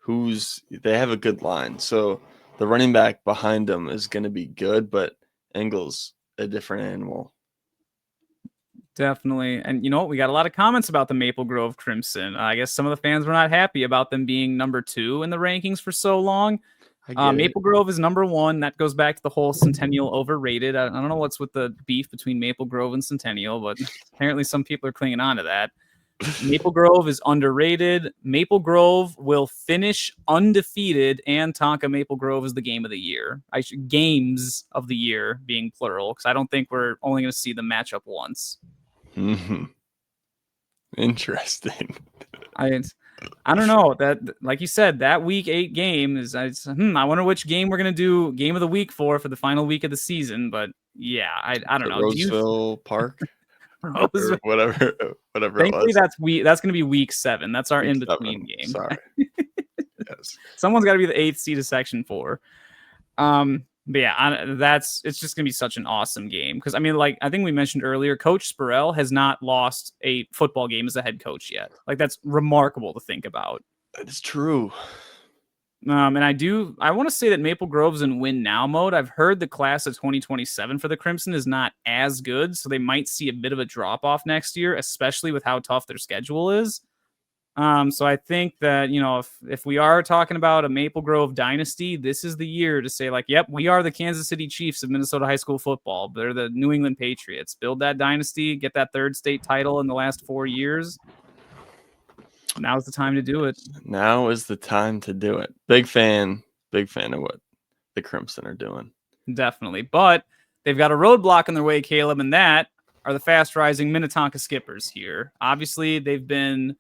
they have a good line. So the running back behind them is going to be good, but Engel's a different animal. Definitely. And you know what? We got a lot of comments about the Maple Grove Crimson. I guess some of the fans were not happy about them being number 2 in the rankings for so long. Maple Grove is number 1. That goes back to the whole Centennial overrated. I don't know what's with the beef between Maple Grove and Centennial, but apparently some people are clinging on to that. Maple Grove is underrated. Maple Grove will finish undefeated, and Tonka Maple Grove is the game of the year. Games of the year being plural, because I don't think we're only going to see them match up once. Mm-hmm. Interesting. I don't know. That, like you said, that week 8 game is. I wonder which game we're gonna do game of the week for the final week of the season. But yeah, I don't know. Roseville Park, or whatever. Thankfully, that's gonna be week 7. That's our in between game. Sorry. Yes. Someone's got to be the 8th seed of Section 4. But yeah, it's just gonna be such an awesome game, because I mean, like, I think we mentioned earlier, Coach Spurrell has not lost a football game as a head coach yet. Like, that's remarkable to think about. It's true. And I want to say that Maple Grove's in win now mode. I've heard the class of 2027 for the Crimson is not as good, so they might see a bit of a drop off next year, especially with how tough their schedule is. So I think that, if we are talking about a Maple Grove dynasty, this is the year to say, like, yep, we are the Kansas City Chiefs of Minnesota high school football. They're the New England Patriots. Build that dynasty, get that 3rd state title in the last 4 years. Now's the time to do it. Now is the time to do it. Big fan of what the Crimson are doing. Definitely. But they've got a roadblock in their way, Caleb, and that are the fast rising Minnetonka Skippers here. Obviously, they've been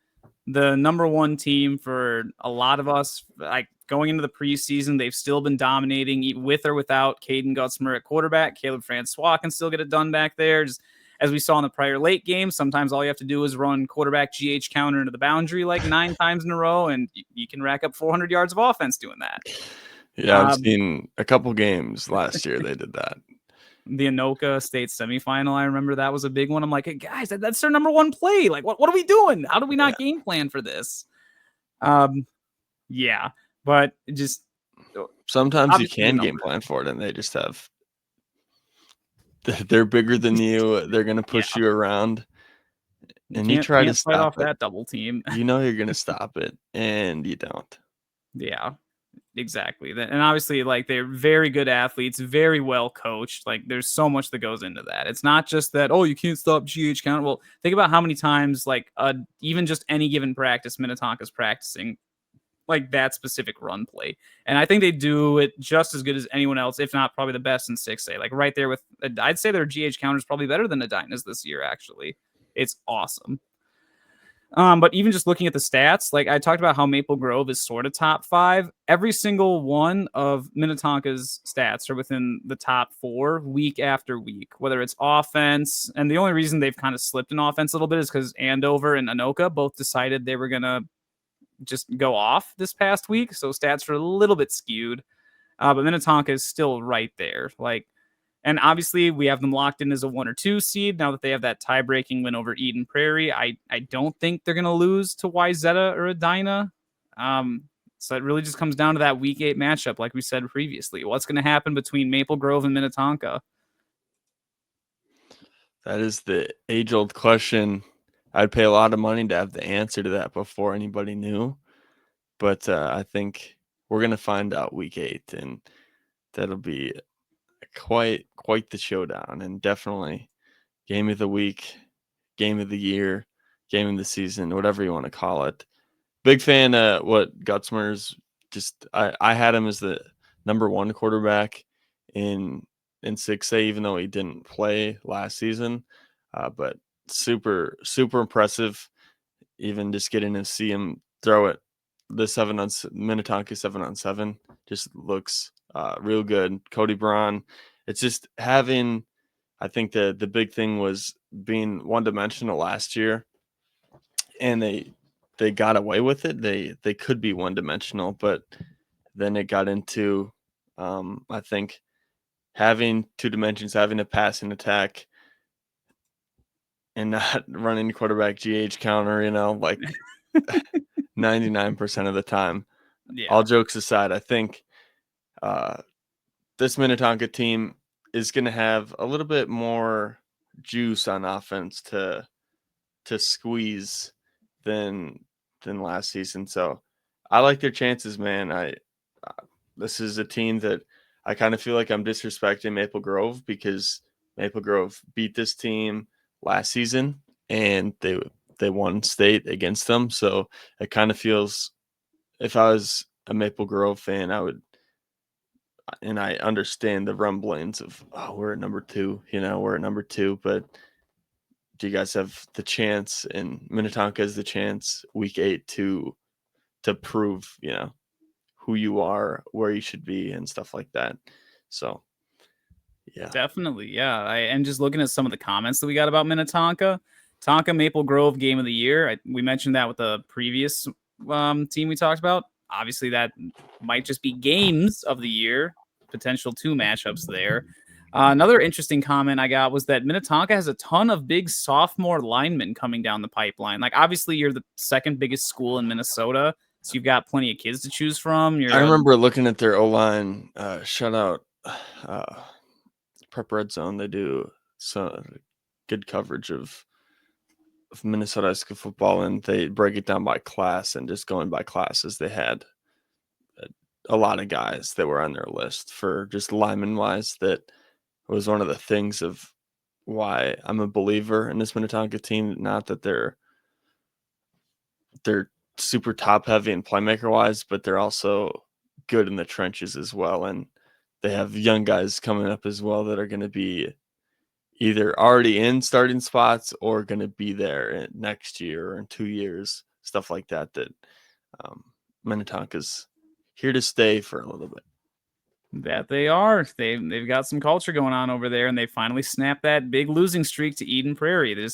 the number one team for a lot of us. Like going into the preseason, they've still been dominating with or without Caden Gutzmer at quarterback. Caleb Francois can still get it done back there. Just as we saw in the prior late game, sometimes all you have to do is run quarterback GH counter into the boundary like 9 times in a row, and you can rack up 400 yards of offense doing that. Yeah, I've seen a couple games last year they did that. The Anoka State semifinal, I remember that was a big one. I'm like, hey, guys, that's their number one play. Like, what are we doing? How do we not game plan for this? Yeah, but just sometimes you can game plan for it, and they just have. They're bigger than you. They're gonna push you around, and you try to fight off stop it. that double team. You know you're gonna stop it, and you don't. Yeah. Exactly. And obviously, like, they're very good athletes, very well coached. Like, there's so much that goes into that. It's not just that, oh, you can't stop GH count. Well, think about how many times, like, even just any given practice, Minnetonka's practicing like that specific run play. And I think they do it just as good as anyone else, if not probably the best in 6A. Like, right there with, I'd say their GH counter is probably better than Edina's this year, actually. It's awesome. But even just looking at the stats, like I talked about how Maple Grove is sort of top 5. Every single one of Minnetonka's stats are within the top 4 week after week, whether it's offense. And the only reason they've kind of slipped in offense a little bit is because Andover and Anoka both decided they were going to just go off this past week. So stats are a little bit skewed. But Minnetonka is still right there. Like, and obviously, we have them locked in as a 1 or 2 seed now that they have that tie-breaking win over Eden Prairie. I don't think they're going to lose to Wyzetta or Edina. So it really just comes down to that Week 8 matchup, like we said previously. What's going to happen between Maple Grove and Minnetonka? That is the age-old question. I'd pay a lot of money to have the answer to that before anybody knew. But I think we're going to find out Week 8, and that'll be quite the showdown, and definitely game of the week, game of the year, game of the season, whatever you want to call it. Big fan of what Gutzmer's just I had him as the number 1 quarterback in 6A, even though he didn't play last season. But super impressive, even just getting to see him throw it the Minnetonka 7-on-7 just looks real good. Cody Braun, it's just having, I think the big thing was being one-dimensional last year, and they got away with it. They could be one-dimensional, but then it got into, I think, having 2 dimensions, having a passing attack, and not running quarterback GH counter, like 99% of the time. Yeah. All jokes aside, I think this Minnetonka team is going to have a little bit more juice on offense to squeeze than last season. So I like their chances, man. This is a team that I kind of feel like I'm disrespecting Maple Grove because Maple Grove beat this team last season and they won state against them. So it kind of feels, if I was a Maple Grove fan, and I understand the rumblings of, oh, we're at number 2, we're at number 2, but do you guys have the chance, and Minnetonka has the chance Week 8 to prove, who you are, where you should be, and stuff like that. So, yeah. Definitely, yeah. And just looking at some of the comments that we got about Minnetonka, Tonka Maple Grove Game of the Year. We mentioned that with the previous team we talked about. Obviously, that might just be games of the year, potential 2 matchups there. Another interesting comment I got was that Minnetonka has a ton of big sophomore linemen coming down the pipeline. Like, obviously, you're the second biggest school in Minnesota, so you've got plenty of kids to choose from. I remember looking at their O-line shutout, Prep Red Zone. They do some good coverage of Minnesota high school football, and they break it down by class, and just going by classes, they had a lot of guys that were on their list for just lineman wise. That was one of the things of why I'm a believer in this Minnetonka team. Not that they're super top heavy and playmaker wise, but they're also good in the trenches as well. And they have young guys coming up as well that are going to be either already in starting spots or going to be there next year or in 2 years. stuff like that. That Minnetonka's here to stay for a little bit. That they are. They've got some culture going on over there, and they finally snapped that big losing streak to Eden Prairie.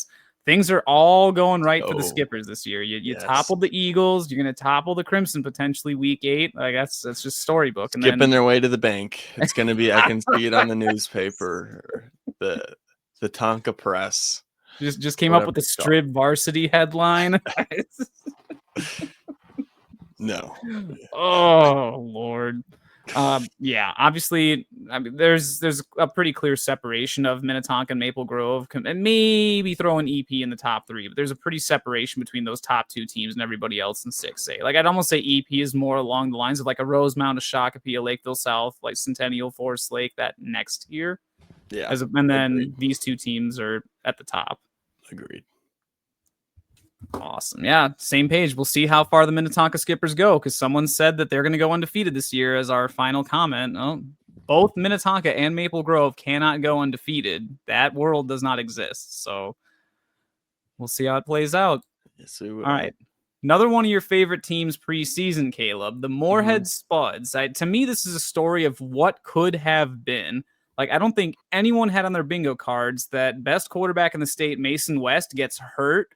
Things are all going right for the Skippers this year. You toppled the Eagles. You're going to topple the Crimson potentially week 8. Like that's just storybook. And Skipping their way to the bank. It's going to be. I can see it on the newspaper. The Tonka Press. Just came up with the Strib Varsity headline. No. Oh Lord. Yeah, obviously, I mean, there's a pretty clear separation of Minnetonka and Maple Grove, and maybe throwing EP in the top 3, but there's a pretty separation between those top 2 teams and everybody else in 6A. Like, I'd almost say EP is more along the lines of like a Rosemount, a Shakopee, a Lakeville South, like Centennial, Forest Lake, that next tier. Yeah. And then these 2 teams are at the top. Agreed. Awesome. Yeah, same page. We'll see how far the Minnetonka Skippers go, because someone said that they're going to go undefeated this year as our final comment. Oh, both Minnetonka and Maple Grove cannot go undefeated. That world does not exist. So we'll see how it plays out. Yes, we will. All right. Another one of your favorite teams preseason, Caleb, the Moorhead Spuds. To me, this is a story of what could have been. Like, I don't think anyone had on their bingo cards that best quarterback in the state, Mason West, gets hurt.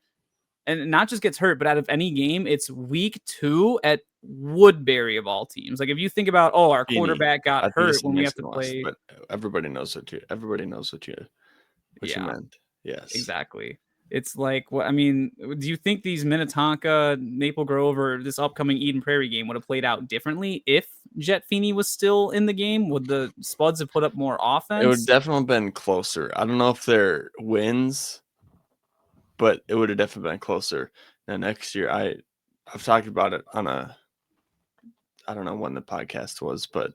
And not just gets hurt, but out of any game, it's week 2 at Woodbury of all teams. Like if you think about, our quarterback got hurt when we have to play. But everybody knows what you meant. Yes, exactly. It's like, what I mean, do you think these Minnetonka, Maple Grove, or this upcoming Eden Prairie game would have played out differently if Jet Feeney was still in the game? Would the Spuds have put up more offense? It would definitely have been closer. I don't know if they're wins, but it would have definitely been closer. Now next year, I've talked about it on I don't know when the podcast was, but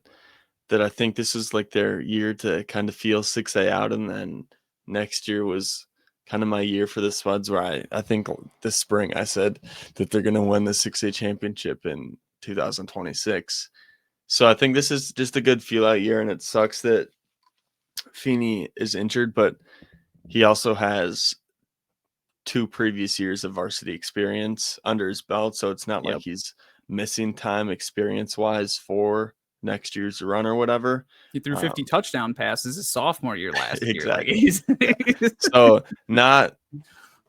that I think this is like their year to kind of feel 6A out, and then next year was kind of my year for the Spuds, where I think this spring I said that they're going to win the 6A championship in 2026. So I think this is just a good feel out year, and it sucks that Feeney is injured, but he also has 2 previous years of varsity experience under his belt, so it's not like he's missing time experience-wise for next year's run or whatever. He threw 50 touchdown passes his sophomore year last exactly. year. So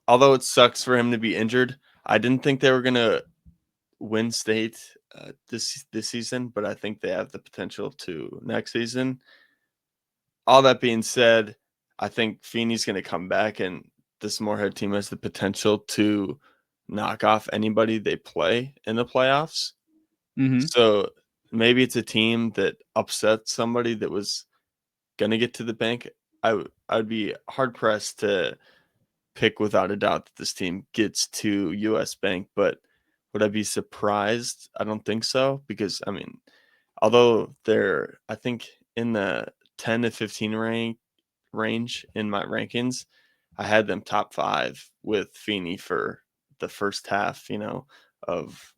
although it sucks for him to be injured, I didn't think they were going to win state this season, but I think they have the potential to next season. All that being said, I think Feeney's going to come back, and this Moorhead team has the potential to knock off anybody they play in the playoffs. So maybe it's a team that upsets somebody that was going to get to the bank. I would be hard pressed to pick without a doubt that this team gets to US Bank, but would I be surprised? I don't think so, because I mean, although they're, I think, in the 10 to 15 range in my rankings, I had them top 5 with Feeney for the first half, of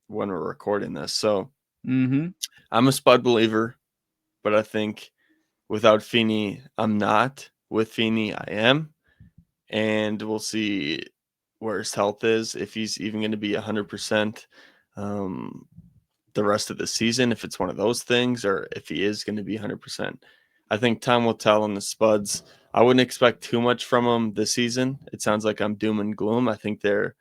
when we're recording this. So I'm a Spud believer, but I think without Feeney, I'm not. With Feeney, I am. And we'll see where his health is, if he's even going to be 100% the rest of the season, if it's one of those things, or if he is going to be 100%. I think time will tell on the Spuds. I wouldn't expect too much from them this season. It sounds like I'm doom and gloom. I think they're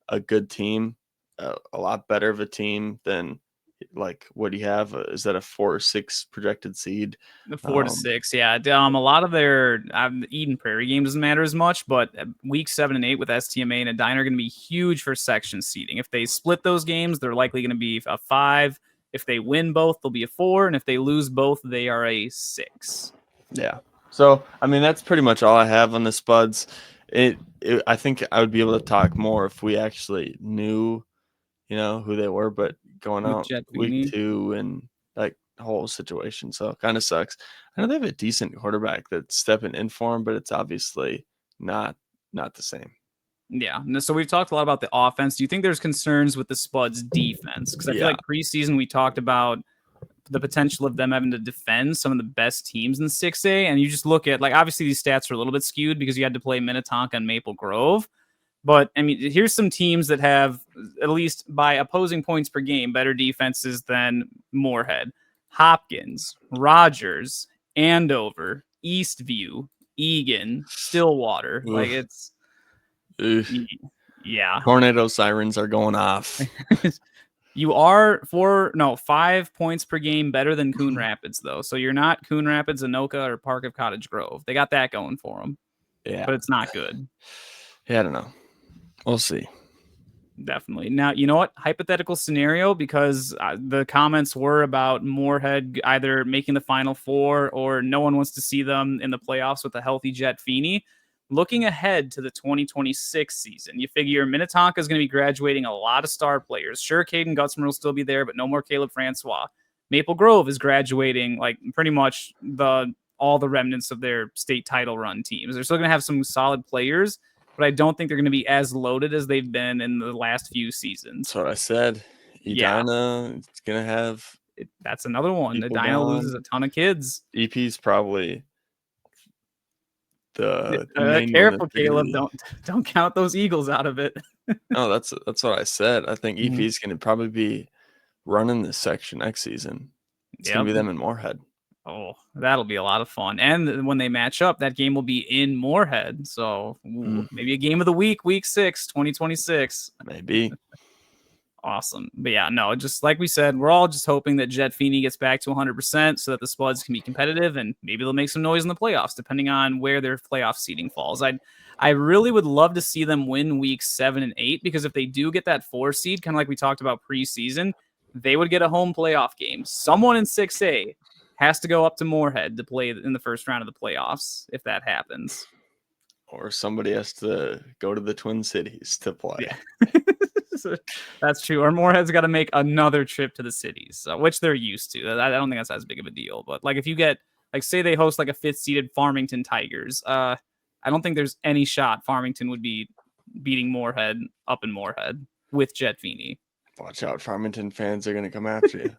a good team, a lot better of a team than, like, what do you have? Is that a 4 or 6 projected seed? The 4 to 6, yeah. A lot of their Eden Prairie game doesn't matter as much, but week 7 and 8 with STMA and Edina are going to be huge for section seeding. If they split those games, they're likely going to be a 5. If they win both, they'll be a 4, and if they lose both, they are a 6. Yeah. So, I mean, that's pretty much all I have on the Spuds. I think I would be able to talk more if we actually knew, who they were, but going out week 2 and like the whole situation. So it kind of sucks. I know they have a decent quarterback that's stepping in for him, but it's obviously not the same. Yeah. So we've talked a lot about the offense. Do you think there's concerns with the Spuds defense? Because I feel like preseason we talked about the potential of them having to defend some of the best teams in 6A. And you just look at, like, obviously these stats are a little bit skewed because you had to play Minnetonka and Maple Grove. But I mean, here's some teams that have, at least by opposing points per game, better defenses than Moorhead: Hopkins, Rogers, Andover, Eastview, Egan, Stillwater. Like Ugh. it's, Ugh. yeah. Tornado sirens are going off. You are 5 points per game better than Coon Rapids, though. So you're not Coon Rapids, Anoka, or Park of Cottage Grove. They got that going for them. Yeah. But it's not good. Yeah, I don't know. We'll see. Definitely. Now, you know what? Hypothetical scenario, because the comments were about Moorhead either making the Final Four or no one wants to see them in the playoffs with a healthy Jet Feeney. Looking ahead to the 2026 season, you figure Minnetonka is going to be graduating a lot of star players. Sure, Caden Gutzmer will still be there, but no more Caleb Francois. Maple Grove is graduating like pretty much all the remnants of their state title run teams. They're still going to have some solid players, but I don't think they're going to be as loaded as they've been in the last few seasons. That's what I said. Edina, it's going to have. That's another one. Edina loses a ton of kids. EP's probably the careful, Caleb. Don't count those Eagles out of it. No, that's what I said. I think EP is going to probably be running this section next season. It's going to be them in Moorhead. Oh, that'll be a lot of fun. And when they match up, that game will be in Moorhead. So maybe a game of the week 6, 2026. Maybe. Awesome. But yeah, no, just like we said, we're all just hoping that Jet Feeney gets back to 100% so that the Spuds can be competitive and maybe they'll make some noise in the playoffs, depending on where their playoff seeding falls. I really would love to see them win weeks 7 and 8, because if they do get that 4 seed, kind of like we talked about preseason, they would get a home playoff game. Someone in 6A has to go up to Moorhead to play in the first round of the playoffs if that happens. Or somebody has to go to the Twin Cities to play. Yeah. That's true. Or Moorhead's got to make another trip to the cities, which they're used to. I don't think that's as big of a deal. But like if you get, like, say they host like a 5th seeded Farmington Tigers, I don't think there's any shot Farmington would be beating Moorhead up in Moorhead with Jet Feeney. Watch out, Farmington fans are going to come after you.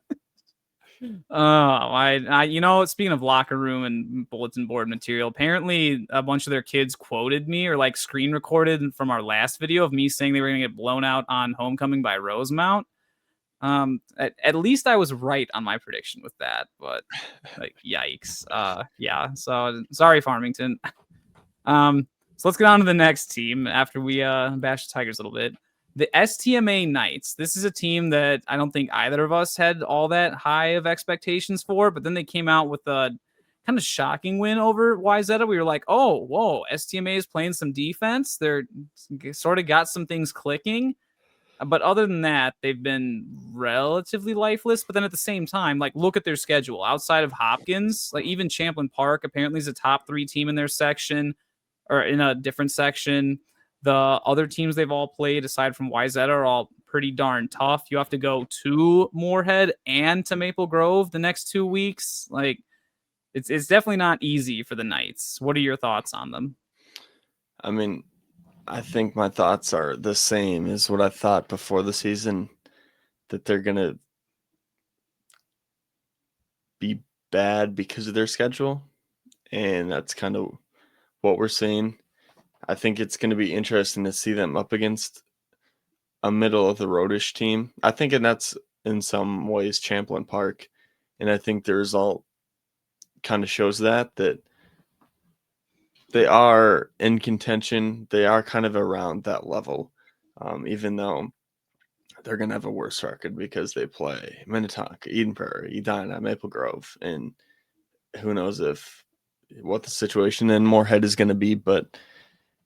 Speaking of locker room and bulletin board material, apparently a bunch of their kids quoted me or like screen recorded from our last video of me saying they were going to get blown out on homecoming by Rosemount. At least I was right on my prediction with that, but like, yikes. Yeah. So sorry, Farmington. So let's get on to the next team after we bash the Tigers a little bit. The STMA Knights. This is a team that I don't think either of us had all that high of expectations for, but then they came out with a kind of shocking win over YZ. We were like, oh, whoa, STMA is playing some defense. They're sort of got some things clicking. But other than that, they've been relatively lifeless. But then at the same time, like, look at their schedule. Outside of Hopkins, like even Champlin Park apparently is a top 3 team in their section or in a different section. The other teams they've all played, aside from YZ, are all pretty darn tough. You have to go to Moorhead and to Maple Grove the next 2 weeks. Like, it's definitely not easy for the Knights. What are your thoughts on them? I mean, I think my thoughts are the same as what I thought before the season, that they're going to be bad because of their schedule. And that's kind of what we're seeing. I think it's going to be interesting to see them up against a middle of the roadish team. I think, and that's in some ways Champlin Park. And I think the result kind of shows that they are in contention. They are kind of around that level, even though they're going to have a worse record because they play Minnetonka, Eden Prairie, Edina, Maple Grove, and who knows what the situation in Moorhead is going to be. But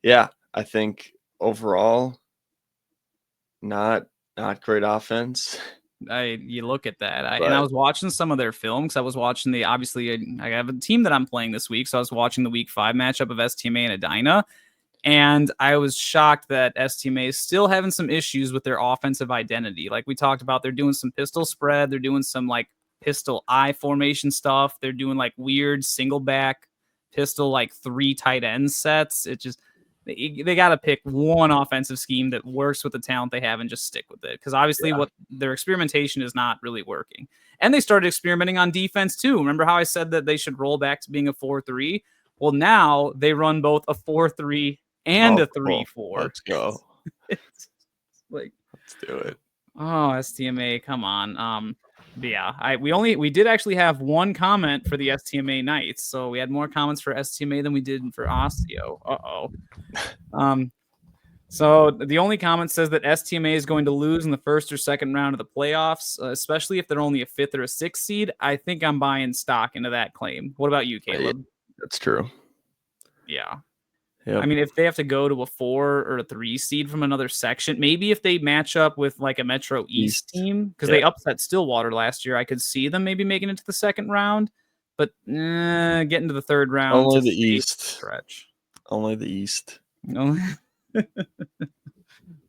yeah, I think overall, not great offense. You look at that, and I was watching some of their film because I was watching I have a team that I'm playing this week, so I was watching the week 5 matchup of STMA and Edina, and I was shocked that STMA is still having some issues with their offensive identity. Like we talked about, they're doing some pistol spread, they're doing some like pistol I formation stuff, they're doing like weird single back pistol like 3 tight end sets. It just they got to pick one offensive scheme that works with the talent they have and just stick with it. Because obviously what their experimentation is not really working. And they started experimenting on defense too. Remember how I said that they should roll back to being a 4-3? Well, now they run both a 4-3 and a 3-4. Let's go. It's like, let's do it. oh, STMA, come on. But yeah, we did actually have one comment for the STMA Knights, so we had more comments for STMA than we did for Osteo. So the only comment says that STMA is going to lose in the first or second round of the playoffs, especially if they're only a 5th or a 6th seed. I think I'm buying stock into that claim. What about you, Caleb? That's true. Yeah. Yep. I mean, if they have to go to a 4 or a 3 seed from another section, maybe if they match up with like a Metro East team, because they upset Stillwater last year, I could see them maybe making it to the second round, but getting to the third round. Only the East. Stretch. Only the East. No.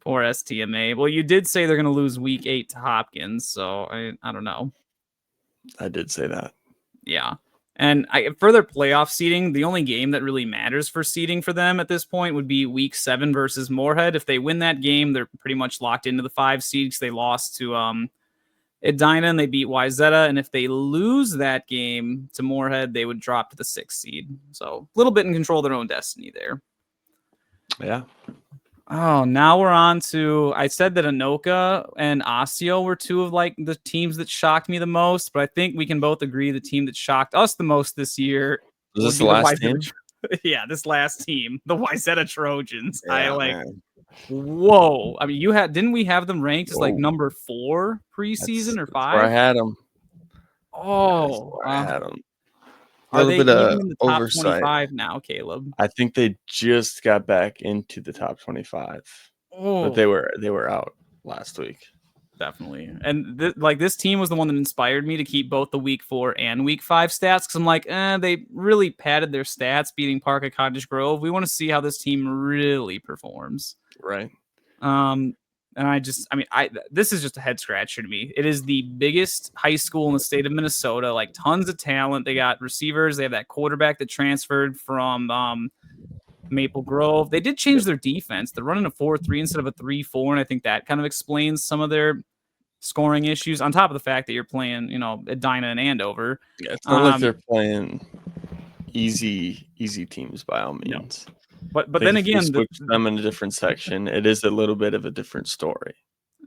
Poor STMA. Well, you did say they're going to lose week 8 to Hopkins, so I don't know. I did say that. Yeah. And for their playoff seeding, the only game that really matters for seeding for them at this point would be week 7 versus Moorhead. If they win that game, they're pretty much locked into the 5 seeds. They lost to Edina and they beat YZ. And if they lose that game to Moorhead, they would drop to the 6th seed. So a little bit in control of their own destiny there. Yeah. Oh, now we're on to, I said that Anoka and Osseo were 2 of like the teams that shocked me the most, but I think we can both agree the team that shocked us the most this year was this the last team? Yeah, this last team, the YZ Trojans. Yeah, whoa. I mean, didn't we have them ranked as like number 4 preseason or 5? That's where I had them. Oh, I had them. Are they even in the top 25 now, Caleb? I think they just got back into the top 25. Oh. But they were out last week. Definitely. And this team was the one that inspired me to keep both the week 4 and week 5 stats, because I'm like, they really padded their stats beating Park at Cottage Grove. We want to see how this team really performs. Right. And this is just a head scratcher to me. It is the biggest high school in the state of Minnesota, like tons of talent. They got receivers. They have that quarterback that transferred from Maple Grove. They did change their defense. They're running a 4-3 instead of a 3-4, and I think that kind of explains some of their scoring issues, on top of the fact that you're playing, Edina and Andover. Yeah, it's not like they're playing easy teams by all means. No. But then again, switch them in a different section. It is a little bit of a different story.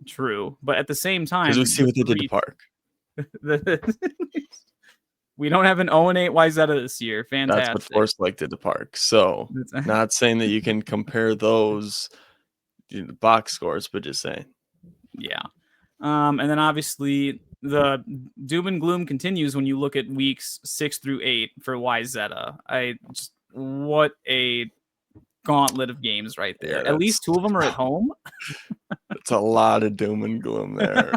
True, but at the same time, because we see what they did to Park. We don't have an 0-8 YZ this year. Fantastic. That's what Forest Lake did to Park. So, not saying that you can compare those box scores, but just saying. Yeah. And then obviously the doom and gloom continues when you look at weeks 6 through 8 for YZ. What a gauntlet of games right there. At least 2 of them are at home. It's a lot of doom and gloom there.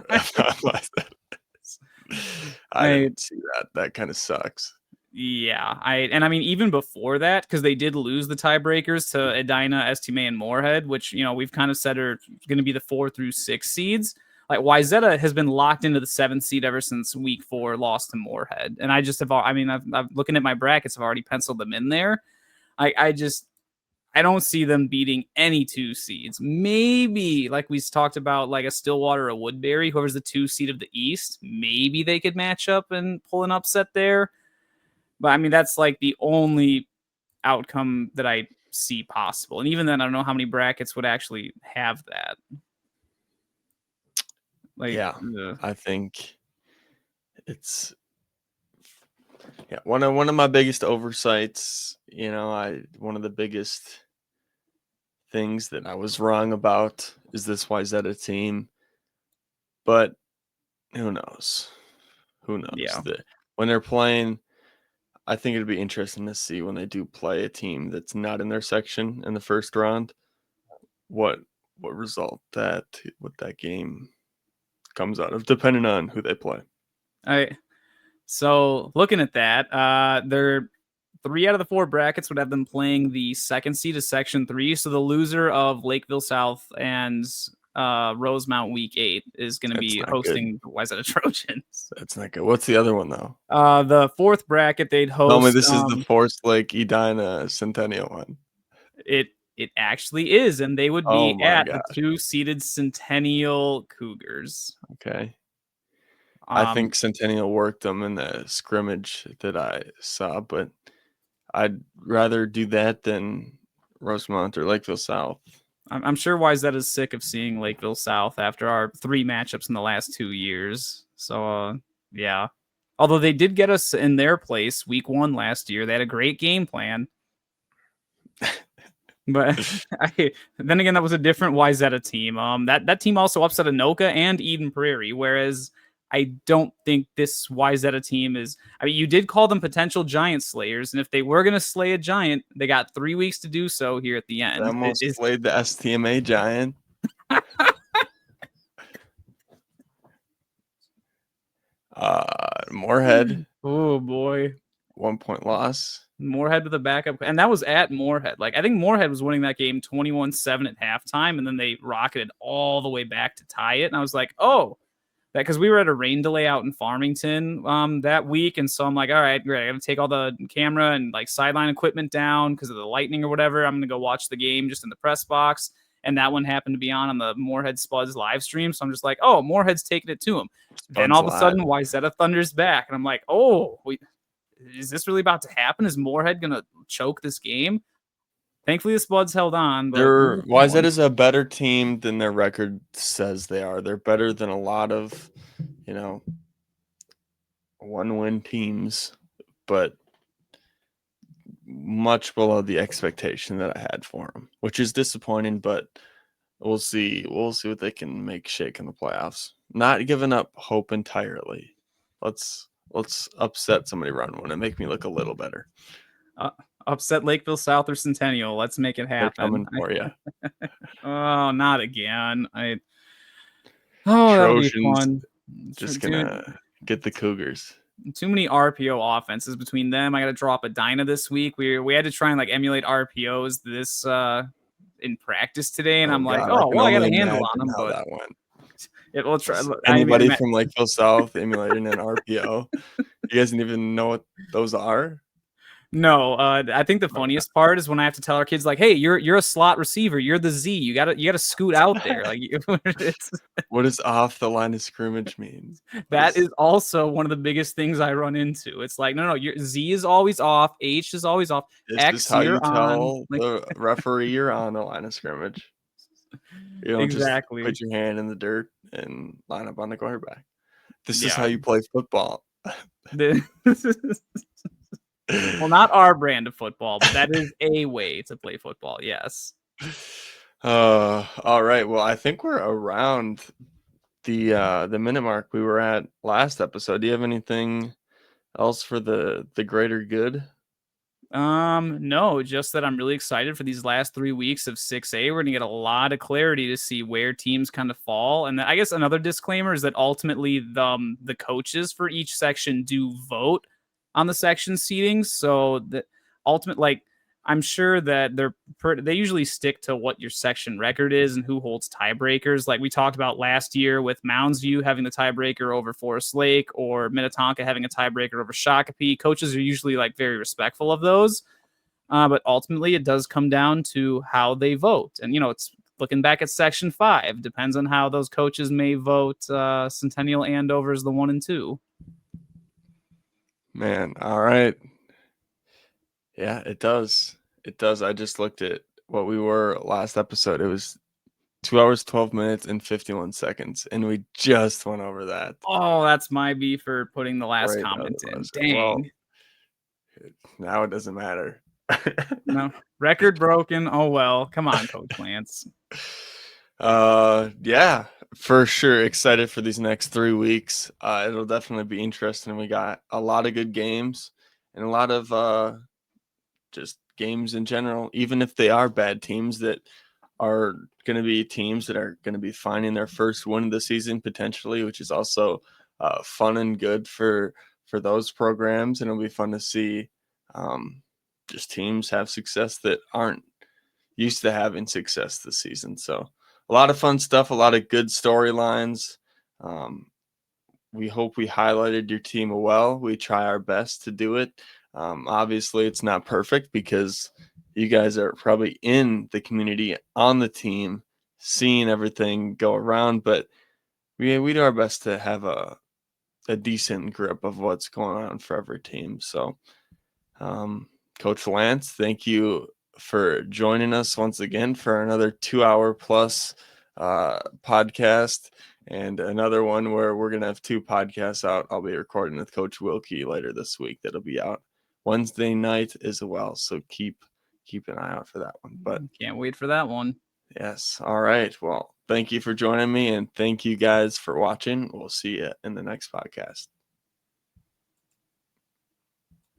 I didn't see that. That kind of sucks. Yeah. I mean, even before that, because they did lose the tiebreakers to Edina, STMA, and Moorhead, which, we've kind of said are going to be the 4 through 6 seeds. Like, YZ has been locked into the 7th seed ever since week 4 lost to Moorhead. And I just have, I'm looking at my brackets, I've already penciled them in there. I don't see them beating any 2 seeds. Maybe, like we talked about, like a Stillwater or a Woodbury, whoever's the 2 seed of the East, maybe they could match up and pull an upset there. But, I mean, that's like the only outcome that I see possible. And even then, I don't know how many brackets would actually have that. I think it's one of my biggest oversights. One of the biggest things that I was wrong about is this YZ team, but who knows? Yeah. When they're playing, I think it'd be interesting to see when they do play a team that's not in their section in the first round, what result that game comes out of, depending on who they play. All right. So looking at that, they're 3 out of the 4 brackets would have them playing the 2nd seed of Section 3. So the loser of Lakeville South and Rosemount Week 8 is going to be hosting the YZ Trojans. That's not good. What's the other one, though? The 4th bracket, they'd host... Tell me this is the Forest Lake Edina Centennial one. It actually is, and they would be at the 2-seeded Centennial Cougars. Okay. I think Centennial worked them in the scrimmage that I saw, but I'd rather do that than Rosemount or Lakeville South. I'm sure Wayzata is sick of seeing Lakeville South after our 3 matchups in the last 2 years. So, yeah. Although they did get us in their place week 1 last year. They had a great game plan. But then again, that was a different Wayzata team. That team also upset Anoka and Eden Prairie, whereas I don't think this Wayzata team is. I mean, you did call them potential giant slayers, and if they were going to slay a giant, they got 3 weeks to do so here at the They end. almost played the STMA giant. Moorhead. Oh boy. 1-point loss. Moorhead with a backup, and that was at Moorhead. Like, I think Moorhead was winning that game 21-7 at halftime, and then they rocketed all the way back to tie it. And I was like, oh, that because we were at a rain delay out in Farmington that week, and so I'm like, all right, great. I got to take all the camera and like sideline equipment down because of the lightning or whatever. I'm gonna go watch the game just in the press box, and that one happened to be on the Moorhead Spuds live stream. So I'm just like, oh, Moorhead's taking it to him. Then all of a sudden, Wayzata Thunder's back, and I'm like, oh, is this really about to happen? Is Moorhead gonna choke this game? Thankfully, the Spuds held on. But Wayzata is a better team than their record says they are. They're better than a lot of, 1-win teams, but much below the expectation that I had for them, which is disappointing. But we'll see. We'll see what they can make shake in the playoffs. Not giving up hope entirely. Let's upset somebody round 1 and make me look a little better. Upset Lakeville South or Centennial. Let's make it happen. They're coming for you. Oh, not again. That'll be fun. Just gonna get the Cougars. Too many RPO offenses between them. I got to drop a Dyna this week. We had to try and like emulate RPOs this in practice today, and I'm like, I got a handle on them. How but that went. We'll try. Anybody from Lakeville South emulating an RPO? You guys didn't even know what those are? No, I think the funniest part is when I have to tell our kids, like, "Hey, you're a slot receiver. You're the Z. You gotta scoot out there." Like, what does off the line of scrimmage mean? That is also one of the biggest things I run into. It's like, no, your Z is always off, H is always off. This X, is how you tell the referee you're on the line of scrimmage. You don't exactly just put your hand in the dirt and line up on the quarterback. This is how you play football. Well, not our brand of football, but that is a way to play football. Yes. All right. Well, I think we're around the minute mark we were at last episode. Do you have anything else for the greater good? No, just that I'm really excited for these last 3 weeks of 6A. We're gonna get a lot of clarity to see where teams kind of fall. And I guess another disclaimer is that ultimately the coaches for each section do vote on the section seatings. So the ultimate, like, I'm sure that they usually stick to what your section record is and who holds tiebreakers. Like we talked about last year with Mounds View having the tiebreaker over Forest Lake or Minnetonka having a tiebreaker over Shakopee. Coaches are usually like very respectful of those. But ultimately it does come down to how they vote. And, it's looking back at section 5, depends on how those coaches may vote. Centennial Andover is the 1 and 2. Man, all right. Yeah, it does. It does. I just looked at what we were last episode. It was 2 hours, 12 minutes, and 51 seconds, and we just went over that. Oh, that's my beef for putting the last comment in. Dang. Well, now it doesn't matter. No, record broken. Oh, well. Come on, Coach Lance. Yeah, for sure. Excited for these next 3 weeks. It'll definitely be interesting. We got a lot of good games and a lot of just games in general, even if they are bad teams that are going to be teams that are going to be finding their first win of the season potentially, which is also fun and good for those programs. And it'll be fun to see just teams have success that aren't used to having success this season. So a lot of fun stuff, a lot of good storylines. We hope we highlighted your team well. We try our best to do it. Obviously, it's not perfect because you guys are probably in the community, on the team, seeing everything go around. But we do our best to have a decent grip of what's going on for every team. So, Coach Lance, thank you for joining us once again for another 2-hour plus podcast, and another one where we're going to have 2 podcasts out. I'll be recording with Coach Wilkie later this week. That'll be out Wednesday night as well. So keep an eye out for that one. But can't wait for that one. Yes. All right. Well, thank you for joining me, and thank you guys for watching. We'll see you in the next podcast.